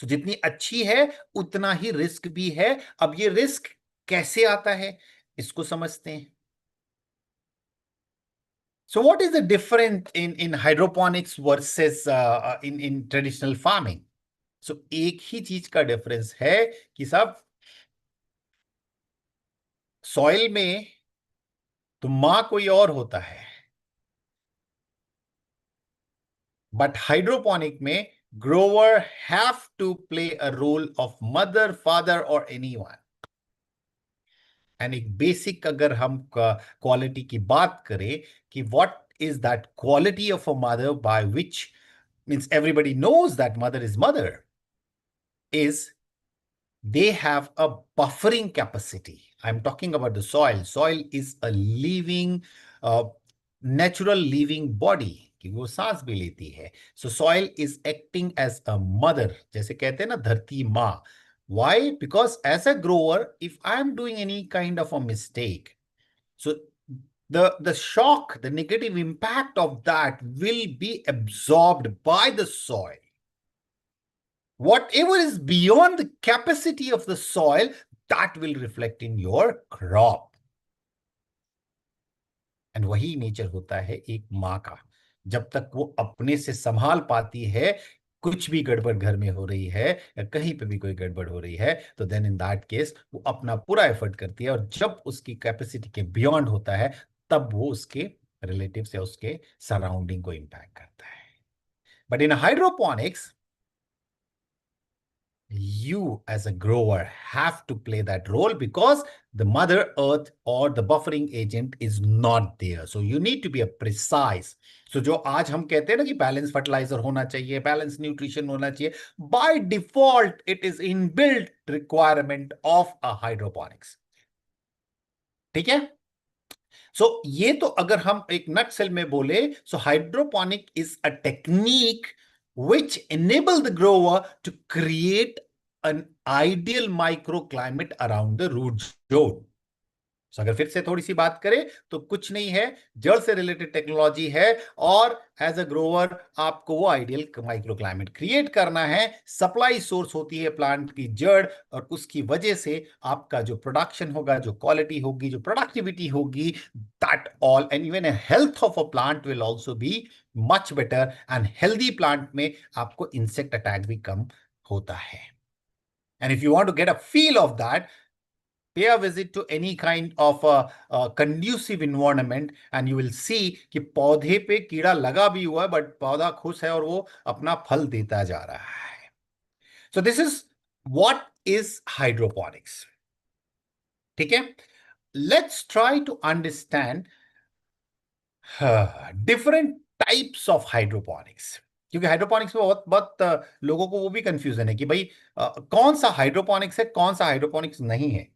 तो जितनी अच्छी है उतना ही रिस्क भी है। अब ये रिस्क कैसे आता है इसको समझते हैं। So what is the difference in hydroponics versus in traditional farming? So एक ही चीज का डिफरेंस है कि सब सॉइल में तो मां कोई और होता है, बट हाइड्रोपोनिक में grower have to play a role of mother, father और एनीवन। एंड एक बेसिक अगर हम क्वालिटी की बात करें कि what is that quality of a mother by which means everybody knows that mother is mother is they have a buffering capacity. I'm talking about the soil. Soil is a living, natural living body कि वो सांस भी लेती है। So soil is acting as a mother, जैसे कहते हैं ना धरती माँ। Why? Because as a grower, if I'm doing any kind of a mistake, so the shock, the negative impact of that will be absorbed by the soil. Whatever is beyond the capacity of the soil, that will reflect in your crop. And वही nature होता है एक माँ का। जब तक वो अपने से संभाल पाती है, कुछ भी गड़बड़ घर में हो रही है या कहीं पे भी कोई गड़बड़ हो रही है तो देन इन दैट केस वो अपना पूरा एफर्ट करती है। और जब उसकी कैपेसिटी के बियॉन्ड होता है तब वो उसके रिलेटिव्स या उसके सराउंडिंग को इंपैक्ट करता है। But in hydroponics you as a grower have to play that role because the mother earth or the buffering agent is not there. So you need to be a precise. So जो आज हम कहते हैं ना कि balance fertiliser होना चाहिए, balance nutrition होना चाहिए, by default it is inbuilt requirement of a hydroponics. ठीक है? सो ये तो अगर हम एक नट सेल में बोले, so hydroponic is a technique which enable the grower to create an ideal microclimate around the root zone. So, अगर फिर से थोड़ी सी बात करें तो कुछ नहीं है, जड़ से रिलेटेड टेक्नोलॉजी है और एज अ ग्रोवर आपको वो आइडियल माइक्रो क्लाइमेट क्रिएट करना है। सप्लाई सोर्स होती है प्लांट की जड़ और उसकी वजह से आपका जो प्रोडक्शन होगा, जो क्वालिटी होगी, जो प्रोडक्टिविटी होगी, that all and even health of a plant will also be much better. And healthy plant में आपको इंसेक्ट अटैक भी कम होता है। And if you want to get a feel of that, pay a visit to any kind of a conducive environment and you will see कि पौधे पे कीड़ा लगा भी हुआ है बट पौधा खुश है और वो अपना फल देता जा रहा है। So this is what is hydroponics. ठीक है? Let's try to understand different types of hydroponics. क्योंकि हाइड्रोपोनिक्स में बहुत बहुत लोगों को वो भी कंफ्यूजन है कि भाई कौन सा हाइड्रोपोनिक्स है, कौन सा हाइड्रोपोनिक्स नहीं है।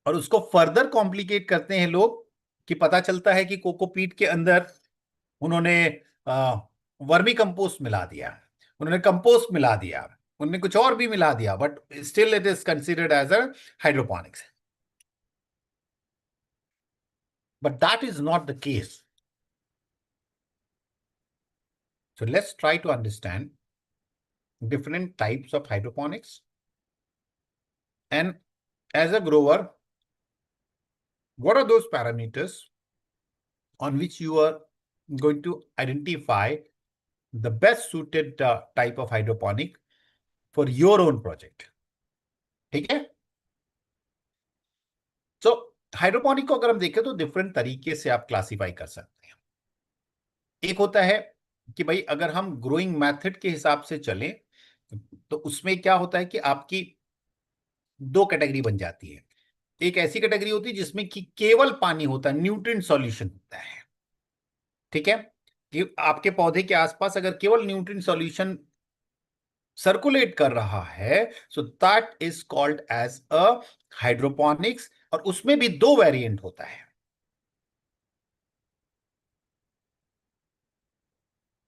और उसको फर्दर कॉम्प्लिकेट करते हैं लोग कि पता चलता है कि कोकोपीट के अंदर उन्होंने वर्मी कंपोस्ट मिला दिया, उन्होंने कंपोस्ट मिला दिया, उन्होंने कुछ और भी मिला दिया, but still it is considered as a hydroponics. But that is not the case. So let's try to understand different types of hydroponics And as a grower, what are those parameters on which you are going to identify the best suited type of hydroponic for your own project? ठीक है? So hydroponic को अगर हम देखें तो different तरीके से आप क्लासिफाई कर सकते हैं। एक होता है कि भाई अगर हम ग्रोइंग मेथड के हिसाब से चलें तो उसमें क्या होता है कि आपकी दो कैटेगरी बन जाती है। एक ऐसी कैटेगरी होती है जिसमें कि केवल पानी होता है, न्यूट्रिएंट सॉल्यूशन होता है, ठीक है, कि आपके पौधे के आसपास अगर केवल न्यूट्रिएंट सॉल्यूशन सर्कुलेट कर रहा है, so that is called as a hydroponics. और उसमें भी दो वेरिएंट होता है।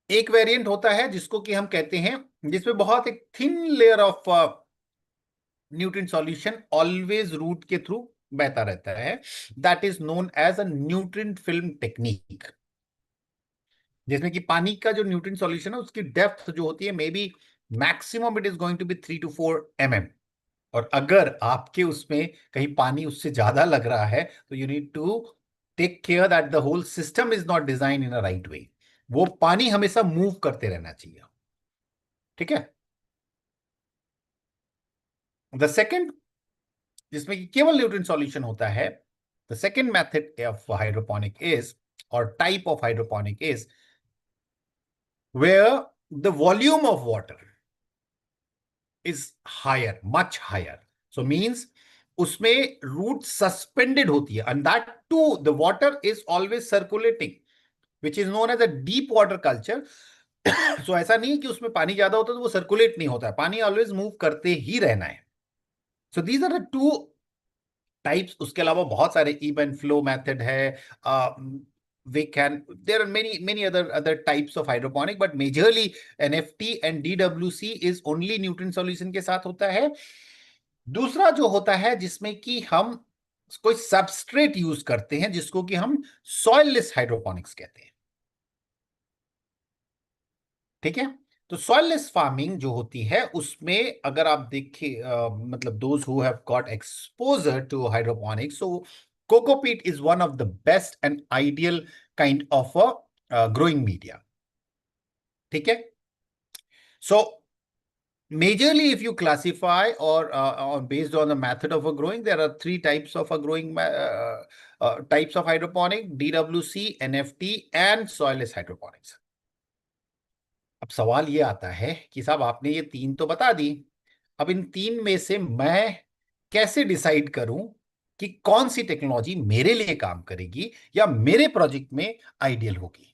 एक वेरिएंट होता है जिसको कि हम कहते हैं, जिसमें बहुत एक thin layer of nutrient solution always root के थ्रू बहता रहता है, that is known as a nutrient film technique, जिसमें कि पानी का जो न्यूट्रिएंट सॉल्यूशन है उसकी डेप्थ जो होती है may be maximum it is going to be 3 to 4 mm। और अगर आपके उसमें कहीं पानी उससे ज्यादा लग रहा है तो you need to take care that the whole system is not design in a right way. वो पानी हमेशा मूव करते रहना चाहिए, ठीक है। द सेकेंड, जिसमें कि केवल न्यूट्रिएंट सॉल्यूशन होता है, the second method of hydroponic is, और type of hydroponic is where the volume of water is higher, much higher. So means उसमें root suspended होती है, and that too the water is always circulating, which is known as a deep water culture. So ऐसा नहीं है कि उसमें पानी ज्यादा होता है तो वो सर्कुलेट नहीं होता है, पानी ऑलवेज मूव करते ही रहना है। So these are the two types. उसके अलावा बहुत सारे ebb and flow method है, there are many other types of hydroponic, but majorly NFT and DWC is only nutrient solution के साथ होता है। दूसरा जो होता है जिसमें कि हम कोई सबस्ट्रेट यूज करते हैं, जिसको कि हम सॉइललेस हाइड्रोपोनिक्स कहते हैं, ठीक है। तो सॉइललेस फार्मिंग जो होती है उसमें अगर आप देखिए, मतलब those who have got exposure to hydroponics, so cocopeat is one of the best and ideal kind of a growing media, ठीक है। सो majorly if you classify or based on the method of a growing, there are three types of a growing types of hydroponic: DWC, NFT and soilless hydroponics. अब सवाल ये आता है कि साहब आपने ये तीन तो बता दी, अब इन तीन में से मैं कैसे डिसाइड करूं कि कौन सी टेक्नोलॉजी मेरे लिए काम करेगी या मेरे प्रोजेक्ट में आइडियल होगी।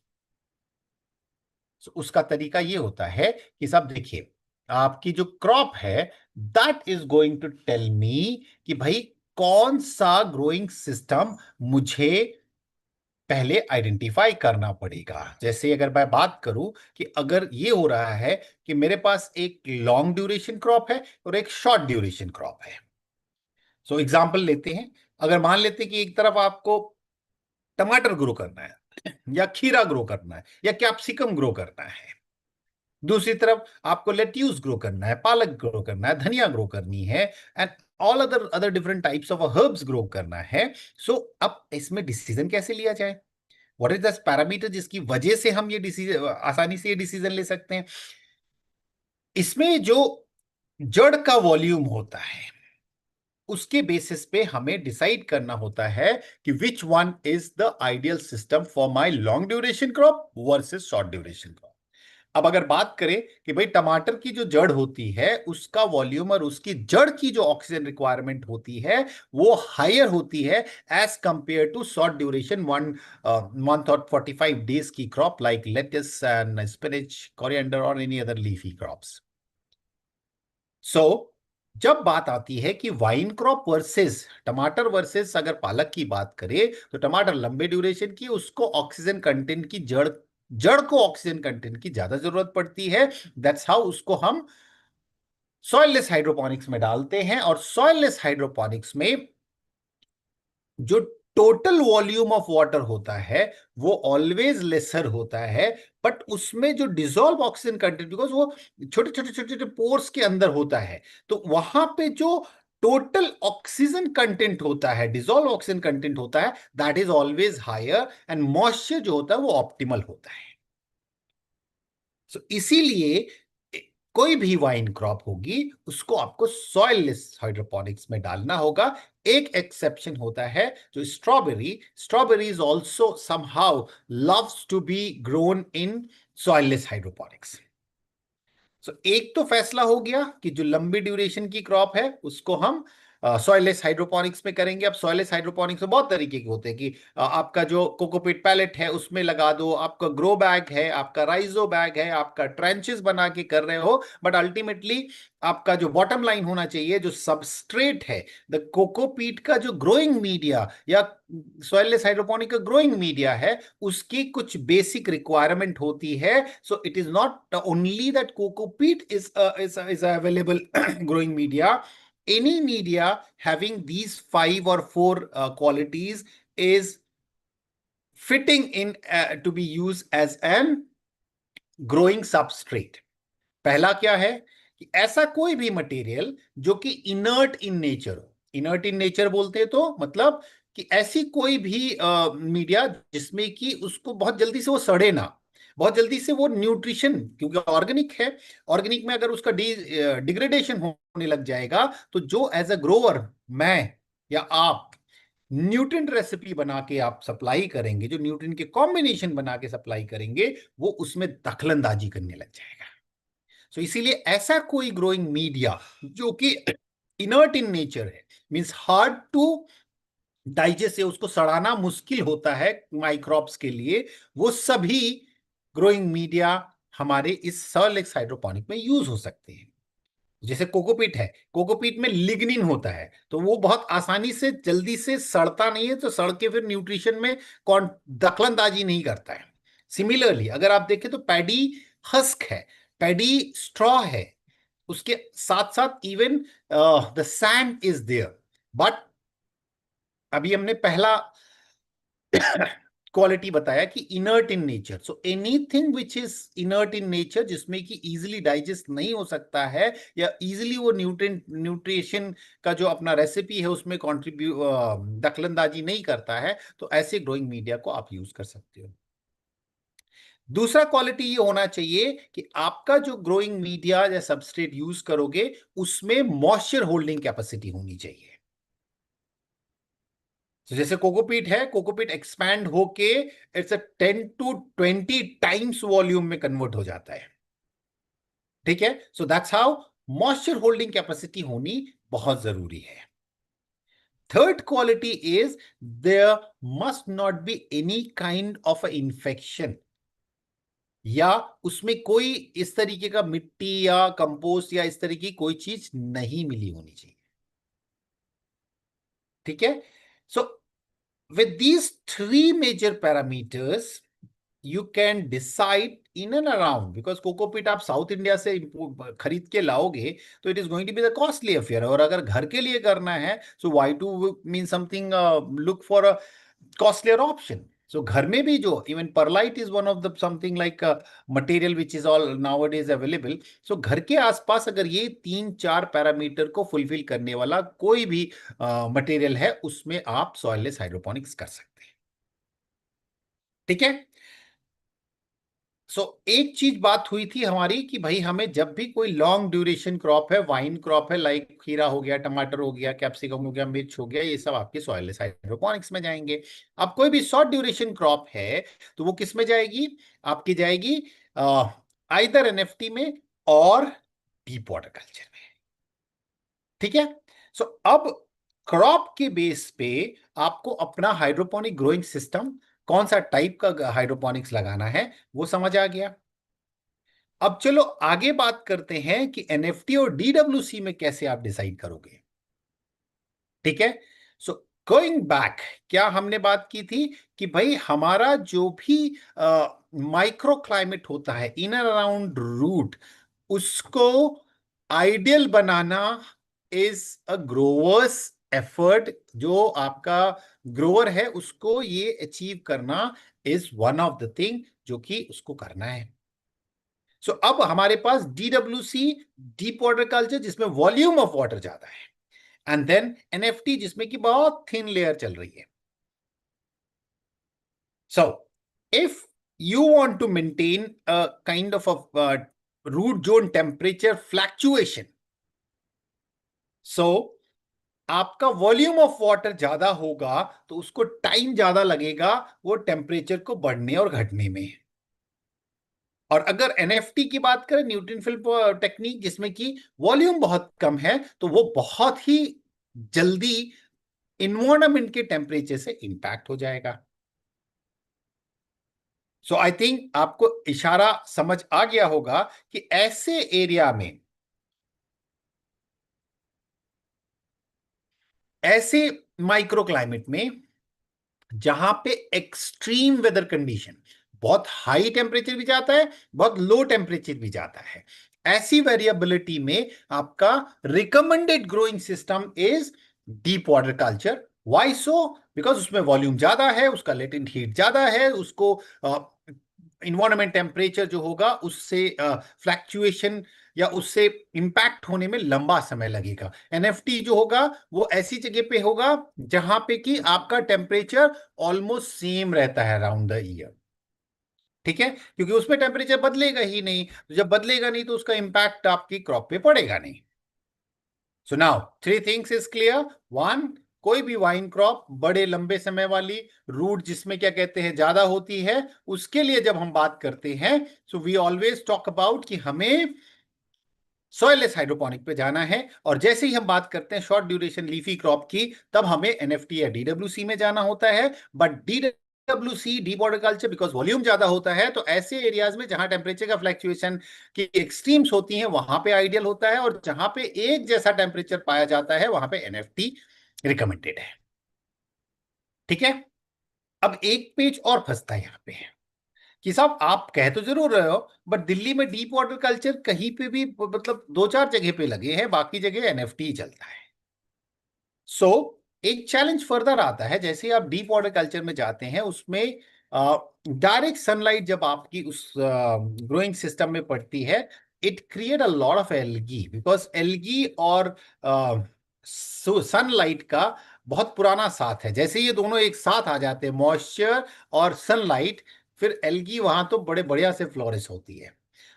उसका तरीका ये होता है कि साहब देखिए, आपकी जो क्रॉप है that is going to tell me कि भाई कौन सा ग्रोइंग सिस्टम मुझे पहले आइडेंटिफाई करना पड़ेगा। जैसे अगर मैं बात करूं कि अगर ये हो रहा है कि मेरे पास एक लॉन्ग ड्यूरेशन क्रॉप है और एक शॉर्ट ड्यूरेशन क्रॉप है, सो एग्जांपल लेते हैं। अगर मान लेते हैं कि एक तरफ आपको टमाटर ग्रो करना है या खीरा ग्रो करना है या कैप्सिकम ग्रो करना है, दूसरी तरफ आपको लेट्यूस ग्रो करना है, पालक ग्रो करना है, धनिया ग्रो करनी है, and all other different types of herbs grow करना है। सो अब इसमें डिसीजन कैसे लिया जाए? व्हाट इज द पैरामीटर जिसकी वजह से हम ये डिसीजन आसानी से ये डिसीजन ले सकते हैं? इसमें जो जड़ का वॉल्यूम होता है उसके बेसिस पे हमें डिसाइड करना होता है कि which one is the ideal system for my long duration crop versus short duration crop. अब अगर बात करें कि भाई टमाटर की जो जड़ होती है उसका वॉल्यूम और उसकी जड़ की जो ऑक्सीजन रिक्वायरमेंट होती है वो हायर होती है as compare to short duration 1 month और 45 days की crop like lettuce and spinach, coriander और any other leafy crops. So जब बात आती है कि वाइन क्रॉप वर्सेस टमाटर वर्सेस अगर पालक की बात करें तो टमाटर लंबे ड्यूरेशन की, उसको ऑक्सीजन कंटेंट की जड़ को ऑक्सीजन कंटेंट की ज्यादा जरूरत पड़ती है। दैट्स हाउ उसको हम सॉइललेस हाइड्रोपोनिक्स में डालते हैं। और सॉइललेस हाइड्रोपोनिक्स में जो टोटल वॉल्यूम ऑफ वाटर होता है वो ऑलवेज लेसर होता है, बट उसमें जो डिसॉल्व ऑक्सीजन कंटेंट, बिकॉज वो छोटे छोटे छोटे छोटे पोर्स के अंदर होता है, तो वहां पे जो टोटल ऑक्सीजन कंटेंट होता है, डिसॉल्व ऑक्सीजन कंटेंट होता है, that is always higher, and moisture जो होता है वो ऑप्टिमल होता है। सो इसीलिए कोई भी वाइन क्रॉप होगी उसको आपको सॉइललेस हाइड्रोपोनिक्स में डालना होगा। एक एक्सेप्शन होता है जो strawberry, strawberry is also somehow loves to be grown in soilless hydroponics. So एक तो फैसला हो गया कि जो लंबी ड्यूरेशन की क्रॉप है उसको हम सॉइललेस हाइड्रोपोनिक्स में करेंगे। अब सॉइललेस हाइड्रोपोनिक्स में बहुत तरीके के होते हैं कि आपका जो कोकोपीट पैलेट है उसमें लगा दो, आपका ग्रो बैग है, आपका राइजो बैग है, आपका ट्रेंचेस बना के कर रहे हो, बट अल्टीमेटली आपका जो बॉटम लाइन होना चाहिए, जो सबस्ट्रेट है, द कोकोपीट का जो ग्रोइंग मीडिया या सॉइललेस हाइड्रोपोनिक का ग्रोइंग मीडिया है, उसकी कुछ बेसिक रिक्वायरमेंट होती है। सो it is not only that cocopeat is available growing media. Any media having these 5 or 4 qualities is fitting in to be used as an growing substrate. पहला क्या है कि ऐसा कोई भी मटेरियल जो कि इनर्ट इन नेचर हो। इनर्ट इन नेचर बोलते हैं तो मतलब कि ऐसी कोई भी मीडिया जिसमें कि उसको बहुत जल्दी से वो सड़े ना, बहुत जल्दी से वो न्यूट्रिशन, क्योंकि ऑर्गेनिक है, ऑर्गेनिक में अगर उसका डिग्रेडेशन होने लग जाएगा तो जो एज अ ग्रोअर मैं या आप न्यूट्रिएंट रेसिपी बना के आप सप्लाई करेंगे, जो न्यूट्रिएंट के कॉम्बिनेशन बना के सप्लाई करेंगे, वो उसमें दखलंदाजी करने लग जाएगा। सो इसीलिए ऐसा कोई ग्रोइंग मीडिया जो कि इनर्ट इन नेचर है, मींस हार्ड टू डाइजेस्ट है, उसको सड़ाना मुश्किल होता है माइक्रोब्स के लिए, वो सभी ग्रोइंग मीडिया हमारे इस सॉइललेस हाइड्रोपोनिक में यूज हो सकते हैं। जैसे कोकोपीट है, कोकोपीट में लिग्निन होता है, तो वो बहुत आसानी से जल्दी से सड़ता नहीं है, तो सड़ के फिर न्यूट्रिशन में कौन दखलंदाजी नहीं करता है। सिमिलरली अगर आप देखें तो पैडी हस्क है, पैडी स्ट्रॉ है, उसके साथ साथ even the sand is there, but अभी हमने पहला क्वालिटी बताया कि inert in nature. So anything which is inert in nature, जिसमें कि इजीली डाइजेस्ट नहीं हो सकता है या इजीली वो न्यूट्रिशन का जो अपना रेसिपी है उसमें दखलंदाजी नहीं करता है, तो ऐसे ग्रोइंग मीडिया को आप यूज कर सकते हो। दूसरा क्वालिटी ये होना चाहिए कि आपका जो ग्रोइंग मीडिया या सबस्ट्रेट यूज करोगे उसमें मॉइस्चर होल्डिंग कैपेसिटी होनी चाहिए। तो जैसे कोकोपीट है, कोकोपीट एक्सपैंड होके it's a 10 to 20 times volume में कन्वर्ट हो जाता है, ठीक है। So that's how moisture holding capacity होनी बहुत जरूरी है। Third quality is there must not be any kind of a infection, या उसमें कोई इस तरीके का मिट्टी या कंपोस्ट या इस तरीके की कोई चीज नहीं मिली होनी चाहिए, ठीक है। सो with these 3 major parameters you can decide in and around, because cocopeat आप साउथ इंडिया से खरीद के लाओगे तो it is going to be the costly affair, और अगर घर के लिए करना है so why to mean something, look for a costlier option. So घर में भी जो even perlite is one of the something like material which is all nowadays. So घर के आसपास अगर ये 3-4 पैरामीटर को फुलफिल करने वाला कोई भी मटेरियल है उसमें आप सॉइललेस हाइड्रोपोनिक्स कर सकते हैं, ठीक है। सो एक चीज बात हुई थी हमारी कि भाई हमें जब भी कोई लॉन्ग ड्यूरेशन क्रॉप है, वाइन क्रॉप है, लाइक खीरा हो गया, टमाटर हो गया, कैप्सिकम हो गया, मिर्च हो गया, ये सब आपके सॉइललेस हाइड्रोपोनिक्स में जाएंगे। अब कोई भी शॉर्ट ड्यूरेशन क्रॉप है तो वो किस में जाएगी, आपकी जाएगी आइदर एनएफटी में और डीप वाटर कल्चर में, ठीक है। सो अब क्रॉप के बेस पे आपको अपना हाइड्रोपोनिक ग्रोइंग सिस्टम, कौन सा टाइप का हाइड्रोपोनिक्स लगाना है, वो समझ आ गया। अब चलो आगे बात करते हैं कि एनएफटी और डीडब्ल्यूसी में कैसे आप डिसाइड करोगे, ठीक है। सो गोइंग बैक, क्या हमने बात की थी कि भाई हमारा जो भी माइक्रो क्लाइमेट होता है इन एंड अराउंड रूट, उसको ideal banana is a growers effort. जो आपका ग्रोअर है उसको ये अचीव करना is one of the thing जो कि उसको करना है। सो अब हमारे पास डीडब्ल्यूसी, डीप वाटर कल्चर, जिसमें वॉल्यूम ऑफ वाटर ज्यादा है, एंड देन एनएफटी जिसमें कि बहुत थिन लेयर चल रही है. So if you want to maintain a kind of a root zone temperature fluctuation, so आपका वॉल्यूम ऑफ वाटर ज्यादा होगा तो उसको टाइम ज्यादा लगेगा वो टेम्परेचर को बढ़ने और घटने में. और अगर एनएफटी की बात करें, न्यूटन फिल्म टेक्निक, जिसमें कि वॉल्यूम बहुत कम है, तो वो बहुत ही जल्दी इन्वायरमेंट के टेम्परेचर से इंपैक्ट हो जाएगा. सो आई थिंक आपको इशारा समझ आ गया होगा कि ऐसे एरिया में, ऐसे माइक्रो क्लाइमेट में जहां पे एक्सट्रीम वेदर कंडीशन, बहुत हाई टेम्परेचर भी जाता है, बहुत लो टेम्परेचर भी जाता है, ऐसी वेरिएबिलिटी में आपका recommended growing system is deep water culture. Why so? Because उसमें वॉल्यूम ज्यादा है, उसका लेटेंट हीट ज्यादा है, उसको इन्वायरमेंट टेम्परेचर जो होगा उससे फ्लैक्चुएशन या उससे इंपैक्ट होने में लंबा समय लगेगा. एनएफटी जो होगा वो ऐसी जगह पे होगा जहां पे कि आपका टेम्परेचर ऑलमोस्ट सेम रहता है अराउंड द ईयर. ठीक है, क्योंकि उसमें टेम्परेचर बदलेगा ही नहीं, तो जब बदलेगा नहीं तो उसका इंपैक्ट आपकी क्रॉप पे पड़ेगा नहीं. So now 3 things is clear. One, कोई भी वाइन क्रॉप बड़े लंबे समय वाली, रूट जिसमें क्या कहते हैं ज्यादा होती है, उसके लिए जब हम बात करते हैं, so we always talk about कि हमें सॉइललेस हाइड्रोपोनिक पे जाना है. और जैसे ही हम बात करते हैं शॉर्ट ड्यूरेशन लीफी क्रॉप की, तब हमें एनएफटी या डीडब्ल्यूसी में जाना होता है. But DWC, deep water culture, because volume ज्यादा होता है, तो ऐसे एरियाज में जहां टेम्परेचर का फ्लक्चुएशन की एक्सट्रीम्स होती हैं वहां पे आइडियल होता है, और जहां पे एक जैसा टेम्परेचर पाया जाता है वहां पे एनएफटी रिकमेंडेड है. ठीक है, अब एक पेज और फंसता है यहां पे कि साहब आप कह तो जरूर रहे हो, बट दिल्ली में डीप वाटर कल्चर कहीं पे भी, मतलब 2-4 जगह पे लगे हैं, बाकी जगह एनएफटी ही चलता है. सो एक चैलेंज फर्दर आता है, जैसे आप डीप वाटर कल्चर में जाते हैं, उसमें डायरेक्ट सनलाइट जब आपकी उस ग्रोइंग सिस्टम में पड़ती है, it create a lot of algae, because algae और सनलाइट का बहुत पुराना साथ है. जैसे ये दोनों एक साथ आ जाते हैं, मॉइस्चर और सनलाइट, फिर एल्गी वहां तो बड़े बढ़िया से फ्लोरिश होती है.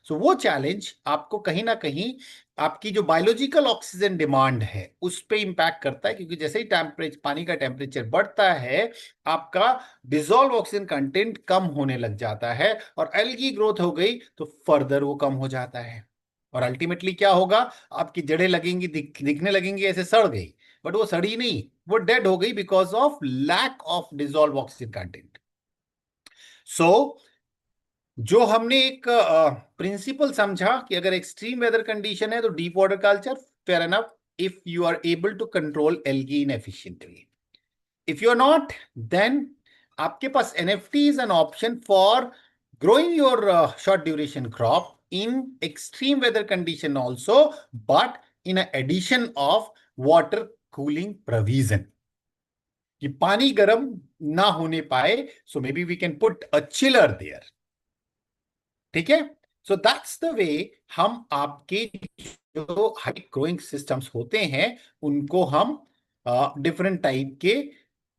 सो वो चैलेंज आपको कहीं ना कहीं आपकी जो बायोलॉजिकल ऑक्सीजन डिमांड है उस पे इंपैक्ट करता है, क्योंकि जैसे ही टेम्परेचर, पानी का टेम्परेचर बढ़ता है, आपका डिसॉल्व ऑक्सीजन कंटेंट कम होने लग जाता है, और एल्गी ग्रोथ हो गई तो फर्दर वो कम हो जाता है. और अल्टीमेटली क्या होगा, आपकी जड़ें लगेंगी, दिखने लगेंगी ऐसे सड़ गई, बट वो सड़ी नहीं, वो डेड हो गई because of lack of dissolve oxygen content. So जो हमने एक प्रिंसिपल समझा कि अगर एक्सट्रीम वेदर कंडीशन है तो deep water culture fair enough, if you are able to control algae in efficiently. If you are not, then आपके पास NFT is an option for growing your short duration crop in extreme weather condition also, but in a addition of water cooling provision, कि पानी गर्म ना होने पाए, so maybe we can put a chiller there. ठीक है, so that's the way हम आपके जो हाई ग्रोइंग सिस्टम्स होते हैं उनको हम डिफरेंट टाइप के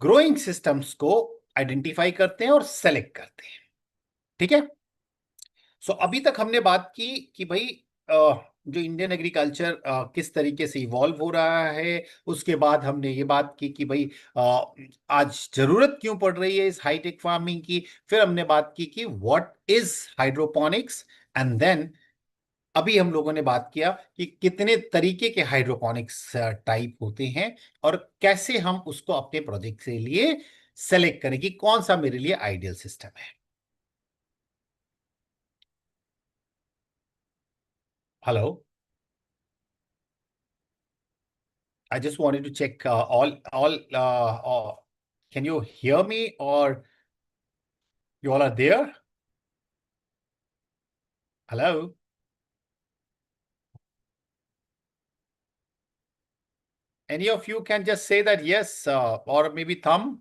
ग्रोइंग सिस्टम्स को आइडेंटिफाई करते हैं और सेलेक्ट करते हैं. ठीक है, सो अभी तक हमने बात की कि भाई जो इंडियन एग्रीकल्चर किस तरीके से इवॉल्व हो रहा है. उसके बाद हमने ये बात की कि भाई आज जरूरत क्यों पड़ रही है इस हाईटेक फार्मिंग की. फिर हमने बात की कि what is hydroponics, and then अभी हम लोगों ने बात किया कि कितने तरीके के हाइड्रोपोनिक्स टाइप होते हैं और कैसे हम उसको अपने प्रोजेक्ट के लिए सेलेक्ट करें कि कौन सा मेरे लिए आइडियल सिस्टम है. Hello, I just wanted to check can you hear me or you all are there? Hello? Any of you can just say that yes or maybe thumb?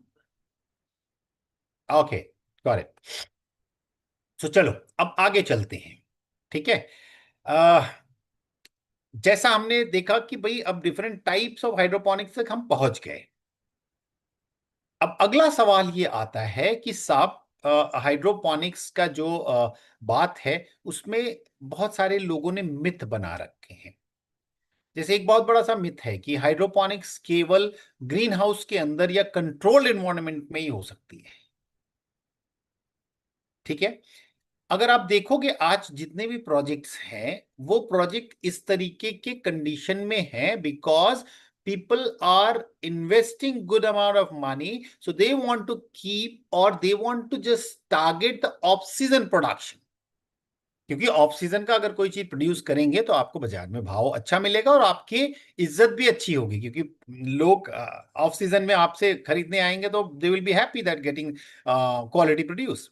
Okay, got it. So चलो अब आगे चलते हैं. ठीक है, जैसा हमने देखा कि भाई अब डिफरेंट टाइप्स ऑफ हाइड्रोपोनिक्स तक हम पहुंच गए। अब अगला सवाल ये आता है कि साहब हाइड्रोपोनिक्स का जो बात है उसमें बहुत सारे लोगों ने मिथ बना रखे हैं। जैसे एक बहुत बड़ा सा मिथ है कि हाइड्रोपोनिक्स केवल ग्रीन हाउस के अंदर या कंट्रोल्ड एनवायरनमेंट में ही हो सकती है। ठीक है, अगर आप देखोगे आज जितने भी प्रोजेक्ट्स हैं वो प्रोजेक्ट इस तरीके के कंडीशन में हैं because people are investing good amount of money, so they want to keep or they want to just target the off season production। क्योंकि ऑफ सीजन का अगर कोई चीज प्रोड्यूस करेंगे तो आपको बाजार में भाव अच्छा मिलेगा और आपकी इज्जत भी अच्छी होगी, क्योंकि लोग ऑफ सीजन में आपसे खरीदने आएंगे तो they will be happy that getting quality produce.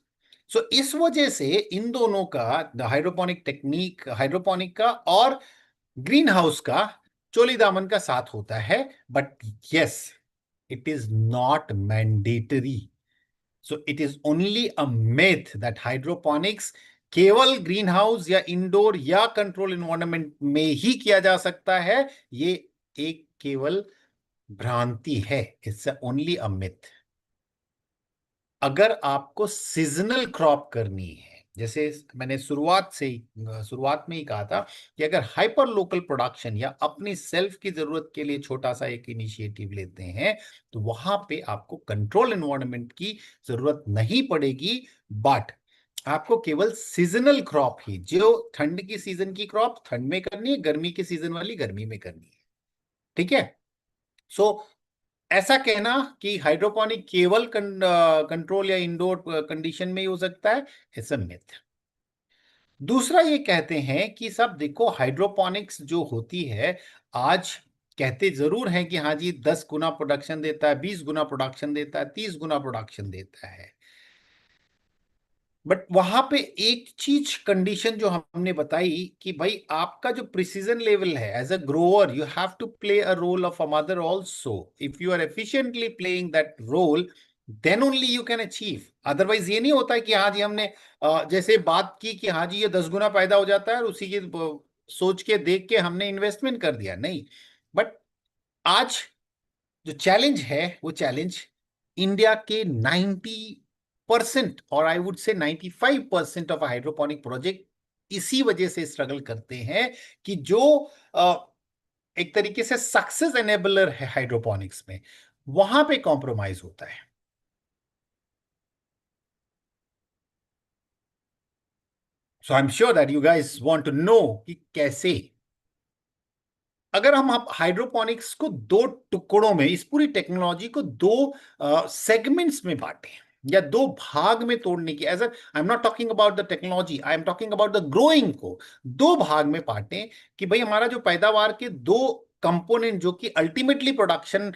So इस वजह से इन दोनों का, हाइड्रोपोनिक टेक्निक, हाइड्रोपोनिक का और ग्रीन हाउस का चोली दामन का साथ होता है। But yes, it is not mandatory. So it is only a myth that hydroponics केवल ग्रीन हाउस या इंडोर या कंट्रोल एनवायरनमेंट में ही किया जा सकता है। ये एक केवल भ्रांति है। It's only a myth। अगर आपको सीजनल क्रॉप करनी है, जैसे मैंने शुरुआत में ही कहा था कि अगर हाइपर लोकल प्रोडक्शन या अपनी सेल्फ की जरूरत के लिए छोटा सा एक इनिशिएटिव लेते हैं तो वहां पे आपको कंट्रोल एनवायरनमेंट की जरूरत नहीं पड़ेगी। बट आपको केवल सीजनल क्रॉप ही, जो ठंड की सीजन की क्रॉप ठंड में करनी है, गर्मी की सीजन वाली गर्मी में करनी है। ठीक है, सो ऐसा कहना कि हाइड्रोपोनिक केवल कंट्रोल या इंडोर कंडीशन में ही हो सकता है, इट्स अ मिथ। दूसरा ये कहते हैं कि सब देखो हाइड्रोपोनिक्स जो होती है आज, कहते जरूर हैं कि हाँ जी 10 गुना प्रोडक्शन देता है, 20 गुना प्रोडक्शन देता है, 30 गुना प्रोडक्शन देता है। बट वहां पे एक चीज कंडीशन जो हमने बताई कि भाई आपका जो प्रिसीजन लेवल है, as a grower you have to play a role of a mother also. If you are efficiently playing that role then only you can achieve. Otherwise ये नहीं होता है कि हाँ जी हमने जैसे बात की कि हाँ जी ये 10 गुना पैदा हो जाता है और उसी की सोच के देख के हमने इन्वेस्टमेंट कर दिया, नहीं। बट आज जो चैलेंज है वो चैलेंज इंडिया के 90% और I would say 95% of hydroponic project इसी वजह से स्ट्रगल करते हैं कि जो एक तरीके से सक्सेस एनेबलर है हाइड्रोपोनिक्स में, वहां पे कॉम्प्रोमाइज होता है। So I am sure that you guys want to know कि कैसे, अगर हम हाइड्रोपोनिक्स को दो टुकड़ों में, इस पूरी टेक्नोलॉजी को दो सेगमेंट्स में बांटें या दो भाग में तोड़ने की, as I am not talking about the technology, I am talking about the growing को दो भाग में बांटें कि भाई हमारा जो पैदावार के दो कंपोनेंट जो कि अल्टीमेटली प्रोडक्शन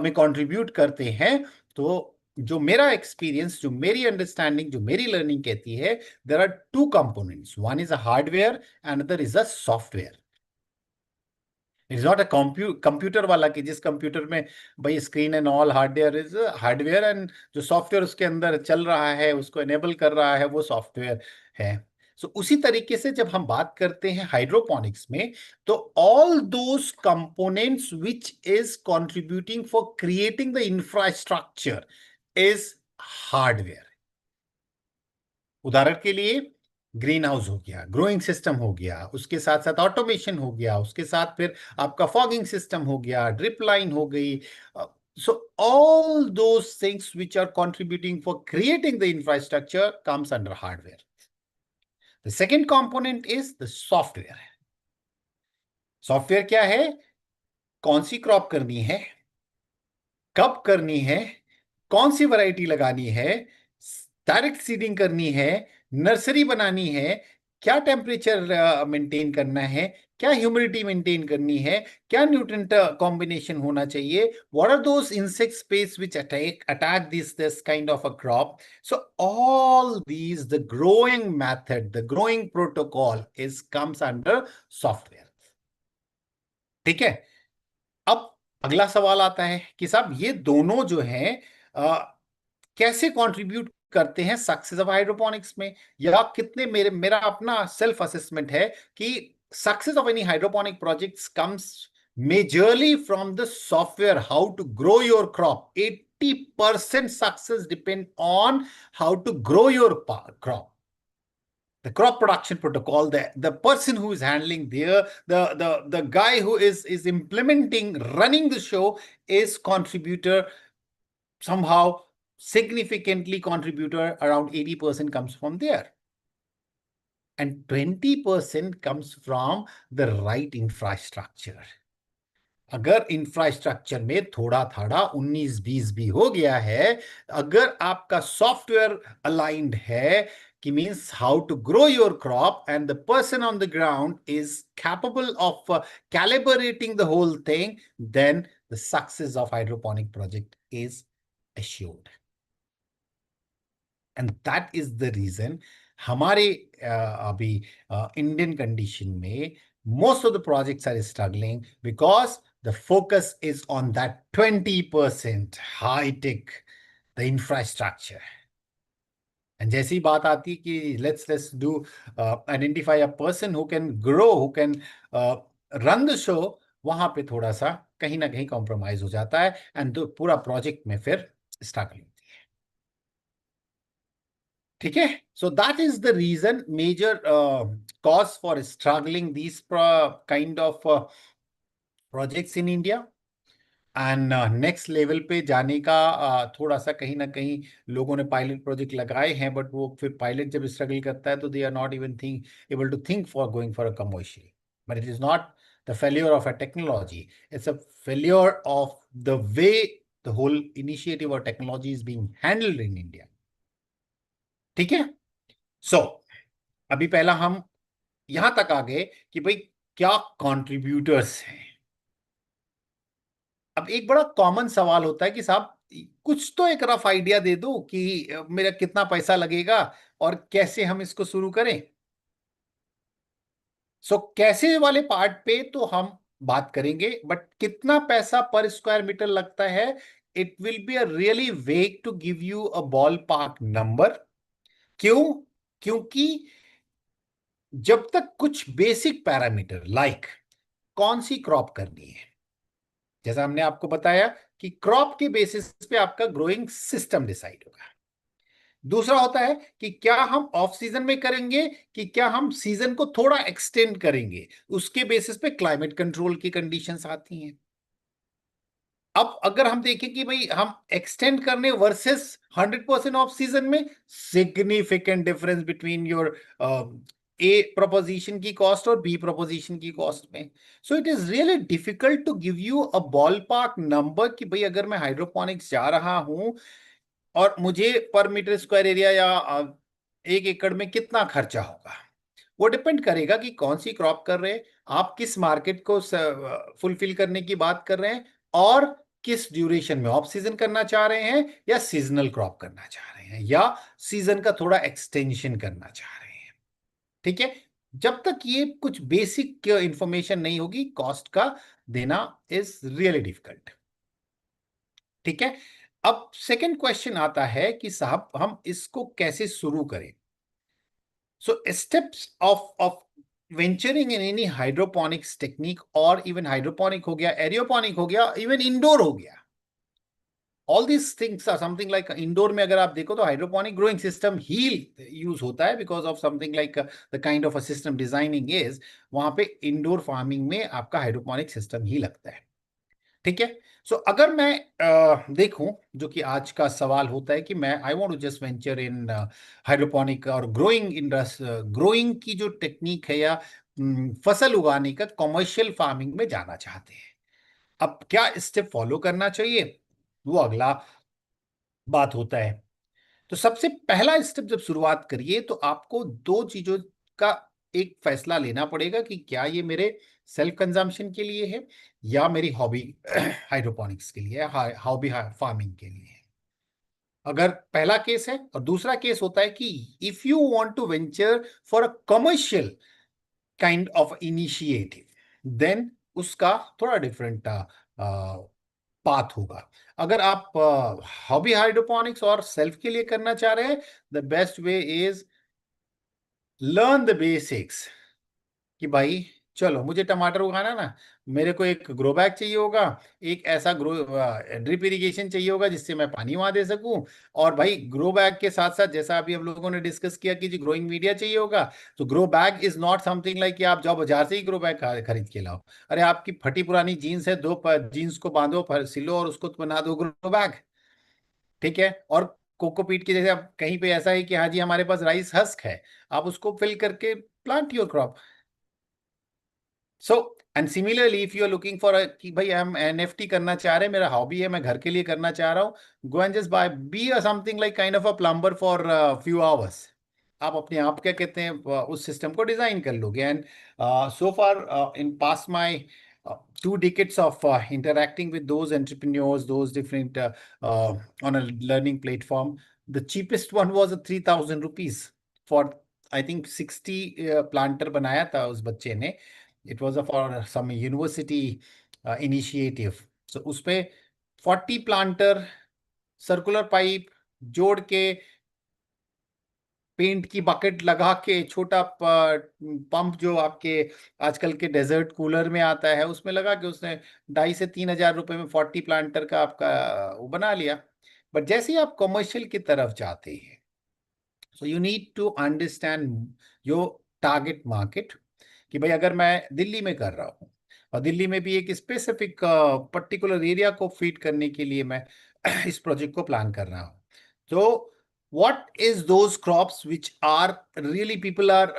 में कंट्रीब्यूट करते हैं, तो जो मेरा एक्सपीरियंस, जो मेरी अंडरस्टैंडिंग, जो मेरी लर्निंग कहती है, there are two components, one is a hardware and other is a software. It's not a computer वाला कि जिस कंप्यूटर में भाई screen and all, hardware is hardware and जो सॉफ्टवेयर उसके अंदर चल रहा है उसको एनेबल कर रहा है वो सॉफ्टवेयर है। सो उसी तरीके से जब हम बात करते हैं हाइड्रोपोनिक्स में, तो all those components which is contributing for creating the infrastructure is hardware. उदाहरण के लिए ग्रीन हाउस हो गया, ग्रोइंग सिस्टम हो गया, उसके साथ साथ ऑटोमेशन हो गया, उसके साथ फिर आपका फॉगिंग सिस्टम हो गया, ड्रिप लाइन हो गई। So all those things which are contributing for creating the infrastructure comes under hardware. The second component is the software. Software क्या है? कौन सी क्रॉप करनी है, कब करनी है, कौन सी वैरायटी लगानी है, डायरेक्ट सीडिंग करनी है, नर्सरी बनानी है, क्या टेम्परेचर मेंटेन करना है, क्या ह्यूमिडिटी मेंटेन करनी है, क्या न्यूट्रिएंट कॉम्बिनेशन होना चाहिए, what are those insect space which attack this kind of a crop. So all these, the growing method, the growing protocol is comes under software. ठीक है, अब अगला सवाल आता है कि साहब ये दोनों जो हैं कैसे कंट्रीब्यूट करते हैं सक्सेस ऑफ हाइड्रोपोनिक्स में, या कितने, मेरा अपना सेल्फ असेसमेंट है कि success of any hydroponic projects comes majorly from the software, how to grow your crop. 80% success depend on how to grow your crop. The crop production protocol, the person who is handling the guy who is implementing, running the show is contributor, somehow significantly contributor, around 80% comes from there. And 20% comes from the right infrastructure. अगर infrastructure में थोड़ा थोड़ा 19-20 भी हो गया है, अगर आपका सॉफ्टवेयर अलाइंड है, कि means how to grow your crop, and the person on the ground is capable of calibrating the whole thing, then the success of hydroponic project is assured. And that is the reason हमारे अभी Indian condition में most of the projects are struggling, because the focus is on that 20% high tech, the infrastructure. And जैसी बात आती कि let's do identify a person who can grow, who can run the show, वहां पे थोड़ा सा कहीं ना कहीं कॉम्प्रोमाइज हो जाता है, एंड पूरा प्रोजेक्ट में फिर स्ट्रगलिंग होती है. ठीक है, so that is the reason, major cause for struggling these kind of projects in India. And next level पे जाने का थोड़ा सा कहीं ना कहीं लोगों ने पायलट प्रोजेक्ट लगाए हैं, बट वो फिर पायलट जब स्ट्रगल करता है तो they are not even able to think for going for a commercial. But it is not the failure of a technology, it's a failure of the way the whole initiative और technology is being handled in India. ठीक है, सो अभी पहला हम यहां तक आ गए कि भाई क्या कॉन्ट्रीब्यूटर्स हैं. अब एक बड़ा कॉमन सवाल होता है कि साहब कुछ तो एक रफ आइडिया दे दो कि मेरा कितना पैसा लगेगा और कैसे हम इसको शुरू करें. सो कैसे वाले पार्ट पे तो हम बात करेंगे, बट कितना पैसा पर स्क्वायर मीटर लगता है, it will be a really vague to give you a ballpark number. क्यों? क्योंकि जब तक कुछ बेसिक पैरामीटर लाइक कौन सी क्रॉप करनी है, जैसा हमने आपको बताया कि क्रॉप के बेसिस पे आपका ग्रोइंग सिस्टम डिसाइड होगा. दूसरा होता है कि क्या हम ऑफ सीजन में करेंगे कि क्या हम सीजन को थोड़ा एक्सटेंड करेंगे, उसके बेसिस पे क्लाइमेट कंट्रोल की कंडीशंस आती हैं. अब अगर हम देखें कि भाई हम एक्सटेंड करने वर्सेस 100% ऑफ सीजन में, significant difference between your A proposition की कॉस्ट और बी प्रोपोजिशन की कॉस्ट में. So it is really difficult to give you a ballpark number कि भाई अगर मैं हाइड्रोपोनिक्स जा रहा हूं और मुझे पर मीटर स्क्वायर एरिया या 1 एकड़ में कितना खर्चा होगा. वो डिपेंड करेगा कि कौन सी क्रॉप कर रहे हैं, आप किस मार्केट को फुलफिल करने की बात कर रहे हैं, और किस ड्यूरेशन में ऑफ सीजन करना चाह रहे हैं, या सीजनल क्रॉप करना चाह रहे हैं, या सीजन का थोड़ा एक्सटेंशन करना चाह रहे हैं. ठीक है, जब तक ये कुछ बेसिक इंफॉर्मेशन नहीं होगी, कॉस्ट का देना इज रियली डिफिकल्ट. ठीक है, अब सेकंड क्वेश्चन आता है कि साहब हम इसको कैसे शुरू करें. So steps of venturing in any hydroponics technique, और इवन हाइड्रोपोनिक हो गया, एरियोपोनिक हो गया, इवन इंडोर हो गया, all this things are something like indoor में अगर आप देखो तो हाइड्रोपोनिक ग्रोइंग सिस्टम ही यूज होता है, because of something like the kind of a system designing is, वहां पे इंडोर फार्मिंग में आपका हाइड्रोपोनिक सिस्टम ही लगता है. ठीक है, सो अगर मैं देखूं, जो कि आज का सवाल होता है कि मैं I want to just venture in hydroponic और ग्रोइंग की जो टेक्निक है, या फसल उगाने का कमर्शियल फार्मिंग में जाना चाहते हैं, अब क्या स्टेप फॉलो करना चाहिए, वो अगला बात होता है. तो सबसे पहला स्टेप जब शुरुआत करिए तो आपको दो चीजों का एक फैसला लेना पड़ेगा कि क्या ये मेरे सेल्फ कंजम्पशन के लिए है या मेरी हॉबी हाइड्रोपोनिक्स के लिए, हॉबी फार्मिंग के लिए है. अगर पहला केस है, और दूसरा केस होता है कि if you want to venture for a commercial kind of initiative, then उसका थोड़ा डिफरेंट पाथ होगा. अगर आप हॉबी हाइड्रोपोनिक्स और सेल्फ के लिए करना चाह रहे हैं, the best way is learn the basics कि भाई चलो मुझे टमाटर उगाना ना, मेरे को एक ग्रो बैग चाहिए होगा, एक ऐसा ग्रो ड्रिप इरिगेशन चाहिए होगा जिससे मैं पानी वहां दे सकूं। और भाई ग्रो बैग के साथ साथ जैसा अभी हम लोगों ने डिस्कस किया कि जी ग्रोइंग मीडिया चाहिए होगा। तो grow bag is not something like कि आप जाओ बाजार से ही ग्रो बैग खरीद के लाओ। अरे आपकी फटी पुरानी जीन्स है, दो जीन्स को बांधो, सिलो और उसको बना दो ग्रो बैग। ठीक है। और कोकोपीट की जैसे अब कहीं पे ऐसा है कि हाँ जी हमारे पास राइस हस्क है, आप उसको फिल करके plant your crop. So and similarly if you are looking for कि भाई हम एनएफटी करना चाह रहे हैं, मेरा हॉबी है, मैं घर के लिए करना चाह रहा हूँ, go and just by be a something like kind of a plumber for few hours. आप अपने आप क्या कहते हैं उस सिस्टम को डिजाइन कर लोगे। And so far in pass my 2 decades of interacting with those entrepreneurs, those different on a learning platform, the cheapest one was a 3,000 rupees for I think 60 planter बनाया था उस बच्चे ने। It was for some university initiative. So उस पे 40 planter, circular pipe जोड़ के, paint की बकेट लगा के, छोटा पंप जो आपके आजकल के डेजर्ट कूलर में आता है उसमें लगा के, उसने 2,500 से 3,000 रुपए में 40 प्लांटर का आपका वो बना लिया। बट जैसे ही आप कमर्शियल की तरफ जाते हैं, so you need to understand your target market. कि भाई अगर मैं दिल्ली में कर रहा हूँ और दिल्ली में भी एक स्पेसिफिक पर्टिकुलर एरिया को फीड करने के लिए मैं इस प्रोजेक्ट को प्लान कर रहा हूँ, तो what is those crops which are really people are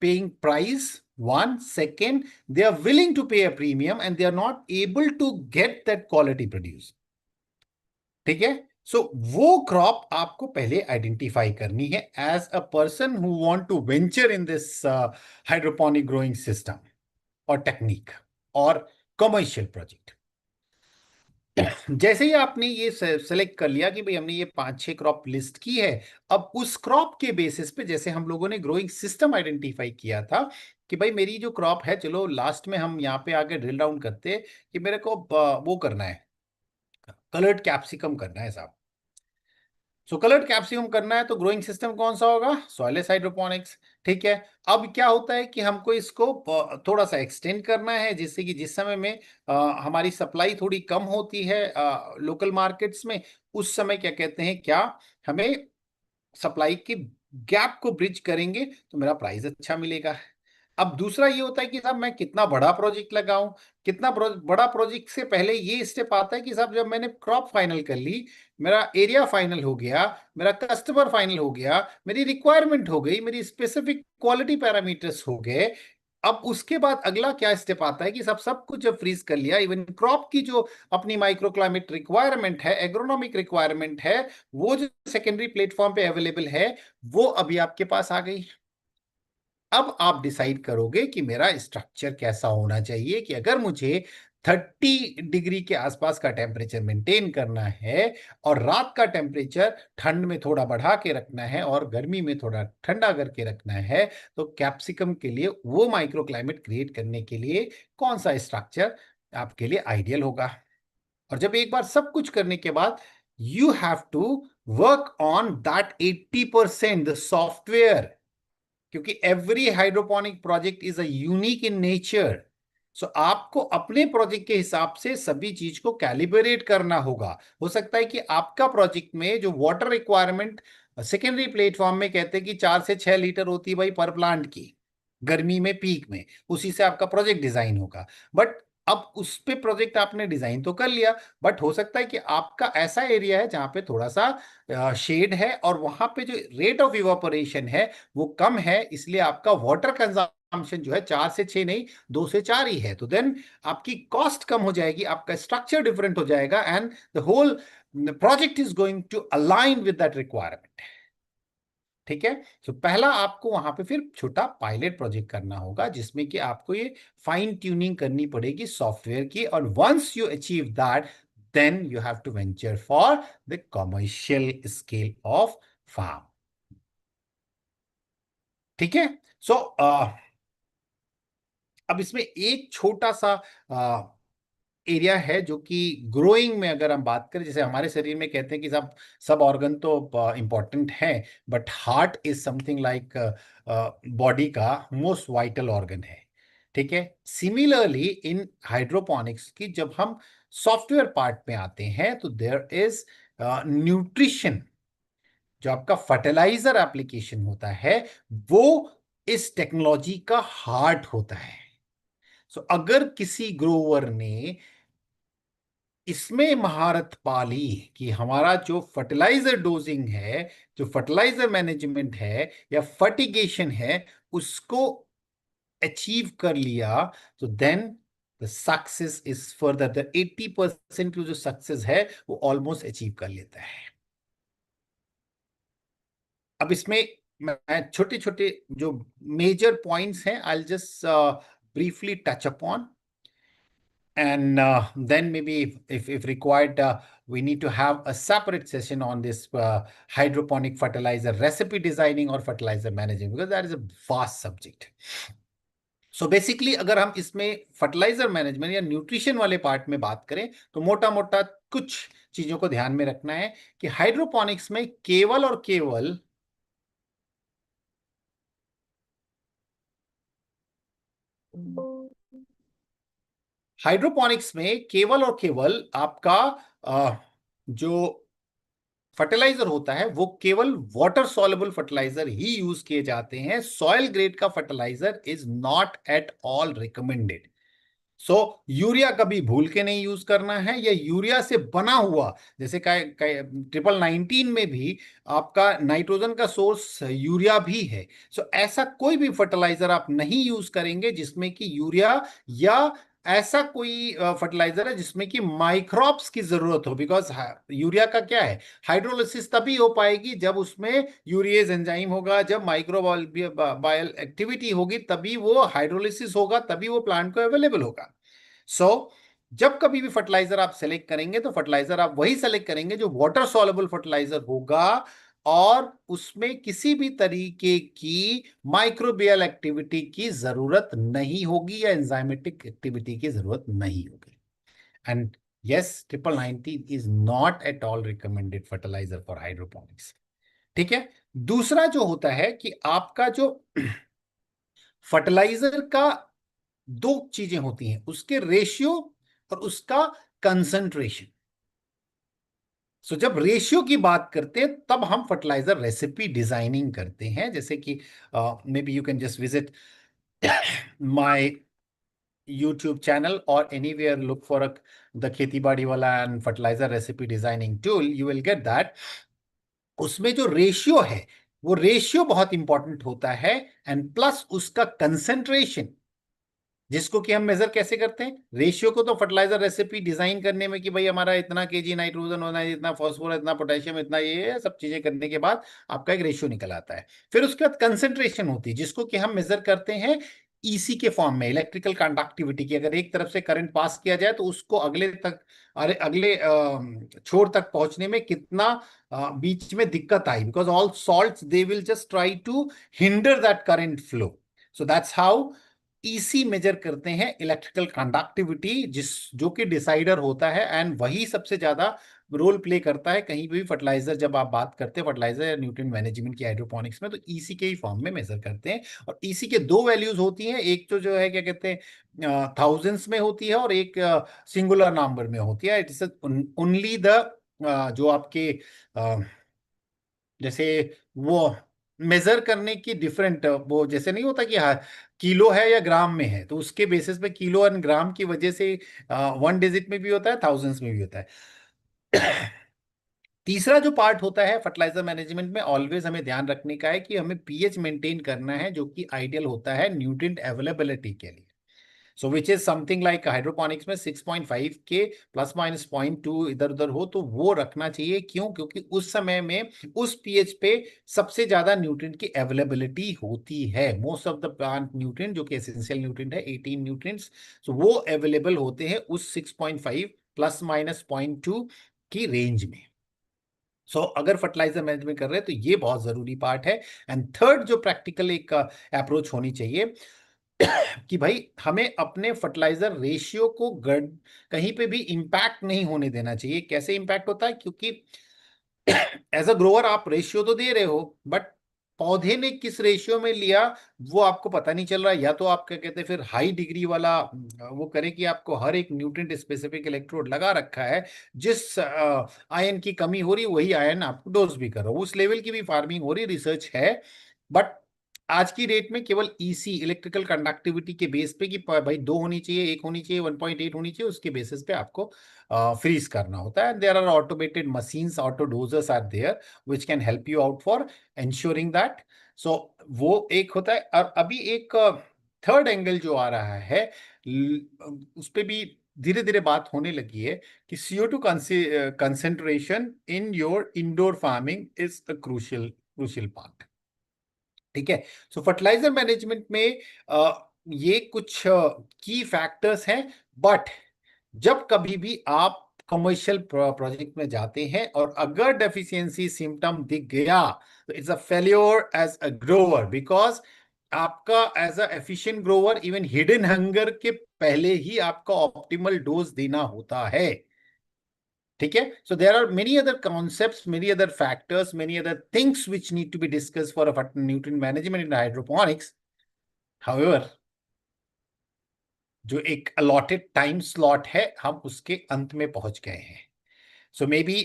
paying price? One, second, they are willing to pay a premium and they are not able to get that quality produce. ठीक है। सो वो crop आपको पहले identify करनी है as a person who want to venture in this hydroponic growing system और technique और commercial project. जैसे ही आपने ये सेलेक्ट कर लिया कि भाई हमने ये 5-6 क्रॉप लिस्ट की है, अब उस क्रॉप के बेसिस पे जैसे हम लोगों ने ग्रोइंग सिस्टम आइडेंटिफाई किया था कि भाई मेरी जो क्रॉप है, चलो लास्ट में हम यहाँ पे आके ड्रिल डाउन करते हैं कि मेरे को वो करना है, कलर्ड कैप्सिकम करना है साहब। सो कलर्ड कैप्सिकम करना है तो ग्रोइंग सिस्टम कौन सा होगा? Soilless hydroponics. ठीक है। अब क्या होता है कि हमको इसको थोड़ा सा एक्सटेंड करना है, जिससे कि जिस समय में हमारी सप्लाई थोड़ी कम होती है लोकल मार्केट्स में, उस समय क्या कहते हैं, क्या हमें सप्लाई के गैप को ब्रिज करेंगे तो मेरा प्राइस अच्छा मिलेगा। अब दूसरा ये होता है कि साहब मैं कितना बड़ा प्रोजेक्ट लगाऊं। कितना बड़ा प्रोजेक्ट से पहले ये स्टेप आता है कि साहब जब मैंने क्रॉप फाइनल कर ली, मेरा एरिया फाइनल हो गया, मेरा कस्टमर फाइनल हो गया, मेरी रिक्वायरमेंट हो गई, मेरी स्पेसिफिक क्वालिटी पैरामीटर्स हो गए, अब उसके बाद अगला क्या स्टेप आता है कि सब कुछ जब फ्रीज कर लिया, इवन क्रॉप की जो अपनी माइक्रो क्लाइमेट रिक्वायरमेंट है, एग्रोनॉमिक रिक्वायरमेंट है, वो जो सेकेंडरी प्लेटफॉर्म पे अवेलेबल है, वो अभी आपके पास आ गई। अब आप डिसाइड करोगे कि मेरा स्ट्रक्चर कैसा होना चाहिए कि अगर मुझे 30 डिग्री के आसपास का टेम्परेचर मेंटेन करना है और रात का टेम्परेचर ठंड में थोड़ा बढ़ा के रखना है और गर्मी में थोड़ा ठंडा करके रखना है, तो कैप्सिकम के लिए वो माइक्रो क्लाइमेट क्रिएट करने के लिए कौन सा स्ट्रक्चर आपके लिए आइडियल होगा। और जब एक बार सब कुछ करने के बाद you have to work on that 80% the software, क्योंकि every hydroponic project is a unique in nature. So आपको अपने प्रोजेक्ट के हिसाब से सभी चीज को कैलिब्रेट करना होगा। हो सकता है कि आपका प्रोजेक्ट में जो वाटर रिक्वायरमेंट सेकेंडरी प्लेटफॉर्म में कहते हैं कि 4 से 6 लीटर होती है भाई पर प्लांट की, गर्मी में पीक में, उसी से आपका प्रोजेक्ट डिजाइन होगा। बट अब उस पे प्रोजेक्ट आपने डिजाइन तो कर लिया, बट हो सकता है कि आपका ऐसा एरिया है जहां पे थोड़ा सा शेड है और वहां पे जो रेट ऑफ इवापोरेशन है वो कम है, इसलिए आपका वाटर कंजम्पशन जो है 4 से 6 नहीं, 2 से 4 ही है। तो देन आपकी कॉस्ट कम हो जाएगी, आपका स्ट्रक्चर डिफरेंट हो जाएगा and the whole project is going to align with that requirement. ठीक है। तो पहला आपको वहां पे फिर छोटा पायलट प्रोजेक्ट करना होगा जिसमें कि आपको ये फाइन ट्यूनिंग करनी पड़ेगी सॉफ्टवेयर की, और once you achieve that then you have to venture for the commercial scale of farm. ठीक है। सो अब इसमें एक छोटा सा एरिया है जो कि ग्रोइंग में अगर हम बात करें, जैसे हमारे शरीर में कहते हैं कि सब सब ऑर्गन तो इंपॉर्टेंट है, but heart is something like body का मोस्ट वाइटल ऑर्गन है। ठीक है। सिमिलरली इन हाइड्रोपोनिक्स की जब हम सॉफ्टवेयर पार्ट में आते हैं तो देयर इज न्यूट्रिशन, जो आपका फर्टिलाइजर एप्लीकेशन होता है वो इस टेक्नोलॉजी का हार्ट होता है। सो अगर किसी ग्रोवर ने इसमें महारत पाली कि हमारा जो फर्टिलाइजर डोजिंग है, जो फर्टिलाइजर मैनेजमेंट है या फर्टिगेशन है, उसको अचीव कर लिया, तो then the success is further, the 80% की जो सक्सेस है वो ऑलमोस्ट अचीव कर लेता है। अब इसमें मैं छोटे छोटे जो मेजर पॉइंट्स हैं I just briefly touch upon, and then maybe if required we need to have a separate session on this hydroponic fertilizer recipe designing or fertilizer managing, because that is a vast subject. So basically अगर हम इसमें fertiliser management या nutrition वाले part में बात करें तो मोटा मोटा कुछ चीजों को ध्यान में रखना है कि हाइड्रोपोनिक्स में केवल और केवल आपका जो फर्टिलाइजर होता है वो केवल वाटर सॉल्युबल फर्टिलाइजर ही यूज किए जाते हैं। सॉइल ग्रेड का fertilizer is not at all recommended. So urea कभी भूल के नहीं यूज करना है, या यूरिया से बना हुआ, जैसे 1919 में भी आपका नाइट्रोजन का सोर्स यूरिया भी है। सो ऐसा कोई भी फर्टिलाइजर आप नहीं यूज करेंगे जिसमें कि यूरिया या ऐसा कोई फर्टिलाइजर है जिसमें कि माइक्रोब्स की जरूरत हो, बिकॉज यूरिया का क्या है, हाइड्रोलिसिस तभी हो पाएगी जब उसमें यूरिएज एंजाइम होगा, जब माइक्रोबायल एक्टिविटी होगी तभी वो हाइड्रोलिसिस होगा, तभी वो प्लांट को अवेलेबल होगा। सो जब कभी भी फर्टिलाइजर आप सेलेक्ट करेंगे तो फर्टिलाइजर आप वही सेलेक्ट करेंगे जो वाटर सॉल्युबल फर्टिलाइजर होगा और उसमें किसी भी तरीके की माइक्रोबियल एक्टिविटी की जरूरत नहीं होगी या एंजाइमेटिक एक्टिविटी की जरूरत नहीं होगी। And yes, 1919 is not at all recommended fertilizer for hydroponics. ठीक है। दूसरा जो होता है कि आपका जो फर्टिलाइजर का दो चीजें होती हैं, उसके रेशियो और उसका कंसंट्रेशन। सो जब रेशियो की बात करते हैं तब हम फर्टिलाइजर रेसिपी डिजाइनिंग करते हैं, जैसे कि may be you can just visit my YouTube channel or anywhere look for the खेती बाड़ी वाला and fertilizer recipe designing tool, you will get that। उसमें जो रेशियो है वो रेशियो बहुत इंपॉर्टेंट होता है, एंड प्लस उसका कंसेंट्रेशन, जिसको कि हम मेजर कैसे करते हैं। रेशियो को तो फर्टिलाइजर रेसिपी डिजाइन करने में कि भाई हमारा इतना केजी नाइट्रोजन होना है, इतना फॉस्फोरस, इतना पोटेशियम, इतना ये सब चीजें करने के बाद आपका एक रेशियो निकल आता है। फिर उसके बाद कंसेंट्रेशन होती है जिसको कि हम मेजर करते हैं ईसी के फॉर्म में, इलेक्ट्रिकल कंडक्टिविटी की। अगर एक तरफ से करंट पास किया जाए तो उसको अगले छोर तक पहुंचने में कितना बीच में दिक्कत आई, because all salts they will just try to hinder that current flow. So that's how EC measure करते हैं इलेक्ट्रिकल कंडक्टिविटी, जो कि डिसाइडर होता है, एंड वही सबसे ज्यादा रोल प्ले करता है कहीं भी फर्टिलाइजर। जब आप बात करते हैं फर्टिलाइजर या न्यूट्रिएंट मैनेजमेंट की हाइड्रोपोनिक्स में तो ईसी के ही फॉर्म में मेजर करते हैं। और ईसी के दो वैल्यूज होती हैं, एक तो जो है क्या कहते हैं थाउजेंड्स में होती है और एक सिंगुलर नंबर में होती है। इट इज ओनली द जो आपके जैसे वो मेजर करने की डिफरेंट, वो जैसे नहीं होता कि हाँ किलो है या ग्राम में है, तो उसके बेसिस पे किलो एंड ग्राम की वजह से 1 डिजिट में भी होता है, थाउजेंड्स में भी होता है। तीसरा जो पार्ट होता है फर्टिलाइजर मैनेजमेंट में, ऑलवेज हमें ध्यान रखने का है कि हमें पीएच मेंटेन करना है, जो कि आइडियल होता है न्यूट्रिएंट अवेलेबिलिटी के लिए। So which is something like hydroponics में 6.5 के प्लस माइनस 0.2 इधर उधर हो तो वो रखना चाहिए। क्यों? क्योंकि उस समय में उस पीएच पे सबसे ज्यादा न्यूट्रिएंट की अवेलेबिलिटी होती है। Most of the plant nutrient जो कि एसेंशियल न्यूट्रिएंट है 18 न्यूट्रिएंट्स, सो वो अवेलेबल होते हैं उस 6.5 प्लस माइनस 0.2 की रेंज में। सो अगर फर्टिलाइजर मैनेजमेंट कर रहे हैं तो ये बहुत जरूरी पार्ट है। एंड थर्ड जो प्रैक्टिकल एक अप्रोच होनी चाहिए कि भाई हमें अपने फर्टिलाइजर रेशियो को कहीं पे भी इंपैक्ट नहीं होने देना चाहिए। कैसे इंपैक्ट होता है? क्योंकि एज अ ग्रोअर आप रेशियो तो दे रहे हो, बट पौधे ने किस रेशियो में लिया वो आपको पता नहीं चल रहा। या तो आप क्या कहते हैं फिर हाई डिग्री वाला वो करें कि आपको हर एक न्यूट्रिएंट स्पेसिफिक इलेक्ट्रोड लगा रखा है, जिस आयन की कमी हो रही वही आयन आपको डोज भी करो, उस लेवल की भी फार्मिंग हो रही, रिसर्च है। बट आज की डेट में केवल ईसी इलेक्ट्रिकल कंडक्टिविटी के बेस पे कि भाई 2 होनी चाहिए, 1 होनी चाहिए, 1.8 होनी चाहिए, उसके बेसिस पे आपको फ्रीज करना होता है। There are automated machines, auto dosers are there which can help you out for ensuring that। So वो एक होता है। और अभी एक थर्ड एंगल जो आ रहा है उस पे भी धीरे धीरे बात होने लगी है कि CO2 concentration in your indoor farming is a crucial part. ठीक है। सो फर्टिलाइजर मैनेजमेंट में ये कुछ की फैक्टर्स हैं। बट जब कभी भी आप कमर्शियल प्रोजेक्ट में जाते हैं और अगर डेफिशिएंसी सिम्टम दिख गया तो it's a failure as a grower, because आपका as a efficient grower even hidden hunger के पहले ही आपका ऑप्टिमल डोज देना होता है। ठीक है। So there are many other concepts, many other factors, many other things which need to be discuss for a nutrient management in hydroponics. However, जो एक अलॉटेड टाइम स्लॉट है हम उसके अंत में पहुंच गए हैं। So maybe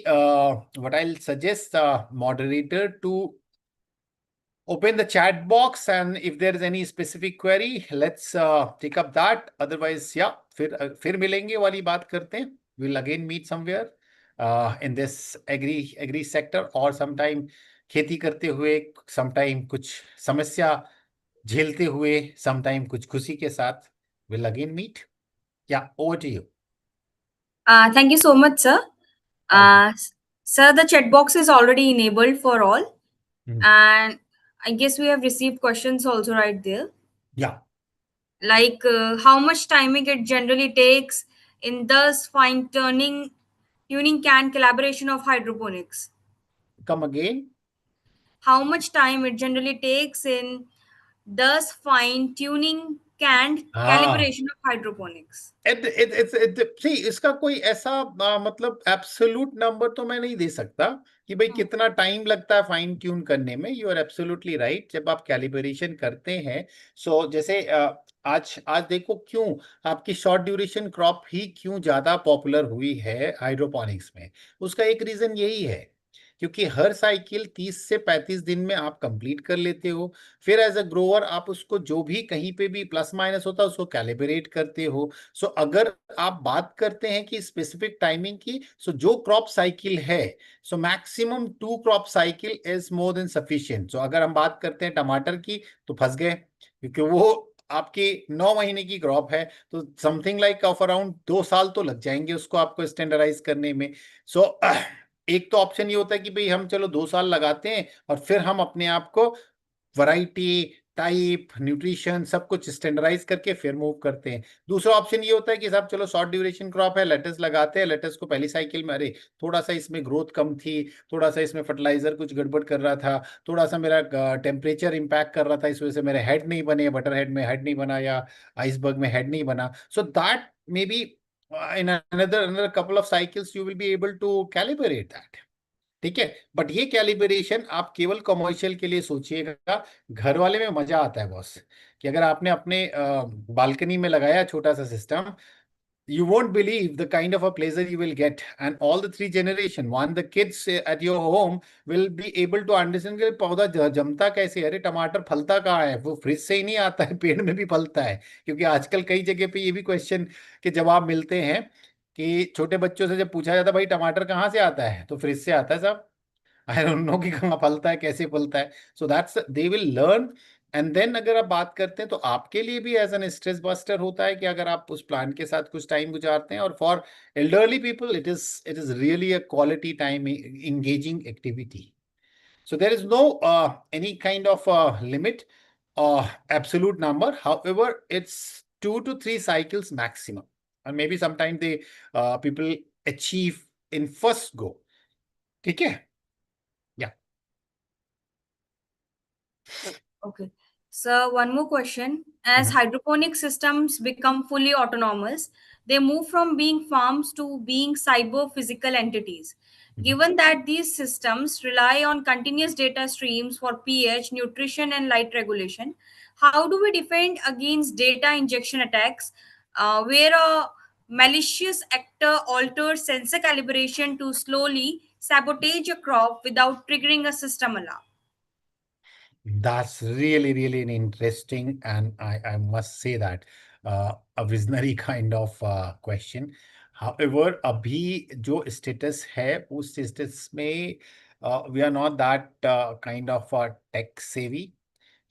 what I'll suggest moderator to open the chat box, and if there is any specific query, let's take up that. Otherwise, yeah, फिर मिलेंगे वाली बात करते हैं. We'll again meet somewhere in this agri sector, or sometime खेती करते हुए, sometime कुछ समस्या झेलते हुए, sometime कुछ खुशी के साथ. We'll again meet. Yeah, over to you. Thank you so much, sir. Sir, the chat box is already enabled for all, and I guess we have received questions also right there. Yeah. Like how much timing it generally takes in thus fine tuning can collaboration of hydroponics. Come again. How much time it generally takes in thus fine tuning canned calibration of hydroponics. See, इसका कोई ऐसा मतलब absolute number तो मैं नहीं दे सकता कि भाई कितना टाइम लगता है फाइन ट्यून करने में। You are absolutely right. जब आप कैलिब्रेशन करते हैं, सो जैसे आज देखो क्यों आपकी शॉर्ट ड्यूरेशन क्रॉप ही क्यों ज्यादा पॉपुलर हुई है हाइड्रोपोनिक्स में। उसका एक रीजन यही है क्योंकि हर साइकिल 30 से 35 दिन में आप कंप्लीट कर लेते हो। फिर एज अ ग्रोअर आप उसको जो भी कहीं पे भी प्लस माइनस होता है उसको कैलिब्रेट करते हो। सो अगर आप बात करते हैं कि स्पेसिफिक टाइमिंग की, सो जो क्रॉप साइकिल है, so maximum 2 crop cycle is more than sufficient. So अगर हम बात करते हैं टमाटर की तो फंस गए क्योंकि वो आपकी 9 महीने की क्रॉप है, तो समथिंग लाइक ऑफ अराउंड 2 साल तो लग जाएंगे उसको आपको स्टैंडर्डाइज करने में। सो एक तो ऑप्शन ये होता है कि भाई हम चलो 2 साल लगाते हैं और फिर हम अपने आप को वैरायटी, टाइप, न्यूट्रिशन सब कुछ स्टैंडर्डाइज करके फिर मूव करते हैं। दूसरा ऑप्शन ये होता है कि साहब चलो शॉर्ट ड्यूरेशन क्रॉप है, लेटस लगाते हैं, लेटस को पहली साइकिल में अरे थोड़ा सा इसमें ग्रोथ कम थी, थोड़ा सा इसमें फर्टिलाइजर कुछ गड़बड़ कर रहा था, थोड़ा सा मेरा टेम्परेचर इंपैक्ट कर रहा था, इस वजह से मेरे हेड नहीं बने, बटर हेड में हेड नहीं बना या आइसबर्ग में हेड नहीं बना। So that may be in another couple of cycles you will be able to calibrate that। ठीक है। बट ये कैलिब्रेशन आप केवल कमर्शियल के लिए सोचिएगा। घर वाले में मजा आता है बॉस, कि अगर आपने अपने बालकनी में लगाया छोटा सा system, you won't believe the kind of a pleasure you will get, and all the 3 generation, one the kids at your home will be able to understand कि पौधा जमता कैसे, अरे टमाटर फलता कहाँ है, वो फ्रिज से ही नहीं आता है, पेड़ में भी फलता है। क्योंकि आजकल कई जगह पे ये भी क्वेश्चन के जवाब मिलते हैं कि छोटे बच्चों से जब पूछा जाता है भाई टमाटर कहाँ से आता है, तो फ्रिज से आता है साहब, आई डोंट नो कि कहाँ फलता है, कैसे फलता है। So that's they will learn. And then अगर आप बात करते हैं तो आपके लिए भी एज एन स्ट्रेस बस्टर होता है कि अगर आप उस प्लांट के साथ कुछ टाइम गुजारते हैं। और for elderly people it is really a quality time engaging activity. So there is no any kind of limit or absolute number. However, it's 2 to 3 cycles maximum, and maybe sometimes they people achieve in first go. ठीक है। Yeah. Okay. So one more question. As hydroponic systems become fully autonomous, they move from being farms to being cyber physical entities. Given that these systems rely on continuous data streams for pH, nutrition, and light regulation, how do we defend against data injection attacks where a malicious actor alters sensor calibration to slowly sabotage a crop without triggering a system alarm? That's really, really an interesting, and I must say that a visionary kind of question. However, अभी जो status है, उस status में we are not that kind of tech savvy.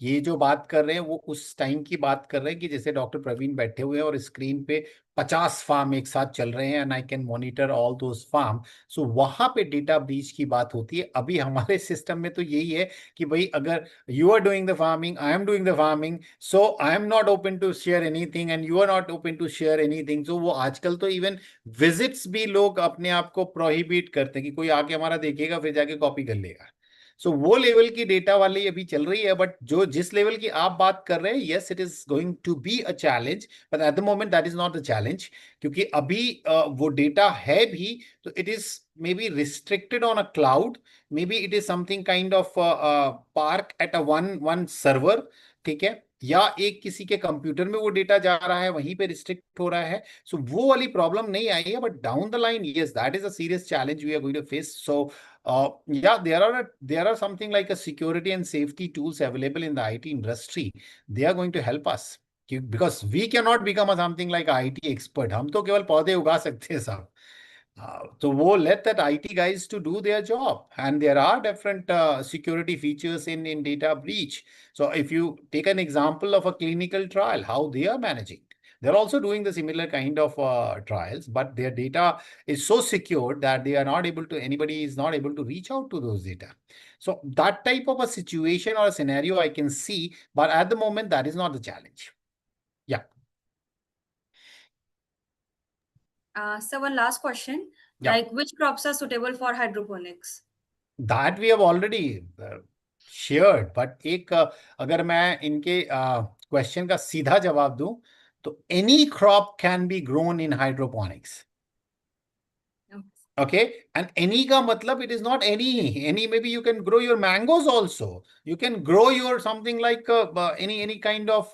ये जो बात कर रहे हैं वो उस टाइम की बात कर रहे हैं कि जैसे डॉक्टर प्रवीण बैठे हुए हैं और स्क्रीन पे 50 फार्म एक साथ चल रहे हैं and I can monitor all those farm. So वहां पे डेटा ब्रीच की बात होती है. अभी हमारे सिस्टम में तो यही है कि भाई अगर you are doing the farming, I am doing the farming, so I am not open to share anything and you are not open to share anything. So वो आजकल तो इवन विजिट्स भी लोग अपने आप को प्रोहिबिट करते हैं कि कोई आके हमारा देखेगा फिर जाके कॉपी कर लेगा. सो वो लेवल की डेटा वाली अभी चल रही है. बट जो जिस लेवल की आप बात कर रहे हैं, yes it is going to be a challenge, but at the moment that is not the challenge. क्योंकि अभी वो डेटा है भी तो it is maybe restricted on a cloud, maybe it is something kind of park at a one server. ठीक है, या एक किसी के कंप्यूटर में वो डेटा जा रहा है, वहीं पे रिस्ट्रिक्ट हो रहा है. सो वो वाली प्रॉब्लम नहीं आई है. But down the line, yes that is a serious challenge we are going to face. So yeah, there are something like a security and safety tools available in the IT industry. They are going to help us because we cannot become something like IT expert. हम तो केवल पौधे उगा सकते हैं साहब. So we'll let that IT guys to do their job. And there are different security features in data breach. So if you take an example of a clinical trial, how they are managing. They're also doing the similar kind of trials, but their data is so secure that they are not able to, anybody is not able to reach out to those data. So that type of a situation or a scenario I can see, but at the moment, that is not the challenge. Yeah. So one last question, Yeah. like which crops are suitable for hydroponics? That we have already shared, but एक अगर मैं इनके question का सीधा जवाब दूं तो any crop can be grown in hydroponics. Okay, and any ka matlab it is not any maybe you can grow your mangoes also. You can grow your something like any kind of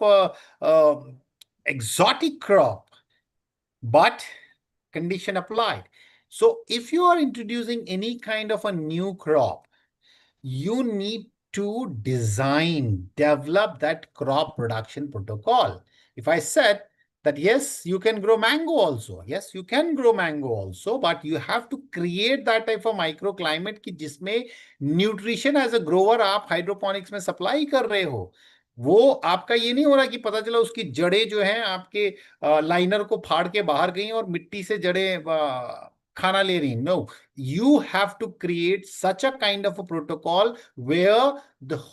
exotic crop, but condition applied. So if you are introducing any kind of a new crop, you need to develop that crop production protocol. If I said that, yes, you can grow mango also. Yes, you can grow mango also, but you have to create that type of microclimate कि जिसमें nutrition as a grower आप hydroponics में supply कर रहे हो. वो आपका ये नहीं हो रहा कि पता चला उसकी जड़ें जो हैं आपके लाइनर को फाड़ के बाहर गई और मिट्टी से जड़ें खाना ले रही. No, you have to create such a kind of a protocol where the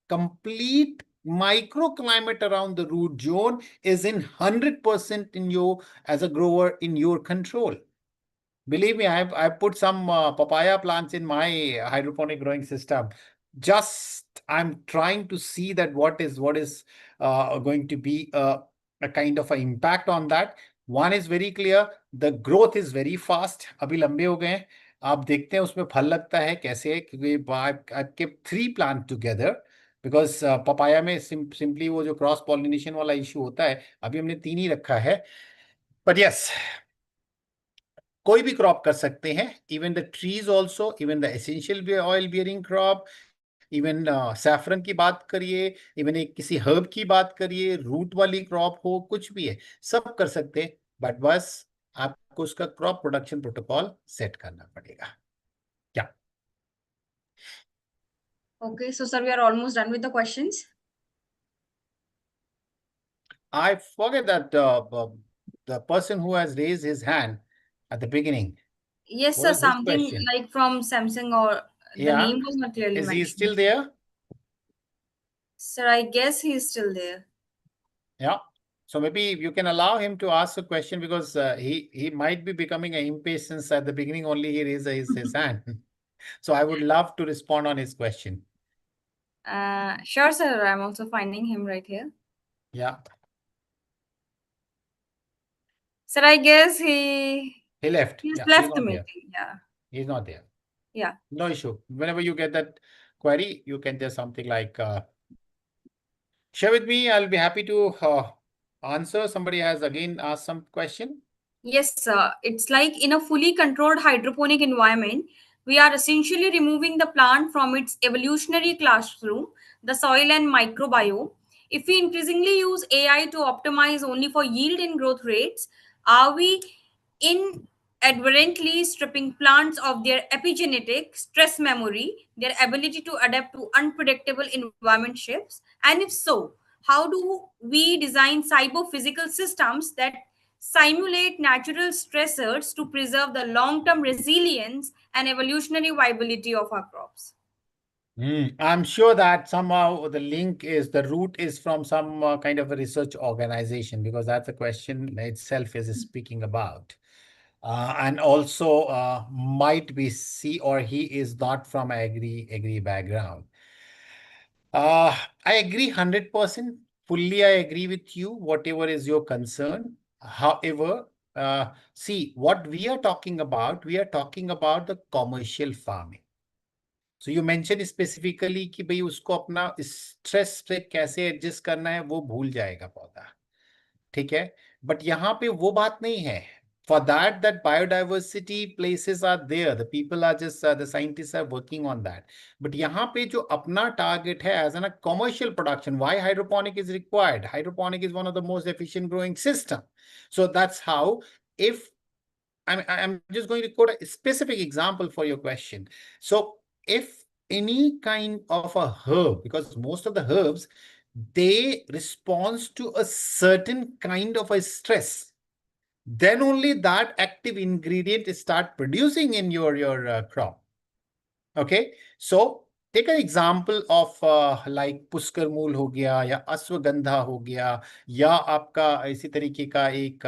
complete microclimate around the root zone is in 100% in your as a grower in your control. Believe me, I've put some papaya plants in my hydroponic growing system. Just I'm trying to see that what is going to be a kind of an impact on that. One is very clear, the growth is very fast. अभी लंबे हो गए हैं. आप देखते हैं उसमें फल लगता है कैसे है, क्योंकि I kept 3 plant together because papaya में simply वो जो क्रॉस पॉलिनेशन वाला इशू होता है, अभी हमने 3 ही रखा है. But yes, कोई भी क्रॉप कर सकते हैं. Even the trees also, even the essential oil bearing crop, even saffron की बात करिए, इवन एक किसी हर्ब की बात करिए, रूट वाली क्रॉप हो, कुछ भी है, सब कर सकते हैं. बट बस आपको उसका क्रॉप प्रोडक्शन प्रोटोकॉल सेट करना पड़ेगा. क्या? Okay, so sir, we are almost done with the questions. I forget that the person who has raised his hand at the beginning. Yes, What sir, is his something question? like from Samsung or the Yeah. name was not clearly Is he mentioned. still there? Sir, I guess he is still there. Yeah. So maybe you can allow him to ask a question because he might be becoming an impatience at the beginning. Only he raised his hand. So I would love to respond on his question. Sure, sir. I'm also finding him right here. Yeah. Sir, I guess he He left. he's Yeah, left he's the not there. meeting. Yeah. He's not there. Yeah. No issue. Whenever you get that query, you can just something like share with me. I'll be happy to answer. Somebody has again asked some question. Yes, it's like in a fully controlled hydroponic environment, we are essentially removing the plant from its evolutionary classroom, the soil and microbiome. If we increasingly use AI to optimize only for yield and growth rates, are we inadvertently stripping plants of their epigenetic stress memory, their ability to adapt to unpredictable environment shifts? And if so, how do we design cyber physical systems that simulate natural stressors to preserve the long term resilience and evolutionary viability of our crops? I'm sure that somehow the root is from some kind of a research organization, because that's the question itself is speaking about. And also might be she or he is not from agri background. I agree 100%. Fully, I agree with you, whatever is your concern. However, see, what we are talking about the commercial farming. So you mentioned specifically कि भाई उसको अपना stress से कैसे adjust करना है वो भूल जाएगा पौधा, ठीक है. बट यहाँ पे वो बात नहीं है. For that biodiversity places are there. The people are just the scientists are working on that. But यहाँ पे जो अपना target है as a commercial production, why hydroponic is required? Hydroponic is one of the most efficient growing system. So that's how. If I'm just going to quote a specific example for your question. So if any kind of a herb, because most of the herbs, they respond to a certain kind of a stress, then only that active ingredient start producing in your crop. Okay, so take an example of like Pushkar मूल हो गया या अश्वगंधा हो गया या आपका इसी तरीके का एक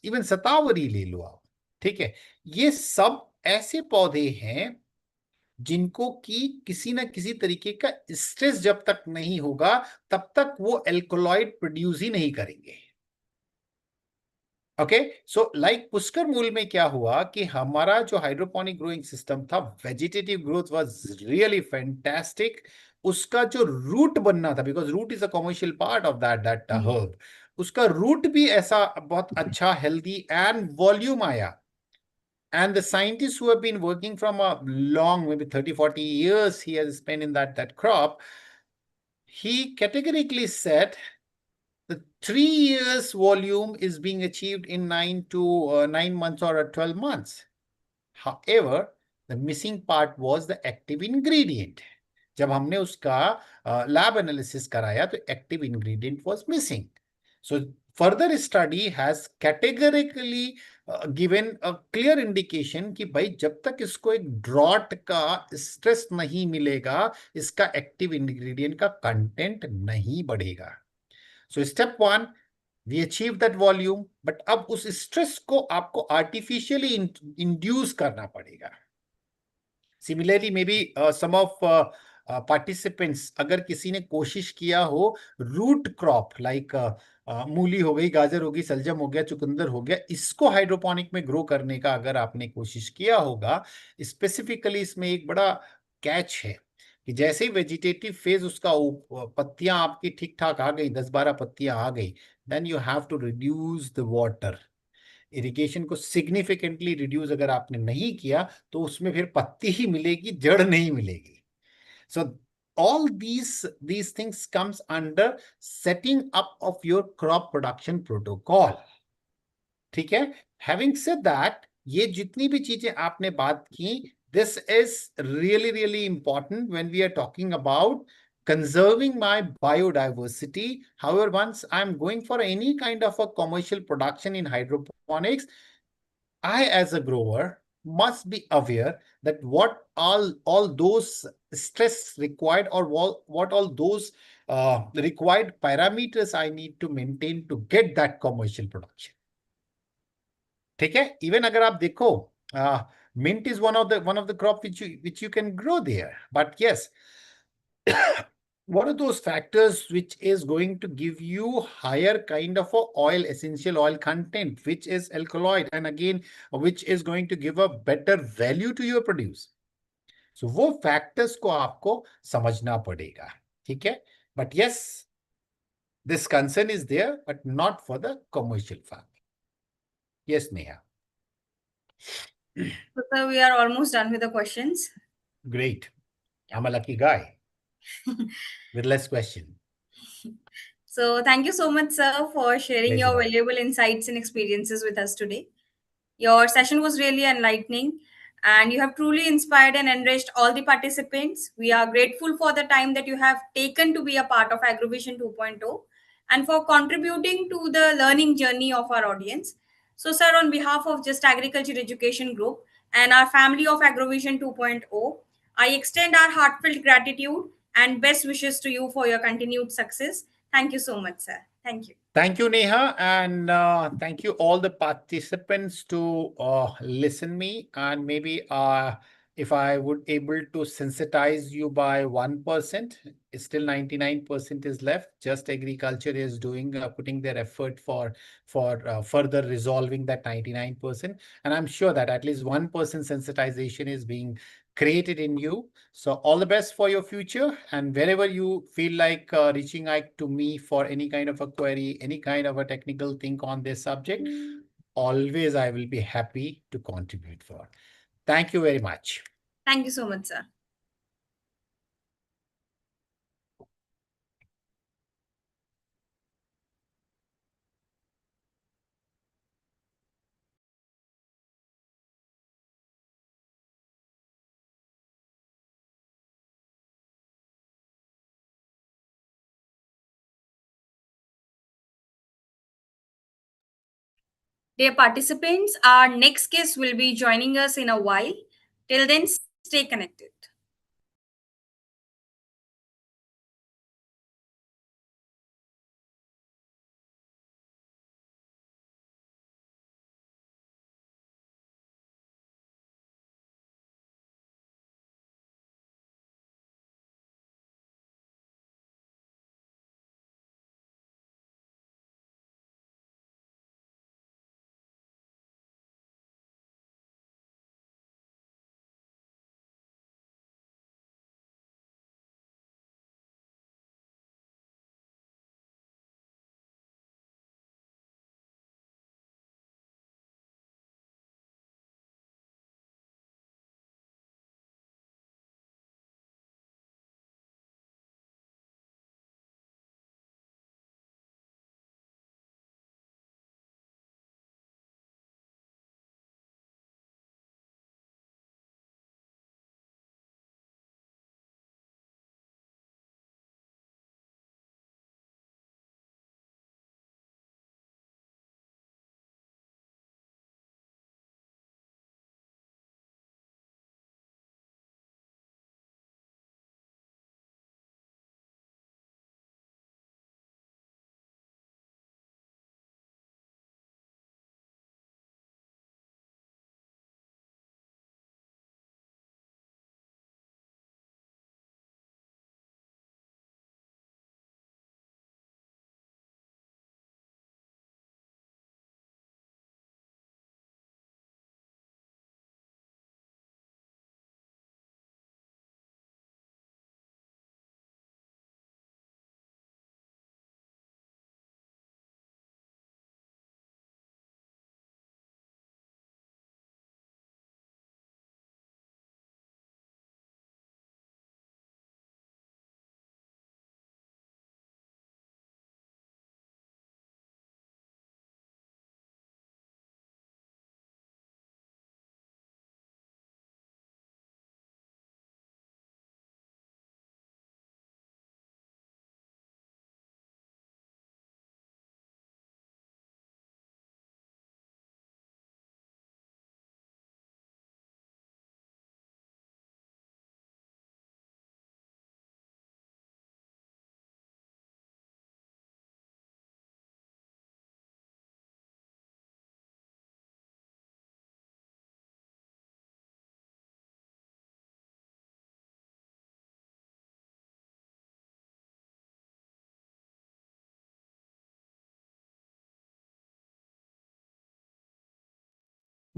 इवन शतावरी ले लो आप, ठीक है. ये सब ऐसे पौधे हैं जिनको कि किसी ना किसी तरीके का स्ट्रेस जब तक नहीं होगा तब तक वो एल्कोलॉइड प्रोड्यूस ही नहीं करेंगे. ओके, सो लाइक पुष्कर मूल में क्या हुआ कि हमारा जो हाइड्रोपोनिक ग्रोइंग सिस्टम था, vegetative growth was really fantastic. उसका जो रूट बनना था, because root is a commercial part of that herb, उसका रूट भी ऐसा बहुत अच्छा हेल्दी एंड वॉल्यूम आया. And the scientists who have been working from a long, maybe 30-40 years he has spent in that crop, he categorically said the 3 years volume is being achieved in 9 months or 12 months. However, the missing part was the active ingredient. जब हमने उसका lab analysis कराया तो active ingredient was missing. So further study has categorically given a clear indication कि भाई जब तक इसको एक ड्रॉट का स्ट्रेस नहीं मिलेगा, इसका एक्टिव इंग्रेडिएंट का कंटेंट नहीं बढ़ेगा. So step 1, we achieve that volume, but अब उस स्ट्रेस को आपको आर्टिफिशियली इंड्यूस करना पड़ेगा. Similarly, maybe some of participants, अगर किसी ने कोशिश किया हो रूट क्रॉप लाइक मूली हो गई, गाजर हो गई, सलजम हो गया, चुकंदर हो गया, इसको हाइड्रोपोनिक में ग्रो करने का अगर आपने कोशिश किया होगा, स्पेसिफिकली इसमें एक बड़ा कैच है कि जैसे ही वेजिटेटिव फेज उसका पत्तियां आपकी ठीक ठाक आ गई, 10-12 पत्तियां आ गई, then you have to reduce the water. Irrigation को सिग्निफिकेंटली रिड्यूस अगर आपने नहीं किया तो उसमें फिर पत्ती ही मिलेगी, जड़ नहीं मिलेगी. So all these things comes under setting up of your crop production protocol. ठीक है. Having said that, ये जितनी भी चीजें आपने बात की, this is really important when we are talking about conserving my biodiversity. However, once I'm going for any kind of a commercial production in hydroponics, I as a grower must be aware that what all those stress required or what all those required parameters I need to maintain to get that commercial production. ठीक है. Even अगर आप देखो, mint is one of the crop which you can grow there, but yes, what are those factors which is going to give you higher kind of a oil, essential oil content, which is alkaloid, and again, which is going to give a better value to your produce? So वो factors को आपको समझना पड़ेगा, ठीक है? But yes, this concern is there, but not for the commercial farming. Yes, Neha. So, sir, we are almost done with the questions. Great. I'm a lucky guy with less question. So, thank you so much, sir, for sharing Pleasure. your valuable insights and experiences with us today. Your session was really enlightening, and you have truly inspired and enriched all the participants. We are grateful for the time that you have taken to be a part of AgroVision 2.0 and for contributing to the learning journey of our audience. So, sir, on behalf of Just Agriculture Education Group and our family of AgroVision 2.0, I extend our heartfelt gratitude and best wishes to you for your continued success. Thank you so much, sir. Thank you. Thank you, Neha, and thank you all the participants to listen me. And maybe if I would able to sensitize you by 1%, still 99% is left. Just agriculture is doing putting their effort for further resolving that 99%. And I'm sure that at least 1% sensitization is being created in you. So all the best for your future. And wherever you feel like reaching out to me for any kind of a query, any kind of a technical thing on this subject, always I will be happy to contribute for. Thank you very much. Thank you so much, sir. Dear participants, our next guest will be joining us in a while. Till then, stay connected.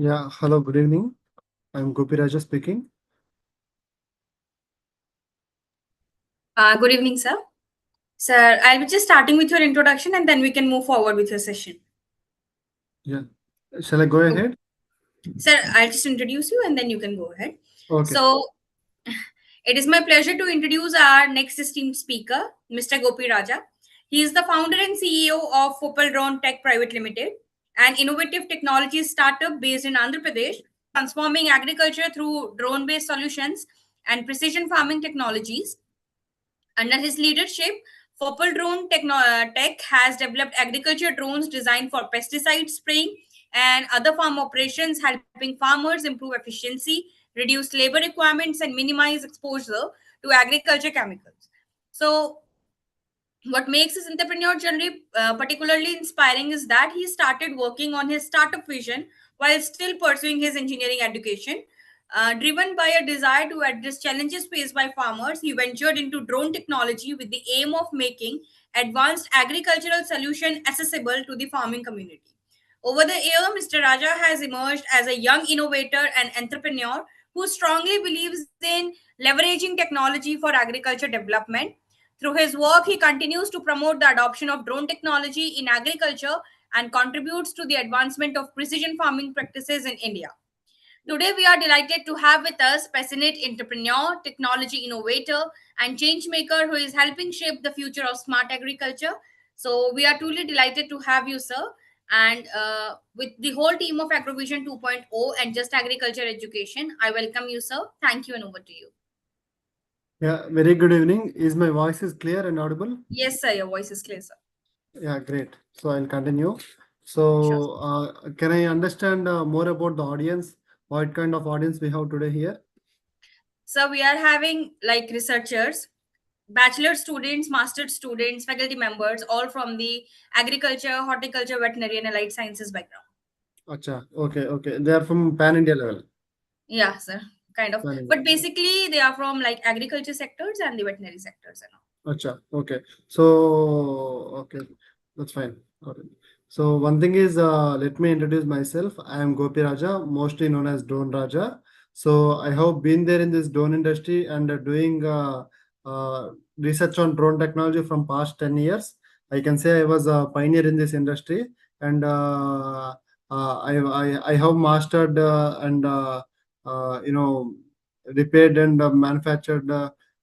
Yeah, hello, good evening. I'm Gopi Raja speaking. Good evening, sir. Sir, I'll be just starting with your introduction and then we can move forward with your session. Yeah, shall I go ahead? Sir, I'll just introduce you and then you can go ahead. Okay. So, it is my pleasure to introduce our next esteemed speaker, Mr. Gopi Raja. He is the founder and CEO of Fopal Drone Tech Private Limited, an innovative technology startup based in Andhra Pradesh, transforming agriculture through drone based solutions and precision farming technologies. Under his leadership, Fopal Tech has developed agriculture drones designed for pesticide spraying and other farm operations, helping farmers improve efficiency, reduce labor requirements, and minimize exposure to agriculture chemicals. So, what makes his entrepreneur journey particularly inspiring is that he started working on his startup vision while still pursuing his engineering education. Driven by a desire to address challenges faced by farmers, he ventured into drone technology with the aim of making advanced agricultural solution accessible to the farming community. Over the year, Mr. Raja has emerged as a young innovator and entrepreneur who strongly believes in leveraging technology for agriculture development. Through his work, he continues to promote the adoption of drone technology in agriculture and contributes to the advancement of precision farming practices in India. Today, we are delighted to have with us passionate entrepreneur, technology innovator, and change maker who is helping shape the future of smart agriculture. So, we are truly delighted to have you, sir. And with the whole team of AGROVISION 2.0 and Just Agriculture Education, I welcome you, sir. Thank you, and over to you. Yeah, very good evening. Is my voice is clear and audible? Yes, sir. Your voice is clear, sir. Yeah, great. So I'll continue. Sure. So can I understand more about the audience? What kind of audience we have today here? So we are having like researchers, bachelor students, master students, faculty members, all from the agriculture, horticulture, veterinary, and allied sciences background. Acha, okay. They are from Pan India level. Yeah, sir, kind of. Pan India. But basically, they are from like agriculture sectors and the veterinary sectors and all. Acha, okay. So, okay, that's fine. Okay. So one thing is, let me introduce myself. I am Gopi Raja, mostly known as Drone Raja. So I have been there in this drone industry and doing research on drone technology from past 10 years. I can say I was a pioneer in this industry, and I have mastered and repaired and manufactured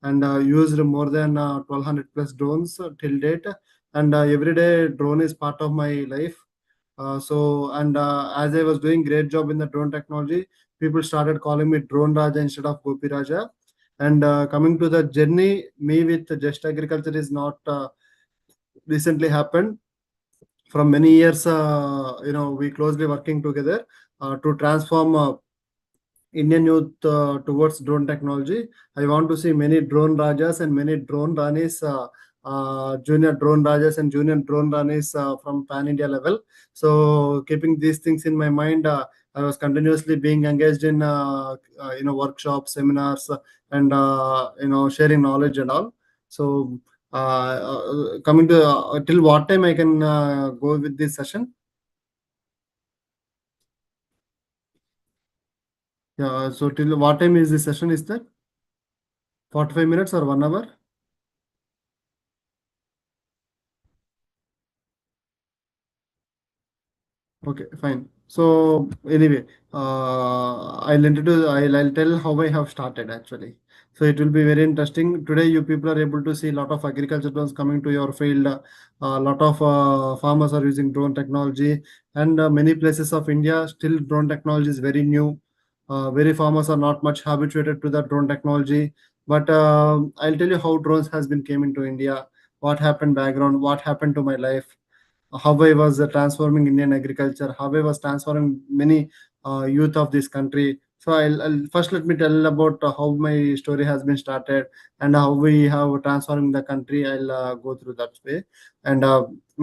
and used more than 1200 plus drones till date. And every day drone is part of my life. As I was doing great job in the drone technology, people started calling me Drone Raja instead of Gopi Raja. And coming to the journey, me with Just Agriculture is not recently happened. From many years, we closely working together to transform Indian youth towards drone technology. I want to see many drone rajas and many drone ranis, junior drone rajas and junior drone ranis from pan India level. So keeping these things in my mind, I was continuously being engaged in workshops, seminars, and sharing knowledge and all. So coming to till what time I can go with this session? Yeah, so till what time is this session? Is that 45 minutes or 1 hour? Okay, fine. So anyway, I'll tell how I have started actually. So it will be very interesting. Today, you people are able to see a lot of agriculture drones coming to your field. A lot of farmers are using drone technology, and many places of India still drone technology is very new. Very farmers are not much habituated to the drone technology. But I'll tell you how drones has been came into India. What happened background? What happened to my life? How I was transforming Indian agriculture, how I was transforming many youth of this country. So I'll first let me tell about how my story has been started and how we have transformed the country. I'll go through that way. And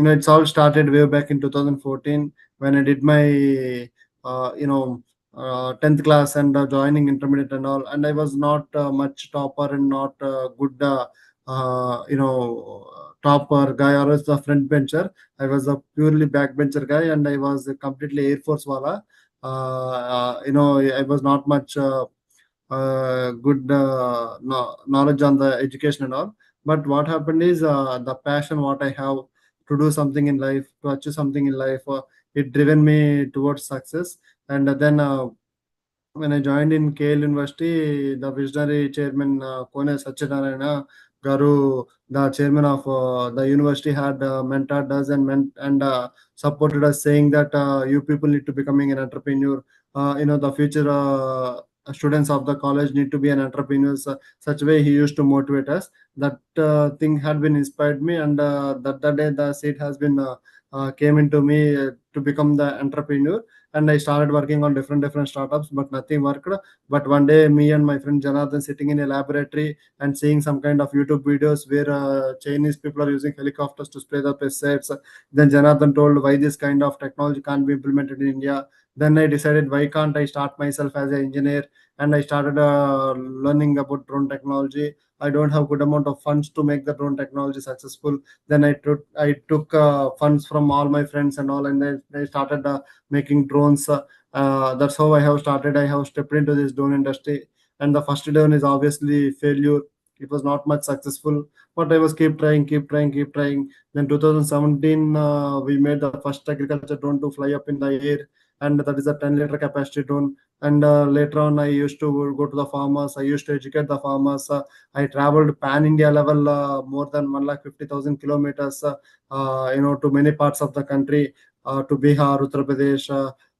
it's all started way back in 2014 when I did my 10th class and joining intermediate and all. And I was not much topper and not good, topper guy or as the front bencher. I was a purely backbencher guy, and I was a completely Air Force wala. I was not much good knowledge on the education and all. But what happened is the passion what I have to do something in life, to achieve something in life, it driven me towards success. And then when I joined in KL University, the visionary chairman Kone Satyanarayana Garu, the chairman of the university, had mentored us and supported us, saying that you people need to becoming an entrepreneur. The future students of the college need to be an entrepreneurs. Such way he used to motivate us. That thing had been inspired me, and that day the seed has been came into me to become the entrepreneur. And I started working on different startups, but nothing worked. But one day, me and my friend Janardhan sitting in a laboratory and seeing some kind of YouTube videos where Chinese people are using helicopters to spray the pesticides. Then Janardhan told why this kind of technology can't be implemented in India. Then I decided why can't I start myself as an engineer, and I started learning about drone technology. I don't have good amount of funds to make the drone technology successful. Then I took funds from all my friends and all, and then I started making drones. That's how I have started. I have stepped into this drone industry, and the first drone is obviously failure. It was not much successful, but I was keep trying. Then 2017, we made the first agriculture drone to fly up in the air, and that is a 10-liter capacity drone. And later on, I used to go to the farmers. I used to educate the farmers. I traveled pan India level, more than 150,000 kilometers, to many parts of the country, to Bihar, Uttar Pradesh,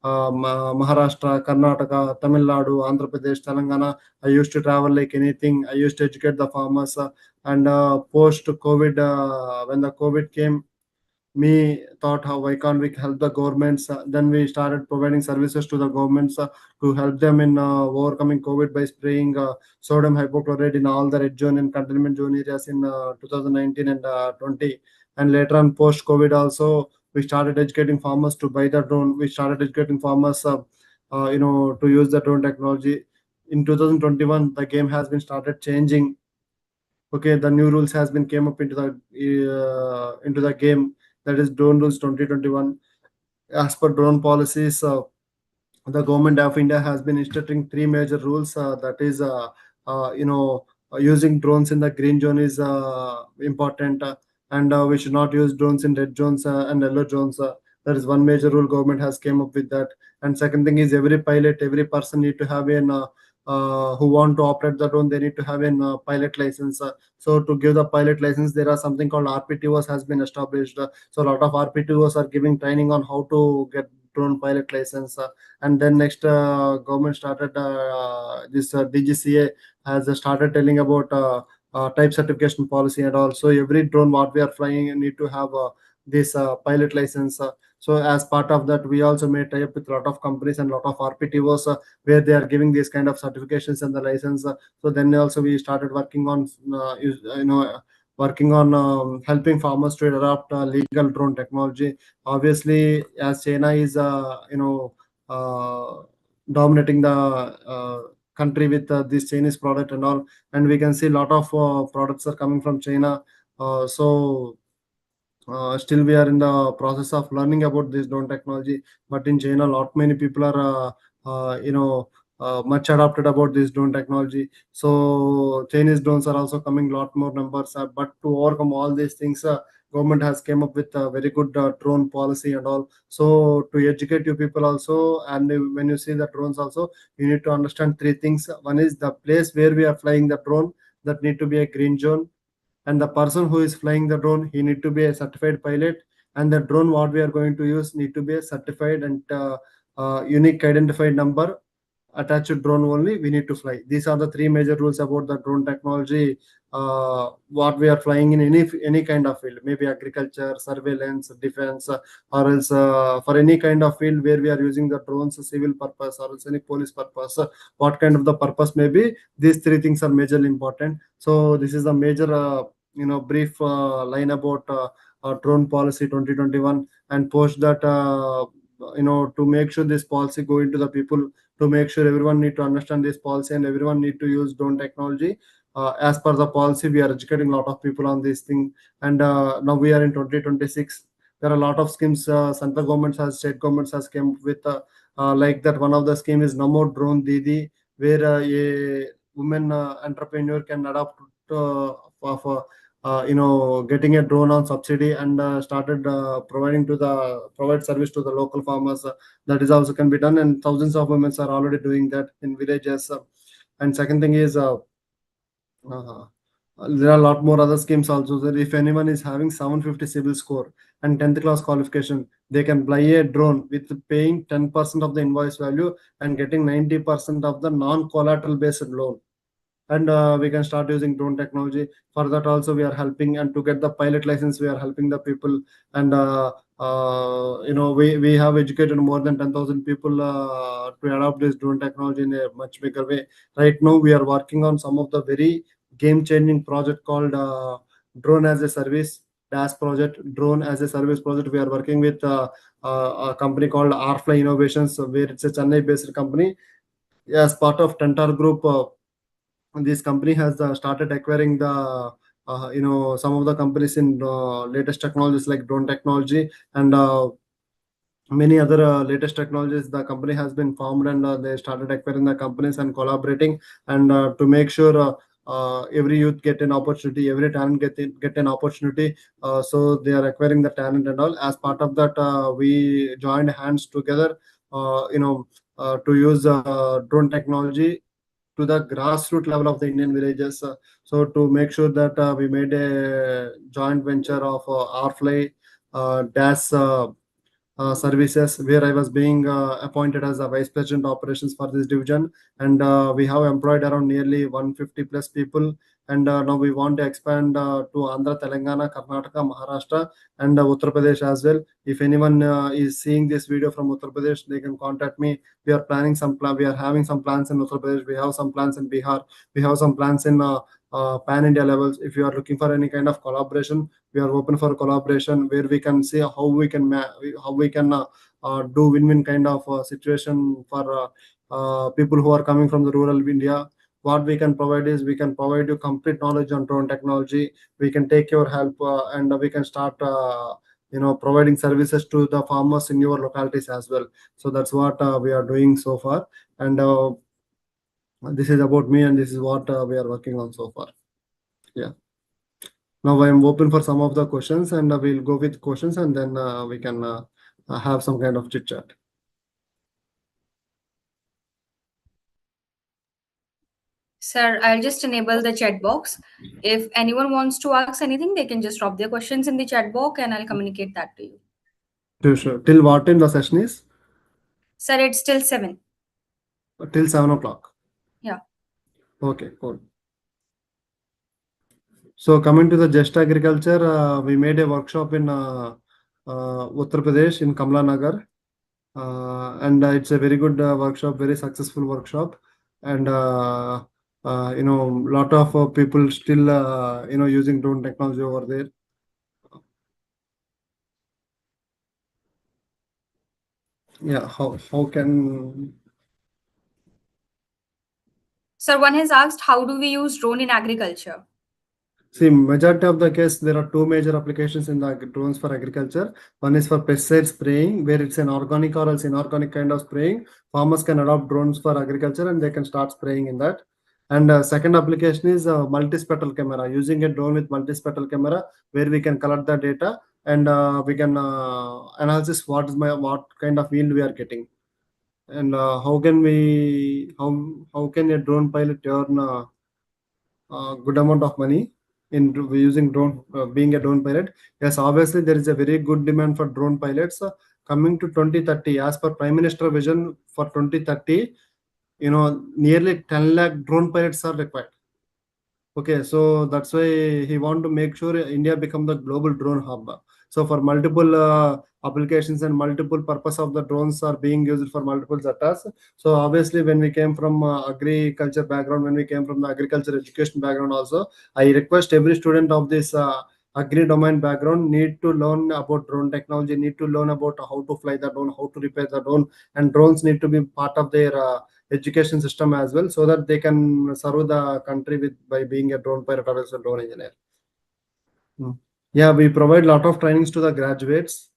Maharashtra, Karnataka, Tamil Nadu, Andhra Pradesh, Telangana. I used to travel like anything. I used to educate the farmers. And post COVID, when the COVID came, me thought how why can't we help the governments. Then we started providing services to the governments to help them in overcoming COVID by spraying sodium hypochlorite in all the red zone and containment zone areas in 2019 and 20. And later on, post COVID also, we started educating farmers to buy the drone. We started educating farmers to use the drone technology. In 2021, the game has been started changing. Okay, the new rules has been came up into the game, that is drone rules 2021. As per drone policies, the government of India has been instituting three major rules. That is, using drones in the green zone is important, and we should not use drones in red zones and yellow zones. That is one major rule government has came up with that. And second thing is, every pilot, every person need to have an who want to operate the drone, they need to have an pilot license. So to give the pilot license, there are something called RPTOs has been established. So a lot of RPTOs are giving training on how to get drone pilot license. And then next, government started this DGCA has started telling about type certification policy, and also every drone what we are flying need to have this pilot license. So as part of that, we also made tie up with a lot of companies and a lot of RPTOs where they are giving these kind of certifications and the license. So then also we started working on helping farmers to adopt legal drone technology. Obviously, as China is dominating the country with this Chinese product and all, and we can see a lot of products are coming from China. Still we are in the process of learning about this drone technology, but in China, lot many people are much adopted about this drone technology. So Chinese drones are also coming lot more numbers. But to overcome all these things, government has came up with a very good drone policy and all. So to educate you people also, and when you see the drones also, you need to understand three things. One is the place where we are flying the drone, that need to be a green zone. And the person who is flying the drone, he need to be a certified pilot. And the drone what we are going to use need to be a certified and unique identified number attached drone only we need to fly. These are the three major rules about the drone technology. What we are flying in any kind of field, maybe agriculture, surveillance, defense, or else for any kind of field where we are using the drones, civil purpose or else any police purpose, what kind of the purpose may be, these three things are majorly important. So this is a major brief line about drone policy 2021. And post that, to make sure this policy go into the people, to make sure everyone need to understand this policy and everyone need to use drone technology. As per the policy, we are educating a lot of people on this thing. And now we are in 2026. There are a lot of schemes, central governments has, state governments has came with like that one of the scheme is Namo Drone Didi, where a woman entrepreneur can adopt for getting a drone on subsidy, and started provide service to the local farmers. That is also can be done, and thousands of women are already doing that in villages. And second thing is uh, there are a lot more other schemes also, that if anyone is having 750 civil score and 10th class qualification, they can buy a drone with paying 10% of the invoice value and getting 90% of the non-collateral based loan. And we can start using drone technology. For that also we are helping, and to get the pilot license we are helping the people. And we have educated more than 10,000 people to adopt this drone technology in a much bigger way. Right now we are working on some of the very game changing project called drone as a service DAS project. Drone as a service project, we are working with a company called Rfly Innovations, where it's a Chennai based company. As part of Tentar Group, this company has started acquiring the some of the companies in latest technologies like drone technology, and many other latest technologies. The company has been formed, and they started acquiring the companies and collaborating, and to make sure every youth get an opportunity, every talent get an opportunity. So they are acquiring the talent and all. As part of that, we joined hands together to use drone technology to the grassroots level of the Indian villages. So to make sure that we made a joint venture of Rfly DAS services, where I was being appointed as the vice president operations for this division. And we have employed around nearly 150 plus people. And now we want to expand to Andhra, Telangana, Karnataka, Maharashtra, and Uttar Pradesh as well. If anyone is seeing this video from Uttar Pradesh, they can contact me. We are planning we are having some plans in Uttar Pradesh. We have some plans in Bihar. We have some plans in pan India levels. If you are looking for any kind of collaboration, we are open for collaboration, where we can see how we can do win-win kind of situation for people who are coming from the rural India. What we can provide is, we can provide you complete knowledge on drone technology. We can take your help, and we can start providing services to the farmers in your localities as well. So that's what we are doing so far. And this is about me, and this is what we are working on so far. Yeah. Now I am open for some of the questions, and we'll go with questions, and then we can have some kind of chit chat. Sir, I'll just enable the chat box. If anyone wants to ask anything, they can just drop their questions in the chat box and I'll communicate that to you. Sure. Till what time the session is? Sir, it's till 7. Till 7 o'clock. Yeah. Okay, cool. So coming to the Just Agriculture, we made a workshop in Uttar Pradesh in Kamla Nagar. And it's a very good workshop, very successful workshop. And lot of people still using drone technology over there. Yeah, how can... Sir, one has asked, how do we use drone in agriculture? See, majority of the case, there are two major applications in the drones for agriculture. One is for pesticide spraying, where it's an organic or else inorganic kind of spraying. Farmers can adopt drones for agriculture, and they can start spraying in that. And second application is multispectral camera, using a drone with multispectral camera, where we can collect the data, and we can analysis what kind of yield we are getting. And how can a drone pilot earn good amount of money in using drone, being a drone pilot? Yes, obviously there is a very good demand for drone pilots. Coming to 2030, as per Prime Minister vision for 2030, nearly 10 lakh drone pilots are required. Okay, so that's why he want to make sure India become the global drone hub. So for multiple applications and multiple purpose of the drones are being used for multiple sectors. So obviously, when we came from agriculture background, when we came from the agriculture education background also, I request every student of this agri domain background need to learn about drone technology, need to learn about how to fly the drone, how to repair the drone, and drones need to be part of their education system as well, so that they can serve the country by being a drone pilot or a drone engineer. Yeah, we provide a lot of trainings to the graduates.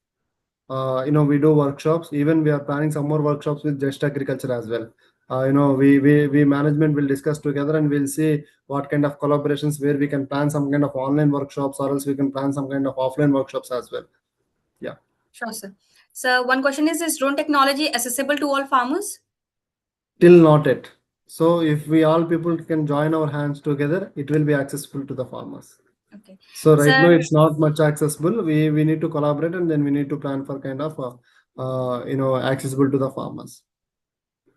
we do workshops. Even we are planning some more workshops with Just Agriculture as well. We management will discuss together and we'll see what kind of collaborations where we can plan some kind of online workshops, or else we can plan some kind of offline workshops as well. Yeah. Sure, sir. So one question is drone technology accessible to all farmers? Till not yet. So if we all people can join our hands together, it will be accessible to the farmers. Okay. So right now Sir, it's not much accessible. We need to collaborate, and then we need to plan for kind of accessible to the farmers.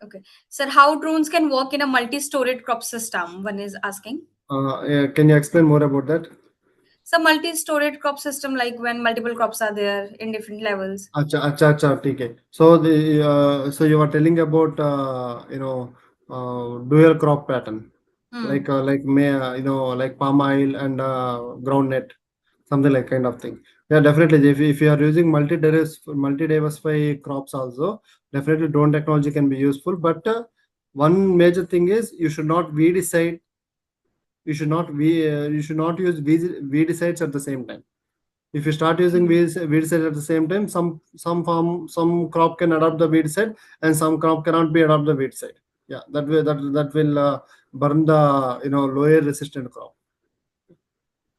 okay. Sir, how drones can work in a multi-storage crop system? One is asking. Can you explain more about that? So multi-storage crop system, like when multiple crops are there in different levels. Acha, okay. So so you were telling about dual crop pattern, like like palm oil and groundnut, something like kind of thing. Yeah, definitely. If you are using multi-diversify crops also, definitely drone technology can be useful. But one major thing is you should not weedicide. You should not use weedicides at the same time. If you start using weedicide at the same time, some crop can adopt the weedicide and some crop cannot be adopt the weedicide. Yeah, that will burn the lower resistant crop.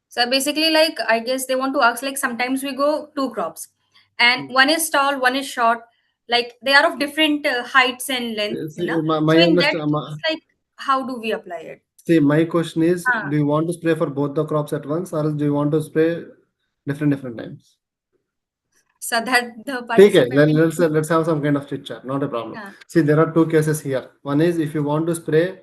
So basically, like, I guess they want to ask, like, sometimes we go two crops and one is tall, one is short, like they are of different heights and lengths, See, so my in that understand. case, like, how do we apply it? See, my question is, Ah, do you want to spray for both the crops at once, or else do you want to spray different times? so that the Okay, participant can let's have some kind of chit chat. Not a problem. ah, See, there are two cases here. One is if you want to spray.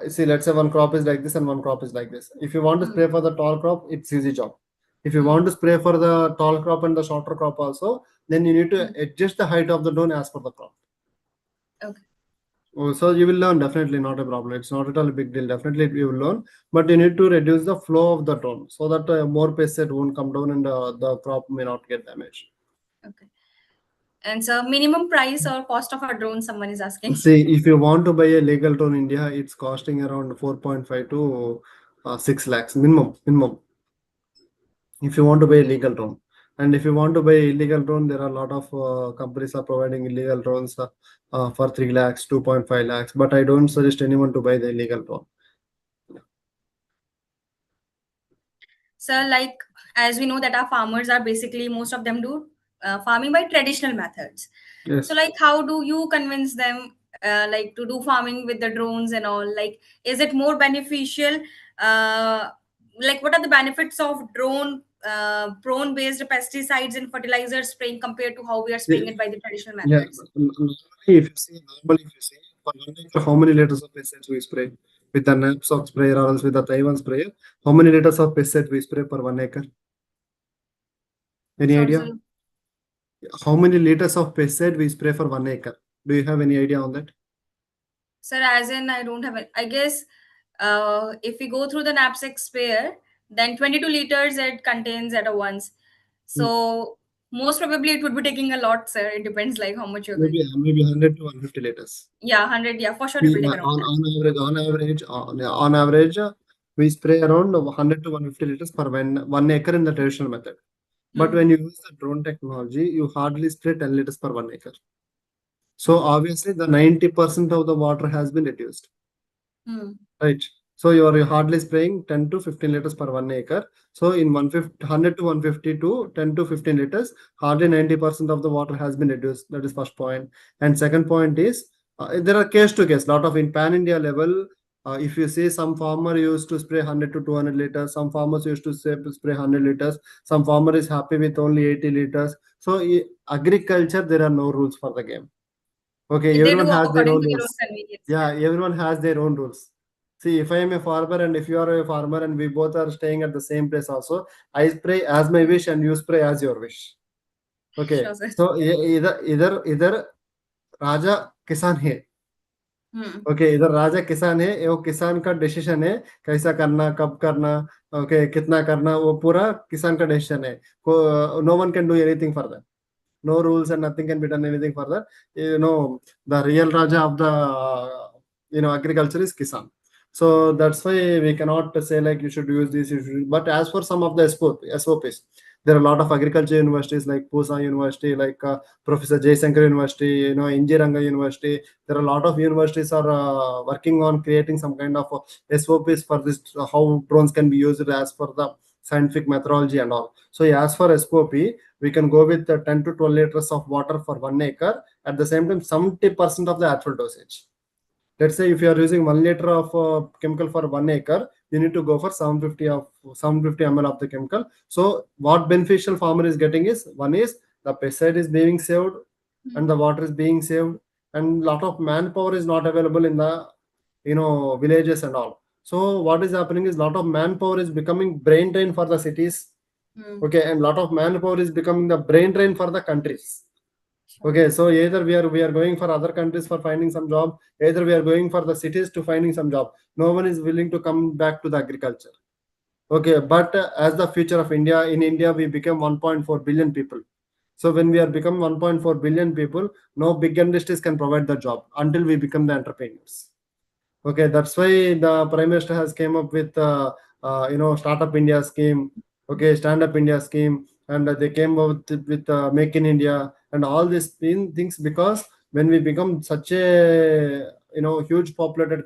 See, let's say one crop is like this and one crop is like this. If you want to spray for the tall crop, it's easy job. If you want to spray for the tall crop and the shorter crop also, then you need to adjust the height of the drone as per the crop. okay. So you will learn, definitely, not a problem. It's not at all a big deal. Definitely you will learn, but you need to reduce the flow of the drone so that more pesticide won't come down and the crop may not get damaged. Okay. And so minimum price or cost of a drone, someone is asking. See, if you want to buy a legal drone in India, it's costing around 4.5 to 6 lakhs minimum. If you want to buy a legal drone, and if you want to buy illegal drone, there are a lot of companies are providing illegal drones for 3 lakhs, 2.5 lakhs. But I don't suggest anyone to buy the illegal drone. So, like, as we know that our farmers are basically, most of them do farming by traditional methods. Yes. So, like, how do you convince them, like, to do farming with the drones and all? Like, is it more beneficial? Like, what are the benefits of drone based pesticides and fertilizers spraying compared to how we are spraying it by the traditional Yeah. methods? Normally if you see for 1 acre, how many liters of pesticides we spray with the knapsack sprayer or else with the Taiwan sprayer? How many liters of pesticide we spray per 1 acre? Any Sorry, idea? sir. How many liters of pesticide we spray for 1 acre? Do you have any idea on that? Sir, as in, I don't have it. I guess if we go through the knapsack sprayer, then 22 liters it contains at a once. So most probably it would be taking a lot, sir. It depends like how much you're going. Maybe 100 to 150 liters. Yeah, 100. Yeah, for sure it will take around that. On average, we spray around 100 to 150 liters per 1 acre in the traditional method. But when you use the drone technology, you hardly spray 10 liters per 1 acre. So obviously, the 90% of the water has been reduced. Right. So you are hardly spraying 10 to 15 liters per 1 acre. So in 100 to 150 to 10 to 15 liters, hardly 90% of the water has been reduced. That is first point. And second point is there are case to case. Lot of in pan India level. If you see some farmer used to spray 100 to 200 liters, some farmers used to spray 100 liters, some farmer is happy with only 80 liters. So agriculture, there are no rules for the game. Okay, They everyone do has their according own to their own rules. convenience. Yeah, everyone has their own rules. See, if I am a farmer and if you are a farmer and we both are staying at the same place also, I spray as my wish and you spray as your wish. Okay. Sure, sir. So either Raja Kisan hai. Okay, इधर राजा किसान है, वो किसान का decision है कैसा करना, कब करना, okay, कितना करना, वो पूरा किसान का डिसीजन है. No one can do anything for that. No rules and nothing can be done anything for that. The real Raja of the agriculture is Kisan. So that's why we cannot say like you should use this, but as for some of the SOPs, There are a lot of agriculture universities like Pusa University, like Professor Jayasankar University, Injiranga University. There are a lot of universities are working on creating some kind of SOPs for this, how drones can be used as per the scientific methodology and all. So as for SOP, we can go with 10 to 12 liters of water for 1 acre. At the same time, 70% of the actual dosage. Let's say if you are using 1 liter of chemical for 1 acre, you need to go for 750 ml of the chemical. So what beneficial farmer is getting is, one is the pesticide is being saved and the water is being saved, and lot of manpower is not available in the villages and all. So what is happening is, lot of manpower is becoming brain drain for the cities. Okay, and lot of manpower is becoming the brain drain for the countries. Okay, so either we are going for other countries for finding some job, either we are going for the cities to finding some job. No one is willing to come back to the agriculture. Okay, but as the future of India, in India we become 1.4 billion people. So when we are become 1.4 billion people, no big industries can provide the job until we become the entrepreneurs. Okay, that's why the Prime Minister has came up with Startup India scheme, okay, Stand Up India scheme, and they came up with Make in India and all these things, because when we become such a huge populated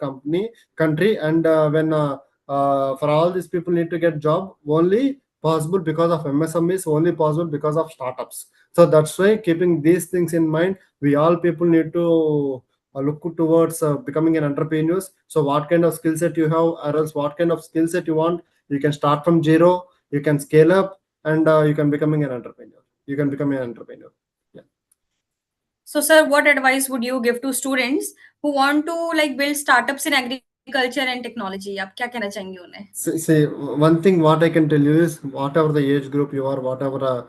country, and when for all these people need to get job, only possible because of MSMEs, only possible because of startups. So that's why, keeping these things in mind, we all people need to look towards becoming an entrepreneur. So what kind of skill set you have, or else what kind of skill set you want, you can start from zero, you can scale up, and you can becoming an entrepreneur. You can become an entrepreneur. Yeah. So, sir, what advice would you give to students who want to build startups in agriculture and technology? आप क्या कहना चाहेंगे उन्हें? See, one thing what I can tell you is, whatever the age group you are, whatever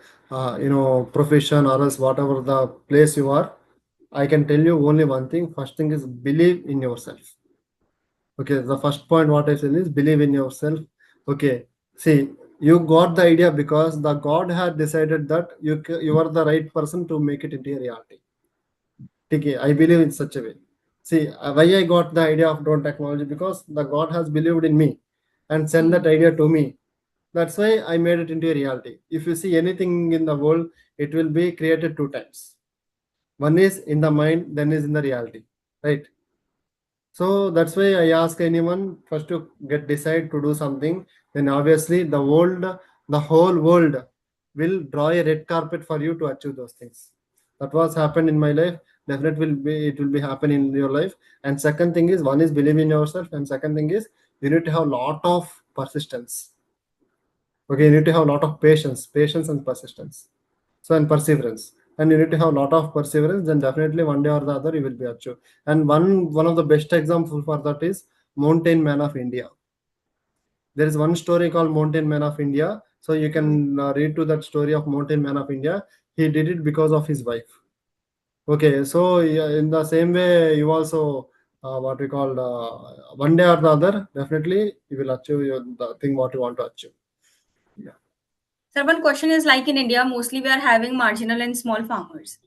profession, or else whatever the place you are, I can tell you only one thing. First thing is, believe in yourself. Okay, the first point what I say is, believe in yourself. Okay, see, you got the idea because the God had decided that you are the right person to make it into a reality. Okay, I believe in such a way. See, why I got the idea of drone technology, because the God has believed in me and sent that idea to me. That's why I made it into a reality. If you see anything in the world, it will be created 2 times. One is in the mind, then is in the reality, right? So that's why I ask anyone first to decide to do something. Then obviously the whole world will draw a red carpet for you to achieve those things. That was happened in my life. Definitely it will be happen in your life. And second thing is, one is believe in yourself, and second thing is, you need to have a lot of persistence. Okay, you need to have a lot of patience and persistence. So, and perseverance. And you need to have a lot of perseverance, then definitely one day or the other you will be achieved. And one of the best example for that is Mountain Man of India. There is one story called Mountain Man of India. So you can read to that story of Mountain Man of India. He did it because of his wife. Okay, so in the same way, you also what we call one day or the other, definitely you will achieve the thing what you want to achieve. Yeah. Sir, one question is, like in India, mostly we are having marginal and small farmers.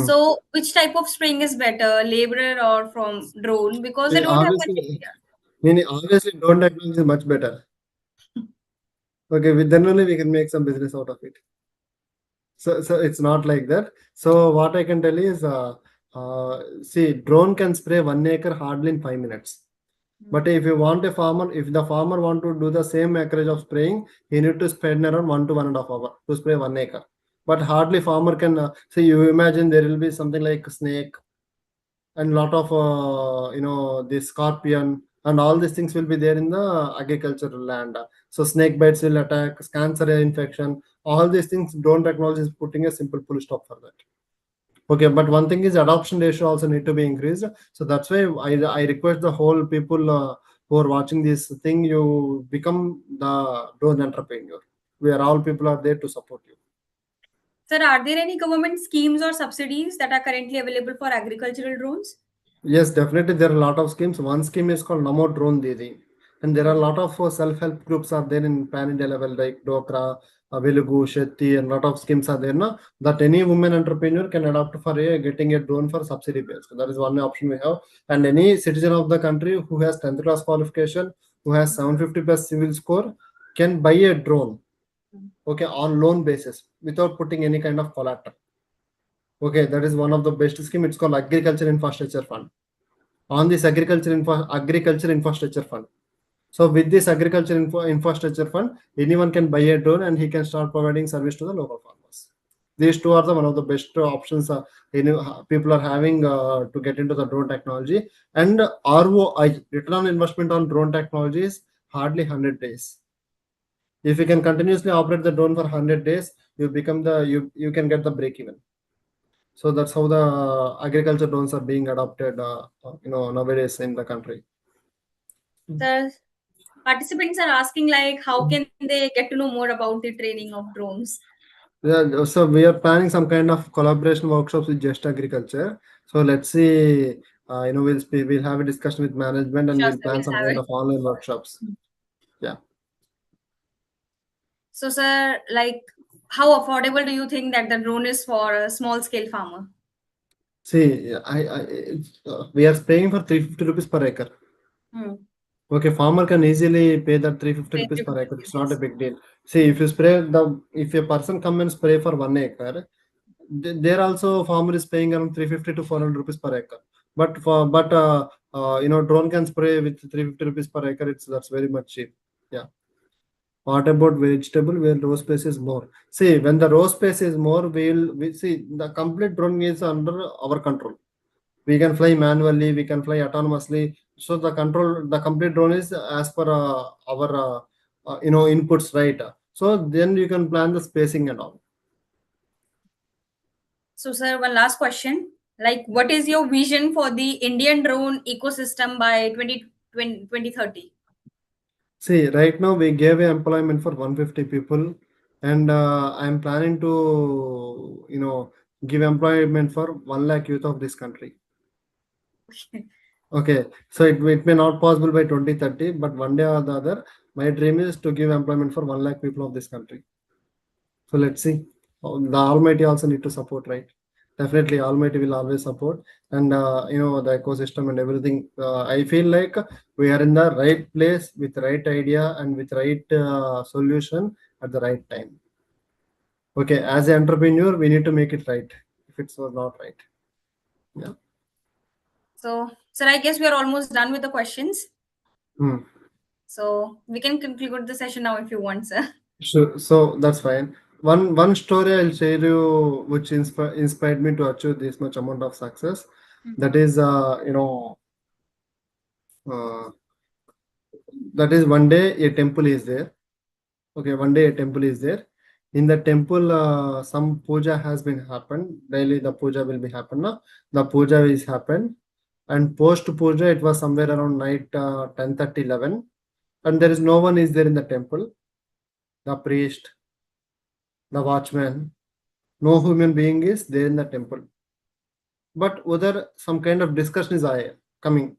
So, which type of spraying is better, laborer or from drone? Because they don't have much idea. Obviously, drone technology is much better. Okay, then only we can make some business out of it. So it's not like that. So what I can tell is, see, drone can spray 1 acre hardly in 5 minutes. But if you want a farmer, if the farmer want to do the same acreage of spraying, he need to spend around 1 to 1.5 hours to spray 1 acre. But hardly farmer can see. You imagine there will be something like snake and lot of the scorpion and all these things will be there in the agricultural land. So snake bites will attack, cancer infection, all these things. Drone technology is putting a simple full stop for that. Okay, but one thing is, adoption ratio also need to be increased. So that's why I request the whole people who are watching this thing, you become the drone entrepreneur. We are all people are there to support you. Sir, are there any government schemes or subsidies that are currently available for agricultural drones? Yes, definitely there are a lot of schemes. One scheme is called Namo Drone Didi. And there are a lot of self-help groups are there in pan-India level, like Dokra, Velugu, Shetty, and a lot of schemes are there now that any woman entrepreneur can adopt for getting a drone for subsidy base. So that is one option we have. And any citizen of the country who has 10th class qualification, who has 750 plus civil score, can buy a drone. okay, on loan basis without putting any kind of collateral. Okay, that is one of the best scheme. It's called Agriculture Infrastructure Fund. On this Agriculture Infrastructure Fund. So with this Infrastructure Fund, anyone can buy a drone and he can start providing service to the local farmers. These two are the one of the best options people are having to get into the drone technology. And ROI, return on investment on drone technology, is hardly 100 days. If you can continuously operate the drone for 100 days, you become you can get the break even. So that's how the agriculture drones are being adopted, nowadays in the country. The participants are asking like, how can they get to know more about the training of drones? Yeah, so we are planning some kind of collaboration workshops with Just Agriculture. So let's see, we'll have a discussion with management and Sure, we'll sir, plan we'll some have kind it. of online workshops. Yeah. So, sir, like, how affordable do you think that the drone is for a small scale farmer? See, we are paying for 350 rupees per acre. Okay, farmer can easily pay that 350 Pay rupees per 350 acre. It's not a rupees. big deal. See, if a person come and spray for 1 acre, there also farmer is paying around 350 to 400 rupees per acre. But drone can spray with 350 rupees per acre. That's very much cheap. Yeah. What about vegetable where row space is more? See, when the row space is more, we see the complete drone is under our control. We can fly manually, we can fly autonomously. So the complete drone is as per our inputs, right? So then you can plan the spacing and all. So, sir, one last question. Like, what is your vision for the Indian drone ecosystem by 2030? See, right now we gave employment for 150 people, and I'm planning to give employment for 1 lakh youth of this country. Okay, so it may not possible by 2030, but one day or the other, my dream is to give employment for 1 lakh people of this country. So let's see. The Almighty also need to support, right? Definitely, Almighty will always support, and the ecosystem and everything. I feel like we are in the right place with the right idea and with right solution at the right time. Okay, as an entrepreneur, we need to make it right. If it was not right, yeah. So, sir, I guess we are almost done with the questions. So we can conclude the session now if you want, sir. So that's fine. One story I'll share you which inspired me to achieve this much amount of success. That is that is one day a temple is there. Okay, one day a temple is there. In the temple, some puja has been happened. Daily the puja will be happen now. The puja is happened, and post puja it was somewhere around night 10:30, 11, and there is no one is there in the temple. The priest, the watchman, no human being is there in the temple. But whether some kind of discussion is coming.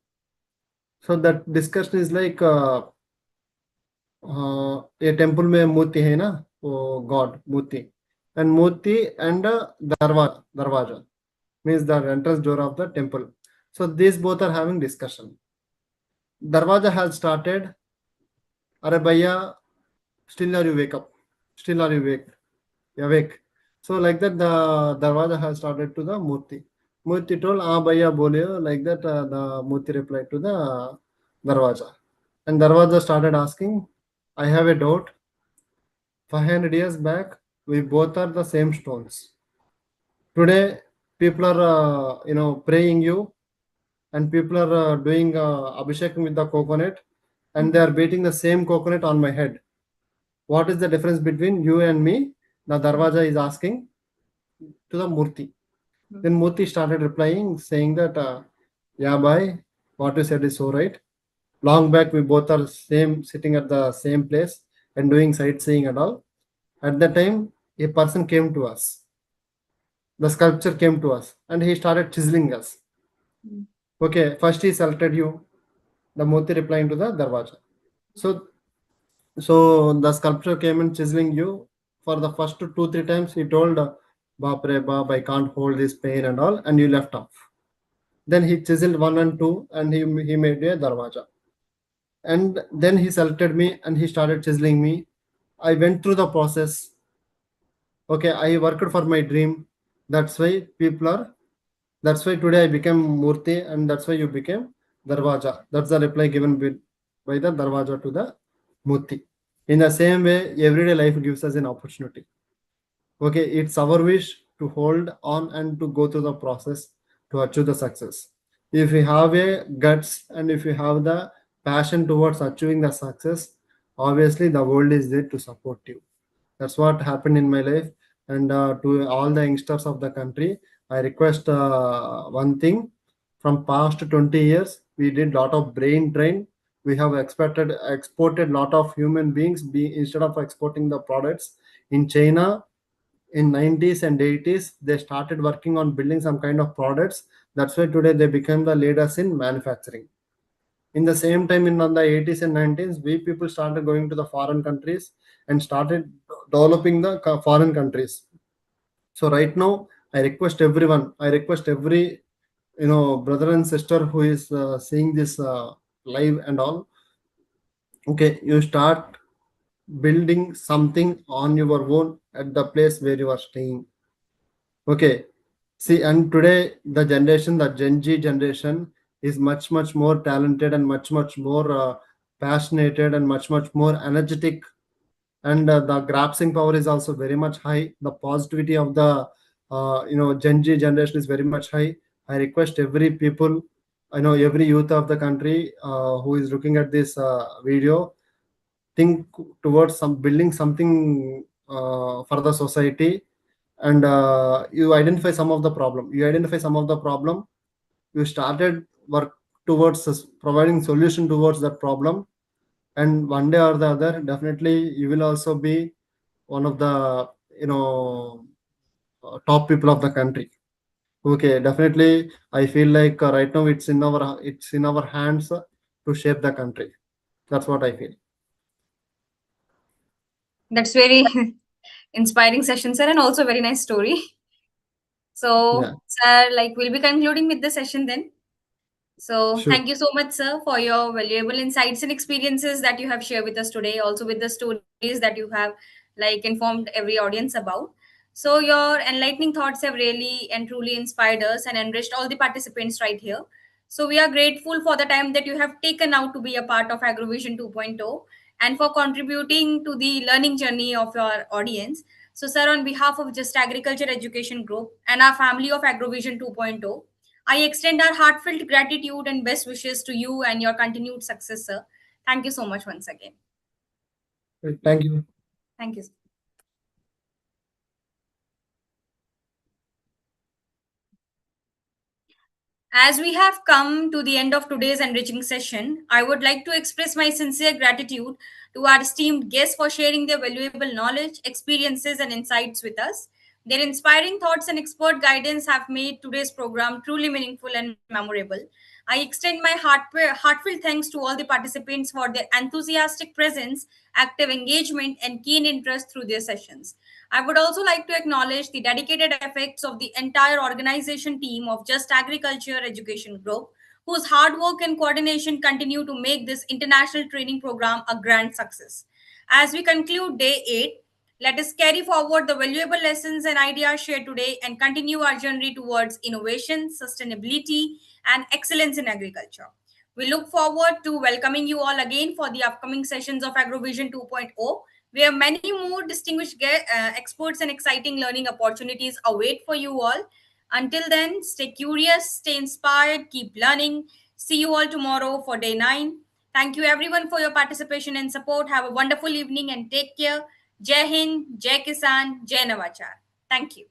So that discussion is like a temple में मूर्ति है ना, वो God Murthy, and Murthy and darwaja means the entrance door of the temple. So these both are having discussion. Darwaja has started, "Are bhaiya, still are you wake up? Still are you awake?" So like that, the Darwaja has started to the Murti. Murti told, "Ah, bhaiya boleo." Like that, the Murti replied to the Darwaja. And Darwaja started asking, "I have a doubt. 500 years back, we both are the same stones. Today, people are, praying you, and people are doing abhishekam with the coconut, and they are beating the same coconut on my head. What is the difference between you and me?" The Darwaja is asking to the Murti. Then Murti started replying, saying that, "Yeah, bhai, what you said is so right. Long back, we both are sitting at the same place and doing sightseeing and all. At that time, a person came to us. The sculpture came to us, and he started chiseling us. Okay, first he selected you." The Murti replying to the Darwaja. So the sculpture came and chiseling you. For the first 2-3 times, he told, "Baap re baap, I can't hold this pain and all," and you left off. Then he chiseled 1 and 2, and he made a darwaja. And then he selected me and he started chiseling me. I went through the process. Okay, I worked for my dream. That's why that's why today I became Murti, and that's why you became Darwaja. That's the reply given by the Darwaja to the Murti. In the same way, everyday life gives us an opportunity. Okay, it's our wish to hold on and to go through the process to achieve the success. If we have a guts and if we have the passion towards achieving the success, obviously the world is there to support you. That's what happened in my life. And to all the youngsters of the country, I request one thing. From past 20 years, we did lot of brain drain. We have exported lot of human beings instead of exporting the products. In China, in 90s and 80s, they started working on building some kind of products. That's why today they became the leaders in manufacturing. In the same time, in on the 80s and 90s, we people started going to the foreign countries and started developing the foreign countries. So right now, I request everyone, I request every brother and sister who is seeing this live and all. Okay, you start building something on your own at the place where you are staying. Okay, see, and today the generation, the Gen Z generation, is much more talented and much more passionate and much more energetic, and the grasping power is also very much high. The positivity of the Gen Z generation is very much high. I request every people, I know every youth of the country who is looking at this video, think towards some building something for the society, and you identify some of the problem. You started work towards providing solution towards that problem, and one day or the other, definitely you will also be one of the top people of the country. Okay, definitely I feel like right now it's in our hands to shape the country. That's what I feel. That's very inspiring session, sir, and also very nice story. So, Yeah, sir, like we'll be concluding with the session then. So, sure. thank you so much, sir, for your valuable insights and experiences that you have shared with us today, also with the stories that you have like informed every audience about. So, your enlightening thoughts have really and truly inspired us and enriched all the participants right here. So, we are grateful for the time that you have taken out to be a part of AgroVision 2.0 and for contributing to the learning journey of your audience. So, sir, on behalf of Just Agriculture Education Group and our family of AgroVision 2.0, I extend our heartfelt gratitude and best wishes to you and your continued success, sir. Thank you so much once again. Thank you. Thank you, sir. As we have come to the end of today's enriching session, I would like to express my sincere gratitude to our esteemed guests for sharing their valuable knowledge, experiences, and insights with us. Their inspiring thoughts and expert guidance have made today's program truly meaningful and memorable. I extend my heartfelt thanks to all the participants for their enthusiastic presence, active engagement, and keen interest through their sessions. I would also like to acknowledge the dedicated efforts of the entire organization team of Just Agriculture Education Group, whose hard work and coordination continue to make this international training program a grand success. As we conclude day 8, let us carry forward the valuable lessons and ideas shared today and continue our journey towards innovation, sustainability, and excellence in agriculture. We look forward to welcoming you all again for the upcoming sessions of AgroVision 2.0, where many more distinguished experts and exciting learning opportunities await for you all. Until then, stay curious, stay inspired, keep learning. See you all tomorrow for day 9. Thank you everyone for your participation and support. Have a wonderful evening and take care. Jai Hind, Jai Kisan, Jai Navachar. Thank you.